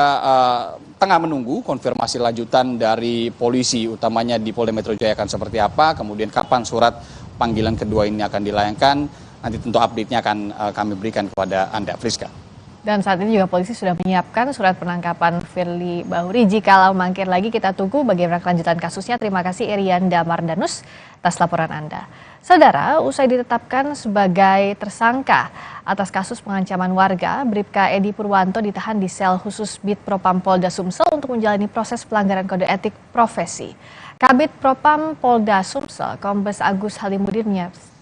tengah menunggu konfirmasi lanjutan dari polisi, utamanya di Polda Metro Jaya akan seperti apa, kemudian kapan surat panggilan kedua ini akan dilayangkan. Nanti tentu update-nya akan kami berikan kepada Anda, Friska. Dan saat ini juga polisi sudah menyiapkan surat penangkapan Firly Bahuri. Jikalau mangkir lagi, kita tunggu bagaimana kelanjutan kasusnya. Terima kasih Irianda Mardanus atas laporan Anda. Saudara, usai ditetapkan sebagai tersangka atas kasus pengancaman warga, Bribka Edi Purwanto ditahan di sel khusus Bid Propam Polda Sumsel untuk menjalani proses pelanggaran kode etik profesi. Kabid Propam Polda Sumsel, Kombes Agus Halimudin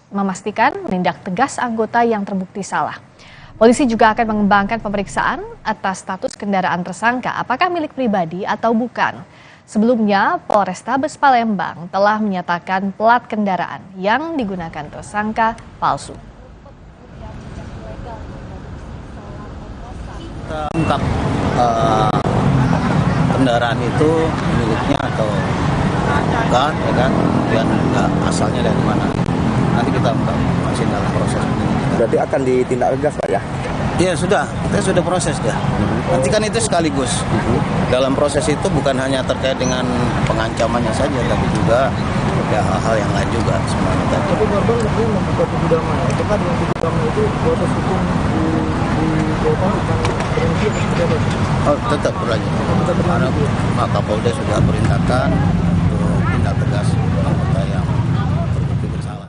memastikan menindak tegas anggota yang terbukti salah. Polisi juga akan mengembangkan pemeriksaan atas status kendaraan tersangka, apakah milik pribadi atau bukan. Sebelumnya, Polrestabes Palembang telah menyatakan plat kendaraan yang digunakan tersangka palsu. Kita ungkap kendaraan itu miliknya atau bukan, ya kan, dan asalnya dari mana. Nanti kita ungkap masih dalam proses penyelidikan. Berarti akan ditindak tegas Pak ya? Iya sudah, kita sudah proses ya. Nanti kan itu sekaligus. Dalam proses itu bukan hanya terkait dengan pengancamannya saja, tapi juga ya hal-hal yang lain juga semuanya. Tapi korban katanya membuka tubuh damai. Apakah dengan tubuh damai itu proses hukum di kota akan berhenti atau seperti apa? Oh, tetap berlanjut. Karena Pak Kapolda sudah perintahkan untuk tindak tegas anggota yang terbukti bersalah.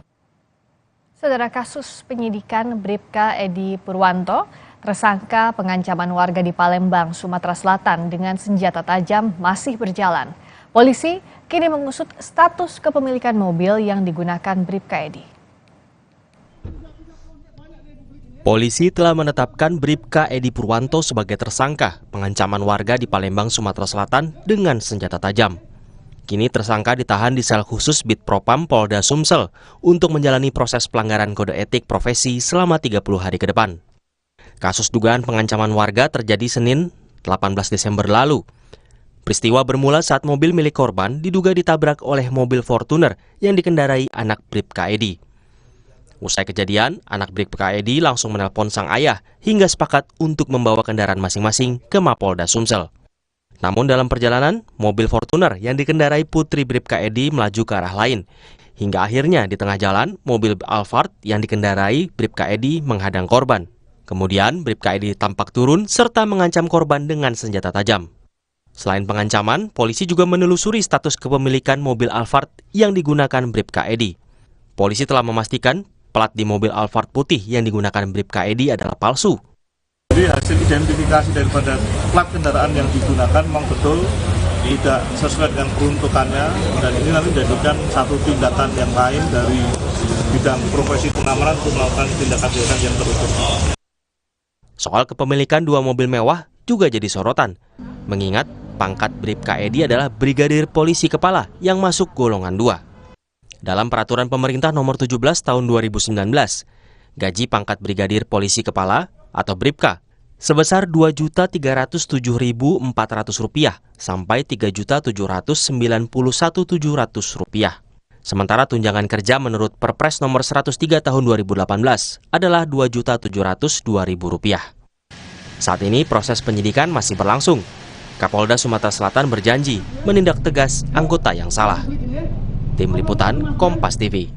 Saudara, kasus penyidikan Bribka Edi Purwanto, tersangka pengancaman warga di Palembang, Sumatera Selatan dengan senjata tajam masih berjalan. Polisi kini mengusut status kepemilikan mobil yang digunakan Bribka Edi. Polisi telah menetapkan Bribka Edi Purwanto sebagai tersangka pengancaman warga di Palembang, Sumatera Selatan dengan senjata tajam. Kini tersangka ditahan di sel khusus Bitpropam Polda Sumsel untuk menjalani proses pelanggaran kode etik profesi selama 30 hari ke depan. Kasus dugaan pengancaman warga terjadi Senin 18 Desember lalu. Peristiwa bermula saat mobil milik korban diduga ditabrak oleh mobil Fortuner yang dikendarai anak Bribka Edi. Usai kejadian, anak Bribka Edi langsung menelpon sang ayah hingga sepakat untuk membawa kendaraan masing-masing ke Mapolda Sumsel. Namun dalam perjalanan, mobil Fortuner yang dikendarai putri Bribka Edi melaju ke arah lain. Hingga akhirnya di tengah jalan, mobil Alphard yang dikendarai Bribka Edi menghadang korban. Kemudian Bribka Edi tampak turun serta mengancam korban dengan senjata tajam. Selain pengancaman, polisi juga menelusuri status kepemilikan mobil Alphard yang digunakan Bribka Edi. Polisi telah memastikan plat di mobil Alphard putih yang digunakan Bribka Edi adalah palsu. Jadi hasil identifikasi daripada plat kendaraan yang digunakan memang betul tidak sesuai dengan peruntukannya, dan ini nanti dijadikan satu tindakan yang lain dari bidang profesi pengamanan untuk melakukan tindakan-tindakan yang terukur. Soal kepemilikan dua mobil mewah juga jadi sorotan, mengingat pangkat Bribka Edi adalah Brigadir Polisi Kepala yang masuk golongan 2. Dalam peraturan pemerintah nomor 17 tahun 2019, gaji pangkat Brigadir Polisi Kepala atau Bribka sebesar Rp2.307.400 sampai Rp3.791.700. Sementara tunjangan kerja menurut Perpres nomor 103 tahun 2018 adalah Rp2.702.000. Saat ini proses penyidikan masih berlangsung. Kapolda Sumatera Selatan berjanji menindak tegas anggota yang salah. Tim Liputan Kompas TV.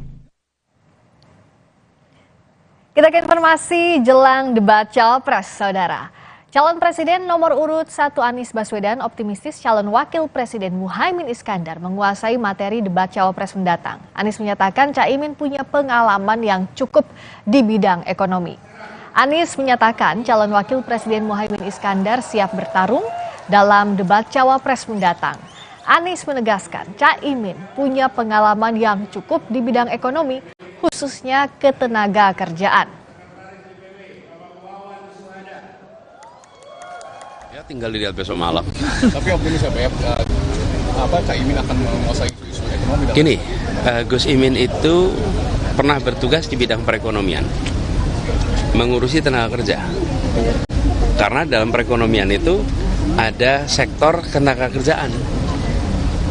Kita ke informasi jelang debat Cawapres, Saudara. Calon Presiden nomor urut 1 Anies Baswedan optimistis calon Wakil Presiden Muhaimin Iskandar menguasai materi debat Cawapres mendatang. Anies menyatakan Caimin punya pengalaman yang cukup di bidang ekonomi. Anies menyatakan calon Wakil Presiden Muhaimin Iskandar siap bertarung dalam debat Cawapres mendatang. Anies menegaskan Caimin punya pengalaman yang cukup di bidang ekonomi, khususnya ketenaga kerjaan. Ya, tinggal dilihat besok malam. Tapi optimis ya Caimin akan menguasai isu ekonomi? Gini, Gus Imin itu pernah bertugas di bidang perekonomian, mengurusi tenaga kerja. Karena dalam perekonomian itu ada sektor tenaga kerjaan.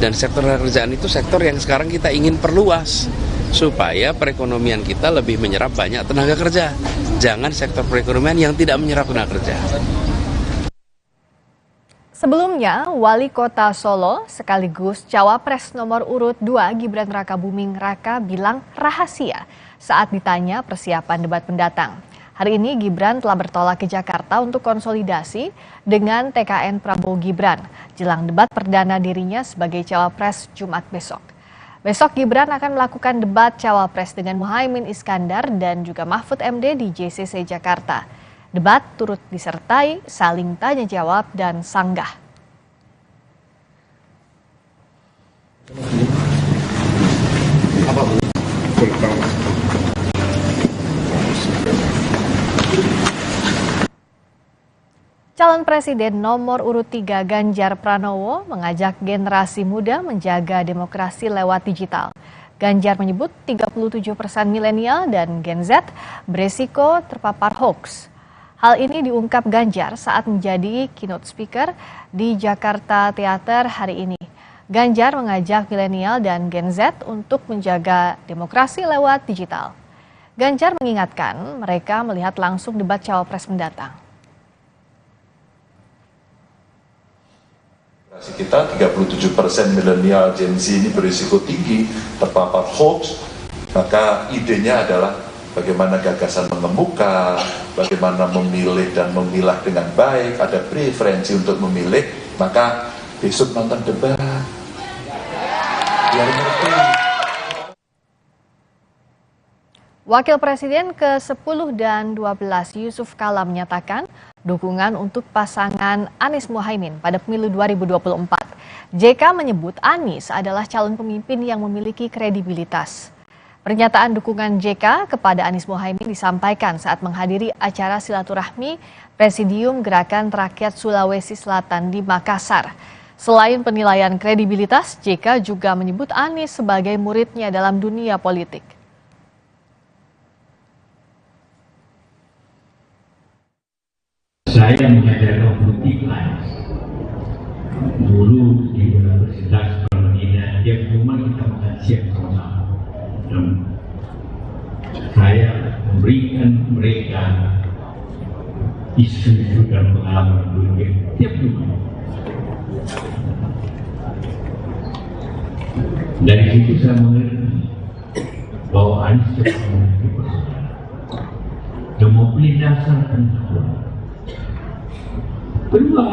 Dan sektor tenaga kerjaan itu sektor yang sekarang kita ingin perluas supaya perekonomian kita lebih menyerap banyak tenaga kerja. Jangan sektor perekonomian yang tidak menyerap tenaga kerja. Sebelumnya, Wali Kota Solo sekaligus Cawapres nomor urut 2 Gibran Rakabuming Raka bilang rahasia saat ditanya persiapan debat mendatang. Hari ini Gibran telah bertolak ke Jakarta untuk konsolidasi dengan TKN Prabowo Gibran jelang debat perdana dirinya sebagai Cawapres Jumat besok. Besok Gibran akan melakukan debat Cawapres dengan Muhaimin Iskandar dan juga Mahfud MD di JCC Jakarta. Debat turut disertai saling tanya jawab dan sanggah. Calon Presiden nomor urut 3 Ganjar Pranowo mengajak generasi muda menjaga demokrasi lewat digital. Ganjar menyebut 37% milenial dan Gen Z beresiko terpapar hoax. Hal ini diungkap Ganjar saat menjadi keynote speaker di Jakarta Theater hari ini. Ganjar mengajak milenial dan Gen Z untuk menjaga demokrasi lewat digital. Ganjar mengingatkan mereka melihat langsung debat Cawapres mendatang. Kita 37% milenial Gen Z ini berisiko tinggi terpapar hoax, maka idenya adalah bagaimana gagasan mengemuka, bagaimana memilih dan memilah dengan baik, ada preferensi untuk memilih, maka besok nonton debat. Biar ngerti. Wakil Presiden ke-10 dan 12 Yusuf Kala menyatakan dukungan untuk pasangan Anies Muhaimin pada pemilu 2024. JK menyebut Anies adalah calon pemimpin yang memiliki kredibilitas. Pernyataan dukungan JK kepada Anies Muhaimin disampaikan saat menghadiri acara silaturahmi Presidium Gerakan Rakyat Sulawesi Selatan di Makassar. Selain penilaian kredibilitas, JK juga menyebut Anies sebagai muridnya dalam dunia politik. Saya mengajarkan politik Anies. Dulu di Universitas Permainan, tiap rumah kita makan siang sama-sama. Dan saya memberikan mereka isu-isu dan pengalaman dunia tiap rumah. Dari situ saya mengerti bahwa Anies cepat memiliki persoalan dan memilih dasar kehidupan. Kedua,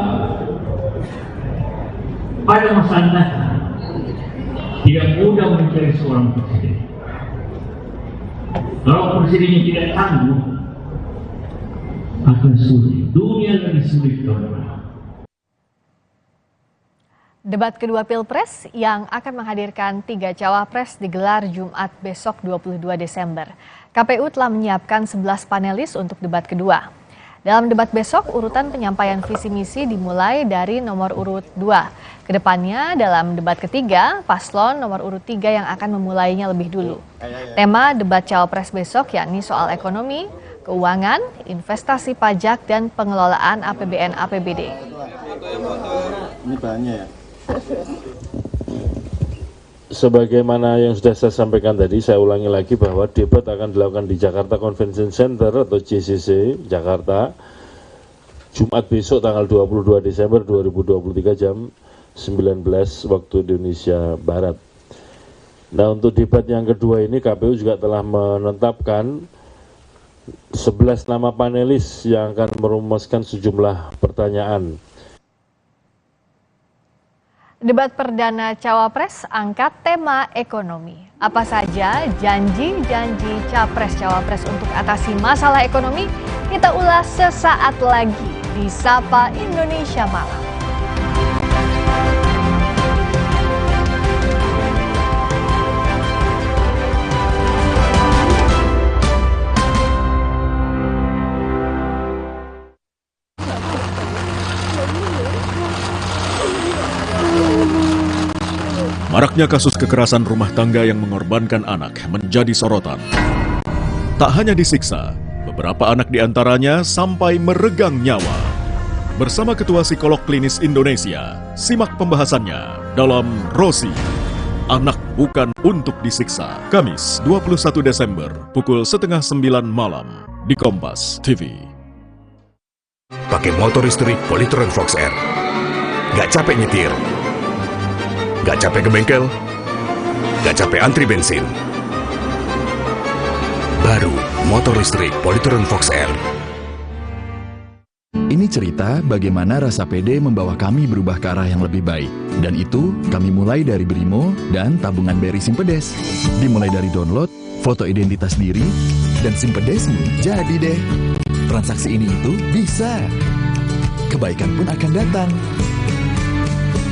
pada masa datang tidak mudah mencari seorang presiden. Kalau presidennya tidak tangguh, akan sulit. Dunia lebih sulit kawan. Debat kedua Pilpres yang akan menghadirkan 3 cawapres digelar Jumat besok 22 Desember. KPU telah menyiapkan 11 panelis untuk debat kedua. Dalam debat besok, urutan penyampaian visi misi dimulai dari nomor urut 2. Kedepannya, dalam debat ketiga, paslon nomor urut 3 yang akan memulainya lebih dulu. Tema debat cawapres besok yakni soal ekonomi, keuangan, investasi pajak, dan pengelolaan APBN APBD. Ini bahannya ya? Sebagaimana yang sudah saya sampaikan tadi, saya ulangi lagi bahwa debat akan dilakukan di Jakarta Convention Center atau JCC, Jakarta, Jumat besok tanggal 22 Desember 2023 jam 19 waktu Indonesia Barat. Nah, untuk debat yang kedua ini KPU juga telah menetapkan 11 nama panelis yang akan merumuskan sejumlah pertanyaan. Debat perdana Cawapres angkat tema ekonomi. Apa saja janji-janji Capres-Cawapres untuk atasi masalah ekonomi? Kita ulas sesaat lagi di Sapa Indonesia Malam. Maraknya kasus kekerasan rumah tangga yang mengorbankan anak menjadi sorotan. Tak hanya disiksa, beberapa anak diantaranya sampai meregang nyawa. Bersama Ketua Psikolog Klinis Indonesia, simak pembahasannya dalam Rosi, Anak Bukan Untuk Disiksa. Kamis 21 Desember pukul 8:30 malam di Kompas TV. Pakai motor listrik Polytron Fox R. Gak capek nyetir. Gak capek ke bengkel, gak capek antri bensin. Baru motor listrik Polytron Fox R. Ini cerita bagaimana rasa pede membawa kami berubah ke arah yang lebih baik. Dan itu kami mulai dari Brimo dan tabungan BRI Simpedes. Dimulai dari download, foto identitas diri, dan Simpedesmu jadi deh. Transaksi ini itu bisa. Kebaikan pun akan datang.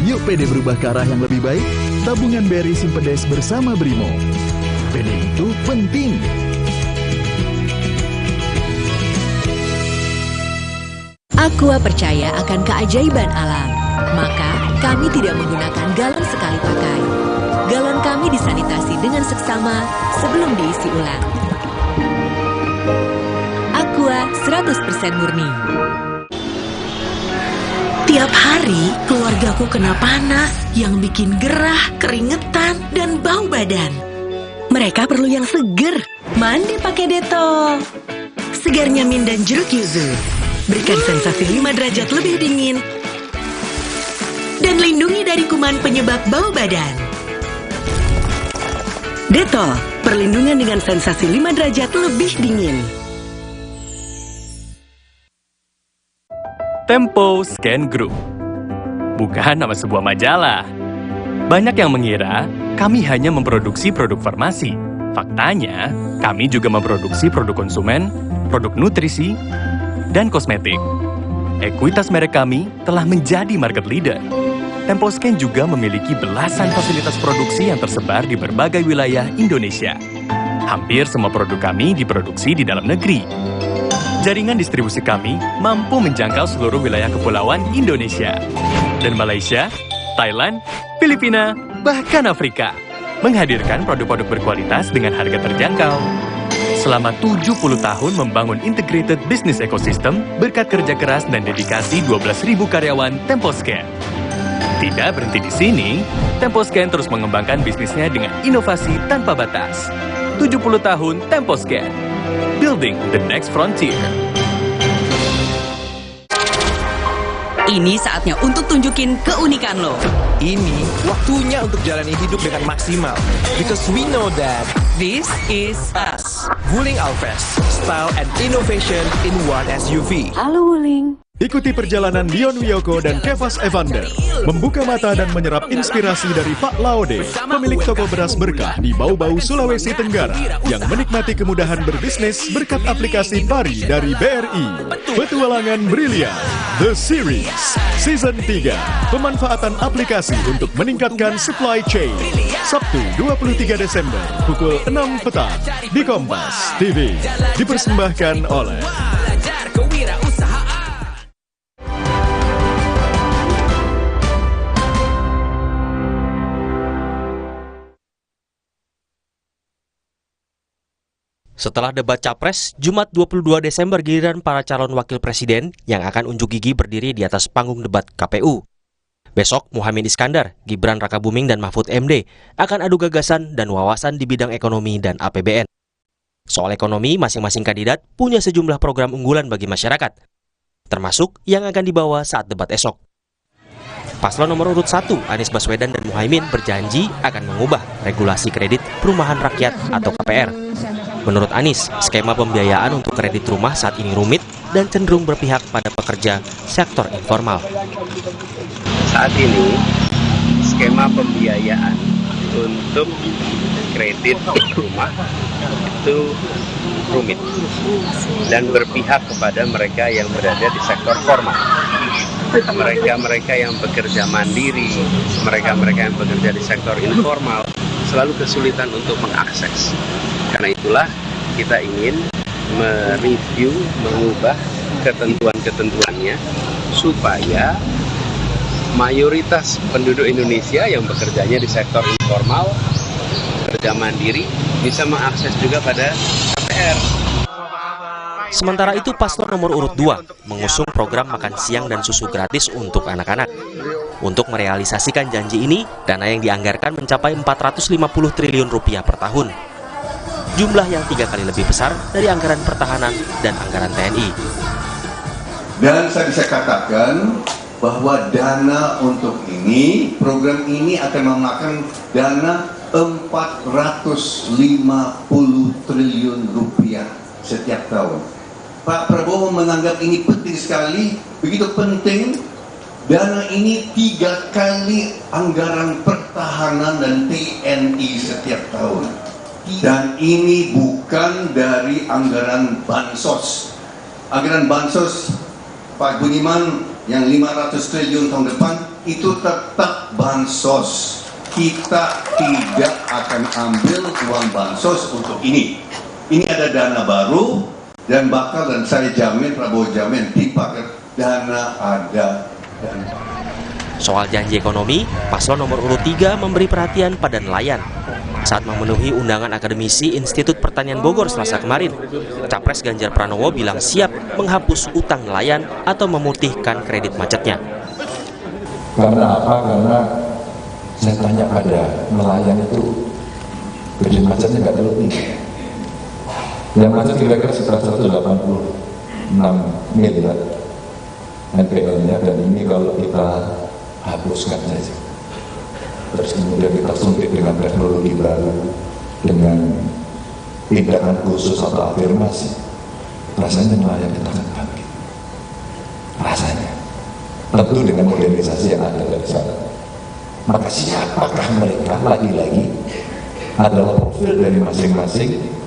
Yuk pede berubah ke arah yang lebih baik, tabungan BRI Simpedes bersama Brimo. Pede itu penting. Aqua percaya akan keajaiban alam, maka kami tidak menggunakan galon sekali pakai. Galon kami disanitasi dengan seksama sebelum diisi ulang. Aqua 100% murni. Tiap hari, keluargaku kena panas yang bikin gerah, keringetan, dan bau badan. Mereka perlu yang seger. Mandi pakai Dettol. Segarnya mint dan jeruk yuzu. Berikan sensasi 5 derajat lebih dingin. Dan lindungi dari kuman penyebab bau badan. Dettol, perlindungan dengan sensasi 5 derajat lebih dingin. Tempo Scan Group. Bukan nama sebuah majalah. Banyak yang mengira kami hanya memproduksi produk farmasi. Faktanya, kami juga memproduksi produk konsumen, produk nutrisi, dan kosmetik. Ekuitas merek kami telah menjadi market leader. Temposcan juga memiliki belasan fasilitas produksi yang tersebar di berbagai wilayah Indonesia. Hampir semua produk kami diproduksi di dalam negeri. Jaringan distribusi kami mampu menjangkau seluruh wilayah kepulauan Indonesia. Dan Malaysia, Thailand, Filipina, bahkan Afrika. Menghadirkan produk-produk berkualitas dengan harga terjangkau. Selama 70 tahun membangun integrated business ecosystem berkat kerja keras dan dedikasi 12.000 karyawan Temposcan. Tidak berhenti di sini, Temposcan terus mengembangkan bisnisnya dengan inovasi tanpa batas. 70 tahun Temposcan. Building the next frontier. Ini saatnya untuk tunjukin keunikan lo. Ini waktunya untuk jalani hidup dengan maksimal. Because we know that This is us. Wuling Alves, style and innovation in one SUV. Halo Wuling. Ikuti perjalanan Dion Wiyoko dan Kefas Evander membuka mata dan menyerap inspirasi dari Pak Laode, pemilik toko beras berkah di Bau-Bau, Sulawesi Tenggara, yang menikmati kemudahan berbisnis berkat aplikasi Pari dari BRI. Petualangan Brilian, The Series, Season 3, pemanfaatan aplikasi untuk meningkatkan supply chain. Sabtu 23 Desember, pukul 6 petang, di Kompas TV, dipersembahkan oleh Setelah debat Capres, Jumat 22 Desember giliran para calon wakil presiden yang akan unjuk gigi berdiri di atas panggung debat KPU. Besok, Muhaimin Iskandar, Gibran Rakabuming, dan Mahfud MD akan adu gagasan dan wawasan di bidang ekonomi dan APBN. Soal ekonomi, masing-masing kandidat punya sejumlah program unggulan bagi masyarakat, termasuk yang akan dibawa saat debat esok. Paslon nomor urut 1, Anies Baswedan dan Muhaimin berjanji akan mengubah regulasi kredit perumahan rakyat atau KPR. Menurut Anies, skema pembiayaan untuk kredit rumah saat ini rumit dan cenderung berpihak pada pekerja sektor informal. Saat ini, skema pembiayaan untuk kredit rumah itu rumit dan berpihak kepada mereka yang berada di sektor formal. Mereka-mereka yang bekerja mandiri, mereka-mereka yang bekerja di sektor informal selalu kesulitan untuk mengakses. Karena itulah kita ingin mereview, mengubah ketentuan-ketentuannya supaya mayoritas penduduk Indonesia yang bekerjanya di sektor informal, bekerja mandiri, bisa mengakses juga pada KPR. Sementara itu, paslon nomor urut 2 mengusung program makan siang dan susu gratis untuk anak-anak. Untuk merealisasikan janji ini, dana yang dianggarkan mencapai 450 triliun rupiah per tahun. Jumlah yang 3 kali lebih besar dari anggaran pertahanan dan anggaran TNI. Dan saya bisa katakan bahwa dana untuk ini, program ini akan memakan dana 450 triliun rupiah setiap tahun. Pak Prabowo menganggap ini penting sekali, begitu penting, dana ini 3 kali anggaran pertahanan dan TNI setiap tahun. Dan ini bukan dari anggaran bansos. Anggaran bansos, Pak Budiman, yang 500 triliun tahun depan, itu tetap bansos. Kita tidak akan ambil uang bansos untuk ini. Ini ada dana baru, dan saya jamin, Prabowo jamin, dipakai dana ada. Soal janji ekonomi, paslon nomor urut 3 memberi perhatian pada nelayan. Saat memenuhi undangan akademisi Institut Pertanian Bogor Selasa kemarin, Capres Ganjar Pranowo bilang siap menghapus utang nelayan atau memutihkan kredit macetnya. Karena apa? Karena saya tanya pada nelayan itu kredit macetnya nggak terlalu tinggi. Yang macet kira-kira sekitar 186 miliar NPL-nya, dan ini kalau kita hapuskan saja, terus kemudian kita suntik dengan teknologi baru, dengan tindakan khusus atau afirmasi, rasanya nelayan kita akan bangkit. Rasanya. Tentu dengan modernisasi yang ada dari sana. Maka siapakah mereka, lagi-lagi adalah profil dari masing-masing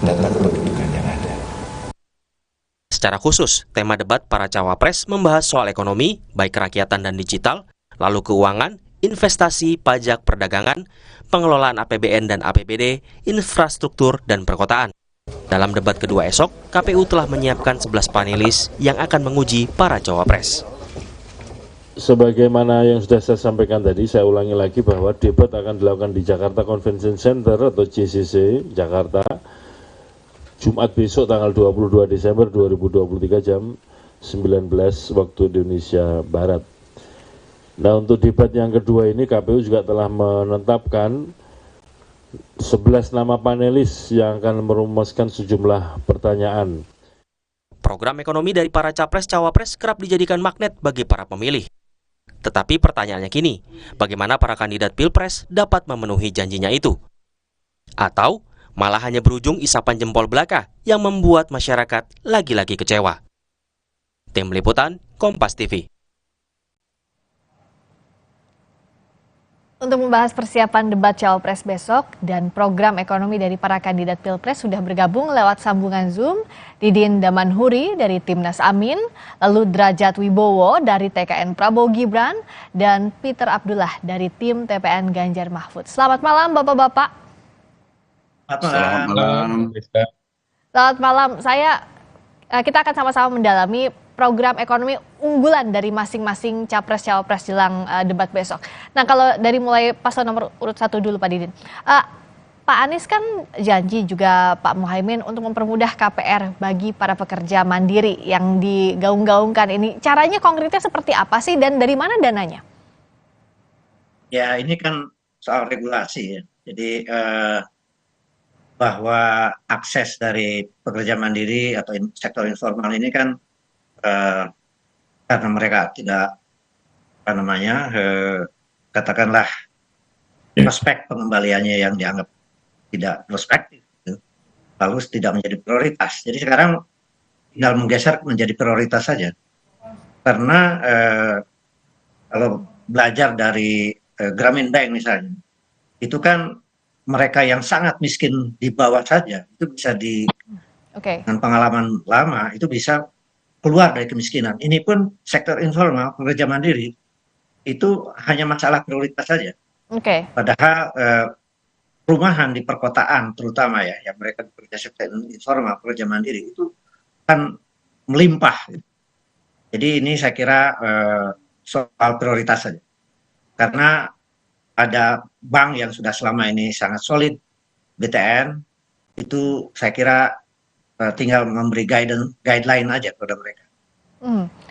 data kependudukan yang ada. Secara khusus, tema debat para cawapres membahas soal ekonomi, baik kerakyatan dan digital, lalu keuangan, investasi, pajak, perdagangan, pengelolaan APBN dan APBD, infrastruktur, dan perkotaan. Dalam debat kedua esok, KPU telah menyiapkan 11 panelis yang akan menguji para cawapres. Sebagaimana yang sudah saya sampaikan tadi, saya ulangi lagi bahwa debat akan dilakukan di Jakarta Convention Center atau JCC, Jakarta, Jumat besok tanggal 22 Desember 2023 jam 19 waktu Indonesia Barat. Nah, untuk debat yang kedua ini KPU juga telah menetapkan 11 nama panelis yang akan merumuskan sejumlah pertanyaan. Program ekonomi dari para capres-cawapres kerap dijadikan magnet bagi para pemilih. Tetapi pertanyaannya kini, bagaimana para kandidat Pilpres dapat memenuhi janjinya itu? Atau malah hanya berujung isapan jempol belaka yang membuat masyarakat lagi-lagi kecewa? Tim Liputan, Kompas TV. Untuk membahas persiapan debat Cawapres besok dan program ekonomi dari para kandidat Pilpres sudah bergabung lewat sambungan Zoom Didin Damanhuri dari Timnas Amin, lalu Derajat Wibowo dari TKN Prabowo Gibran, dan Peter Abdullah dari tim TPN Ganjar Mahfud. Selamat malam Bapak-Bapak. Selamat malam. Selamat malam. Kita akan sama-sama mendalami program ekonomi unggulan dari masing-masing capres-cawapres jelang debat besok. Nah, kalau dari mulai paslon nomor urut 1 dulu Pak Didin. Pak Anies kan janji juga Pak Muhaimin untuk mempermudah KPR bagi para pekerja mandiri yang digaung-gaungkan ini. Caranya konkretnya seperti apa sih dan dari mana dananya? Ya, ini kan soal regulasi ya. Jadi bahwa akses dari pekerja mandiri atau sektor informal ini kan karena mereka tidak katakanlah prospek pengembaliannya yang dianggap tidak prospektif, lalu tidak menjadi prioritas. Jadi sekarang tinggal menggeser menjadi prioritas saja. Karena kalau belajar dari Grameen Bank misalnya, itu kan mereka yang sangat miskin di bawah saja itu bisa dengan pengalaman lama itu bisa keluar dari kemiskinan. Ini pun sektor informal, pekerja mandiri, itu hanya masalah prioritas saja. Padahal perumahan di perkotaan terutama ya, yang mereka bekerja sektor informal, pekerja mandiri, itu kan melimpah. Jadi ini saya kira soal prioritas saja. Karena ada bank yang sudah selama ini sangat solid, BTN, itu saya kira tinggal memberi guideline aja kepada mereka.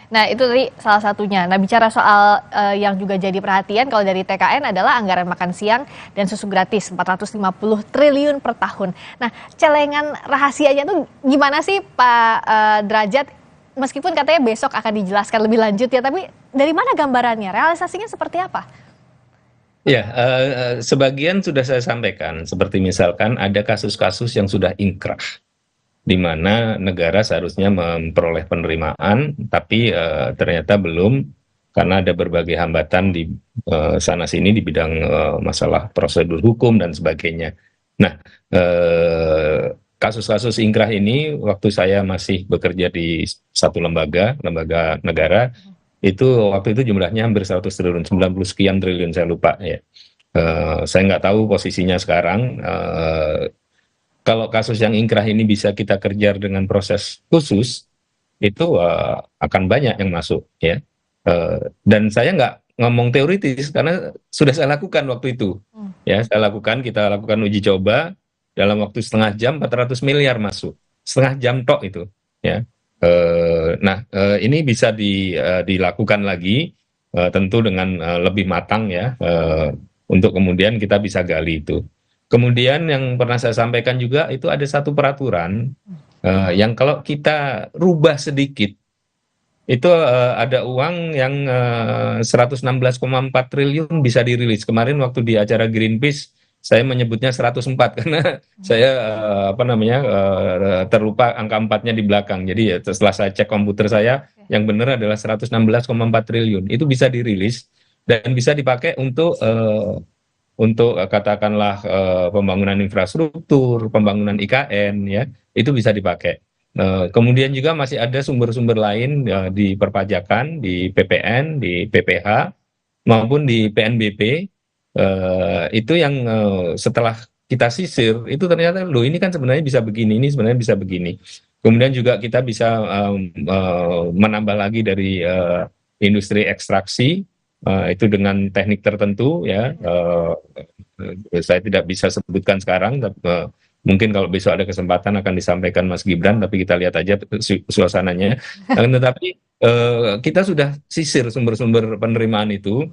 Nah itu tadi salah satunya. Nah bicara soal yang juga jadi perhatian kalau dari TKN adalah anggaran makan siang dan susu gratis 450 triliun per tahun. Nah celengan rahasianya tuh gimana sih Pak Derajat? Meskipun katanya besok akan dijelaskan lebih lanjut ya, tapi dari mana gambarannya? Realisasinya seperti apa? Ya, sebagian sudah saya sampaikan. Seperti misalkan ada kasus-kasus yang sudah inkrah, di mana negara seharusnya memperoleh penerimaan, tapi ternyata belum karena ada berbagai hambatan di sana-sini di bidang masalah prosedur hukum dan sebagainya. Nah, kasus-kasus inkrah ini waktu saya masih bekerja di satu lembaga negara, itu waktu itu jumlahnya hampir 100 triliun, 90 sekian triliun saya lupa ya. Saya nggak tahu posisinya sekarang. Kalau kasus yang inkrah ini bisa kita kejar dengan proses khusus, itu akan banyak yang masuk ya. Dan saya nggak ngomong teoritis karena sudah saya lakukan waktu itu. Ya, kita lakukan uji coba dalam waktu setengah jam 400 miliar masuk. Setengah jam tok itu ya. Ini bisa dilakukan lagi tentu dengan lebih matang ya, untuk kemudian kita bisa gali itu. Kemudian yang pernah saya sampaikan juga itu ada satu peraturan yang kalau kita rubah sedikit itu ada uang yang 116,4 triliun bisa dirilis. Kemarin waktu di acara Greenpeace saya menyebutnya 104 karena saya terlupa angka 4-nya di belakang. Jadi ya setelah saya cek komputer saya yang benar adalah 116,4 triliun. Itu bisa dirilis dan bisa dipakai untuk katakanlah pembangunan infrastruktur, pembangunan IKN, ya itu bisa dipakai. Kemudian juga masih ada sumber-sumber lain di perpajakan, di PPN, di PPH maupun di PNBP. Itu yang setelah kita sisir itu ternyata loh ini kan sebenarnya bisa begini, ini sebenarnya bisa begini. Kemudian juga kita bisa menambah lagi dari industri ekstraksi. Itu dengan teknik tertentu ya, saya tidak bisa sebutkan sekarang, mungkin kalau besok ada kesempatan akan disampaikan Mas Gibran, tapi kita lihat aja suasananya. Tetapi kita sudah sisir sumber-sumber penerimaan itu.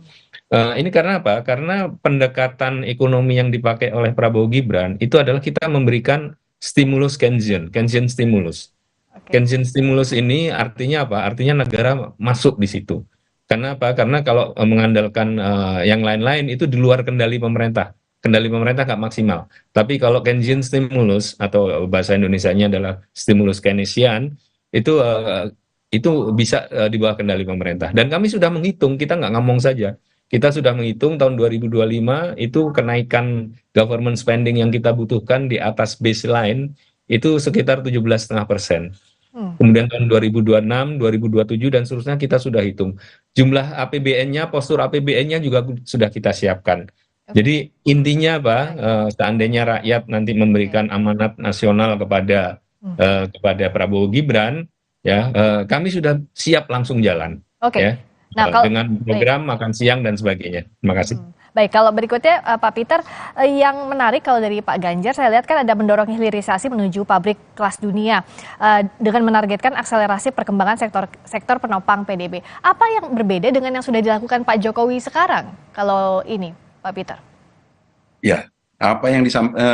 Ini karena apa? Karena pendekatan ekonomi yang dipakai oleh Prabowo Gibran itu adalah kita memberikan stimulus Keynesian stimulus. Keynesian stimulus ini artinya apa? Artinya negara masuk di situ. Karena apa? Karena kalau mengandalkan yang lain-lain itu di luar kendali pemerintah. Kendali pemerintah nggak maksimal. Tapi kalau Keynesian stimulus atau bahasa Indonesianya adalah stimulus Keynesian, itu bisa di bawah kendali pemerintah. Dan kami sudah menghitung, kita nggak ngomong saja. Kita sudah menghitung tahun 2025 itu kenaikan government spending yang kita butuhkan di atas baseline itu sekitar 17,5%. Kemudian tahun 2026, 2027 dan seterusnya kita sudah hitung. Jumlah APBN-nya, postur APBN-nya juga sudah kita siapkan. Jadi intinya apa? Seandainya rakyat nanti memberikan amanat nasional kepada Prabowo Gibran, ya kami sudah siap langsung jalan. Ya, dengan program makan siang dan sebagainya. Terima kasih. Baik, kalau berikutnya Pak Peter, yang menarik kalau dari Pak Ganjar, saya lihat kan ada mendorong hilirisasi menuju pabrik kelas dunia dengan menargetkan akselerasi perkembangan sektor penopang PDB. Apa yang berbeda dengan yang sudah dilakukan Pak Jokowi sekarang kalau ini, Pak Peter? Ya, apa yang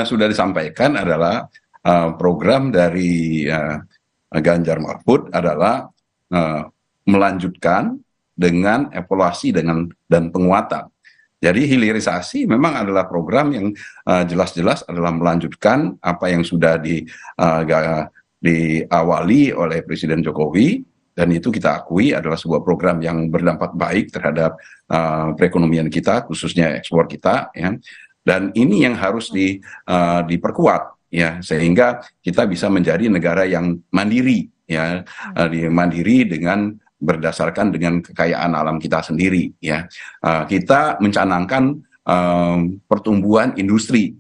sudah disampaikan adalah program dari Ganjar Mahfud adalah melanjutkan dengan evaluasi dan penguatan. Jadi hilirisasi memang adalah program yang jelas-jelas adalah melanjutkan apa yang sudah diawali oleh Presiden Jokowi, dan itu kita akui adalah sebuah program yang berdampak baik terhadap perekonomian kita, khususnya ekspor kita, ya. Dan ini yang harus diperkuat, ya, sehingga kita bisa menjadi negara yang mandiri, ya, mandiri berdasarkan dengan kekayaan alam kita sendiri, ya. Kita mencanangkan pertumbuhan industri,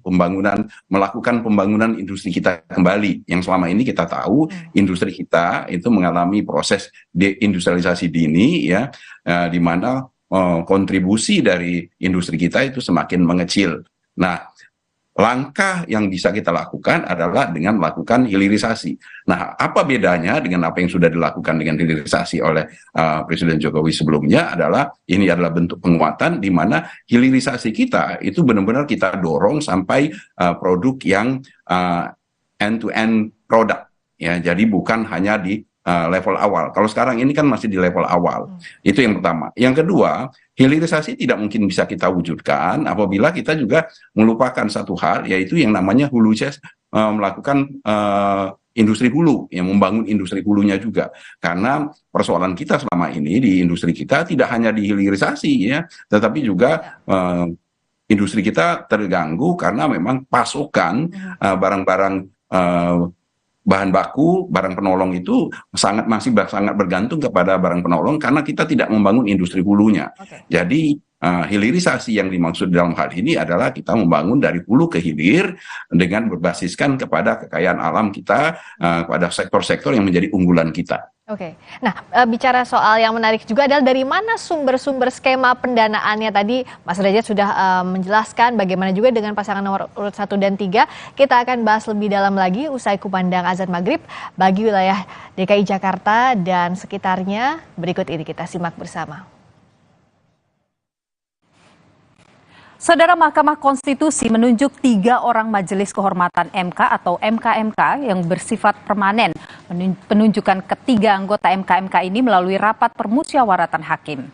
melakukan pembangunan industri kita kembali. Yang selama ini kita tahu industri kita itu mengalami proses deindustrialisasi dini, ya, di mana kontribusi dari industri kita itu semakin mengecil. Nah, langkah yang bisa kita lakukan adalah dengan melakukan hilirisasi. Nah, apa bedanya dengan apa yang sudah dilakukan dengan hilirisasi oleh Presiden Jokowi sebelumnya adalah ini adalah bentuk penguatan di mana hilirisasi kita itu benar-benar kita dorong sampai produk yang end-to-end product, ya. Jadi bukan hanya di level awal. Kalau sekarang ini kan masih di level awal. Itu yang pertama. Yang kedua, hilirisasi tidak mungkin bisa kita wujudkan apabila kita juga melupakan satu hal, yaitu yang namanya hulu melakukan industri hulu, yang membangun industri hulunya juga. Karena persoalan kita selama ini di industri kita tidak hanya di hilirisasi, ya, tetapi juga industri kita terganggu karena memang pasokan barang-barang bahan baku, barang penolong itu masih sangat bergantung kepada barang penolong karena kita tidak membangun industri hulunya. Jadi hilirisasi yang dimaksud dalam hal ini adalah kita membangun dari hulu ke hilir dengan berbasiskan kepada kekayaan alam kita, pada sektor-sektor yang menjadi unggulan kita. Oke, nah bicara soal yang menarik juga adalah dari mana sumber-sumber skema pendanaannya tadi Mas Derajat sudah menjelaskan bagaimana juga dengan pasangan nomor urut 1 dan 3. Kita akan bahas lebih dalam lagi usai kumandang azan maghrib bagi wilayah DKI Jakarta dan sekitarnya. Berikut ini kita simak bersama. Saudara, Mahkamah Konstitusi menunjuk 3 orang Majelis Kehormatan MK atau MKMK yang bersifat permanen. Penunjukan ketiga anggota MKMK ini melalui rapat permusyawaratan hakim.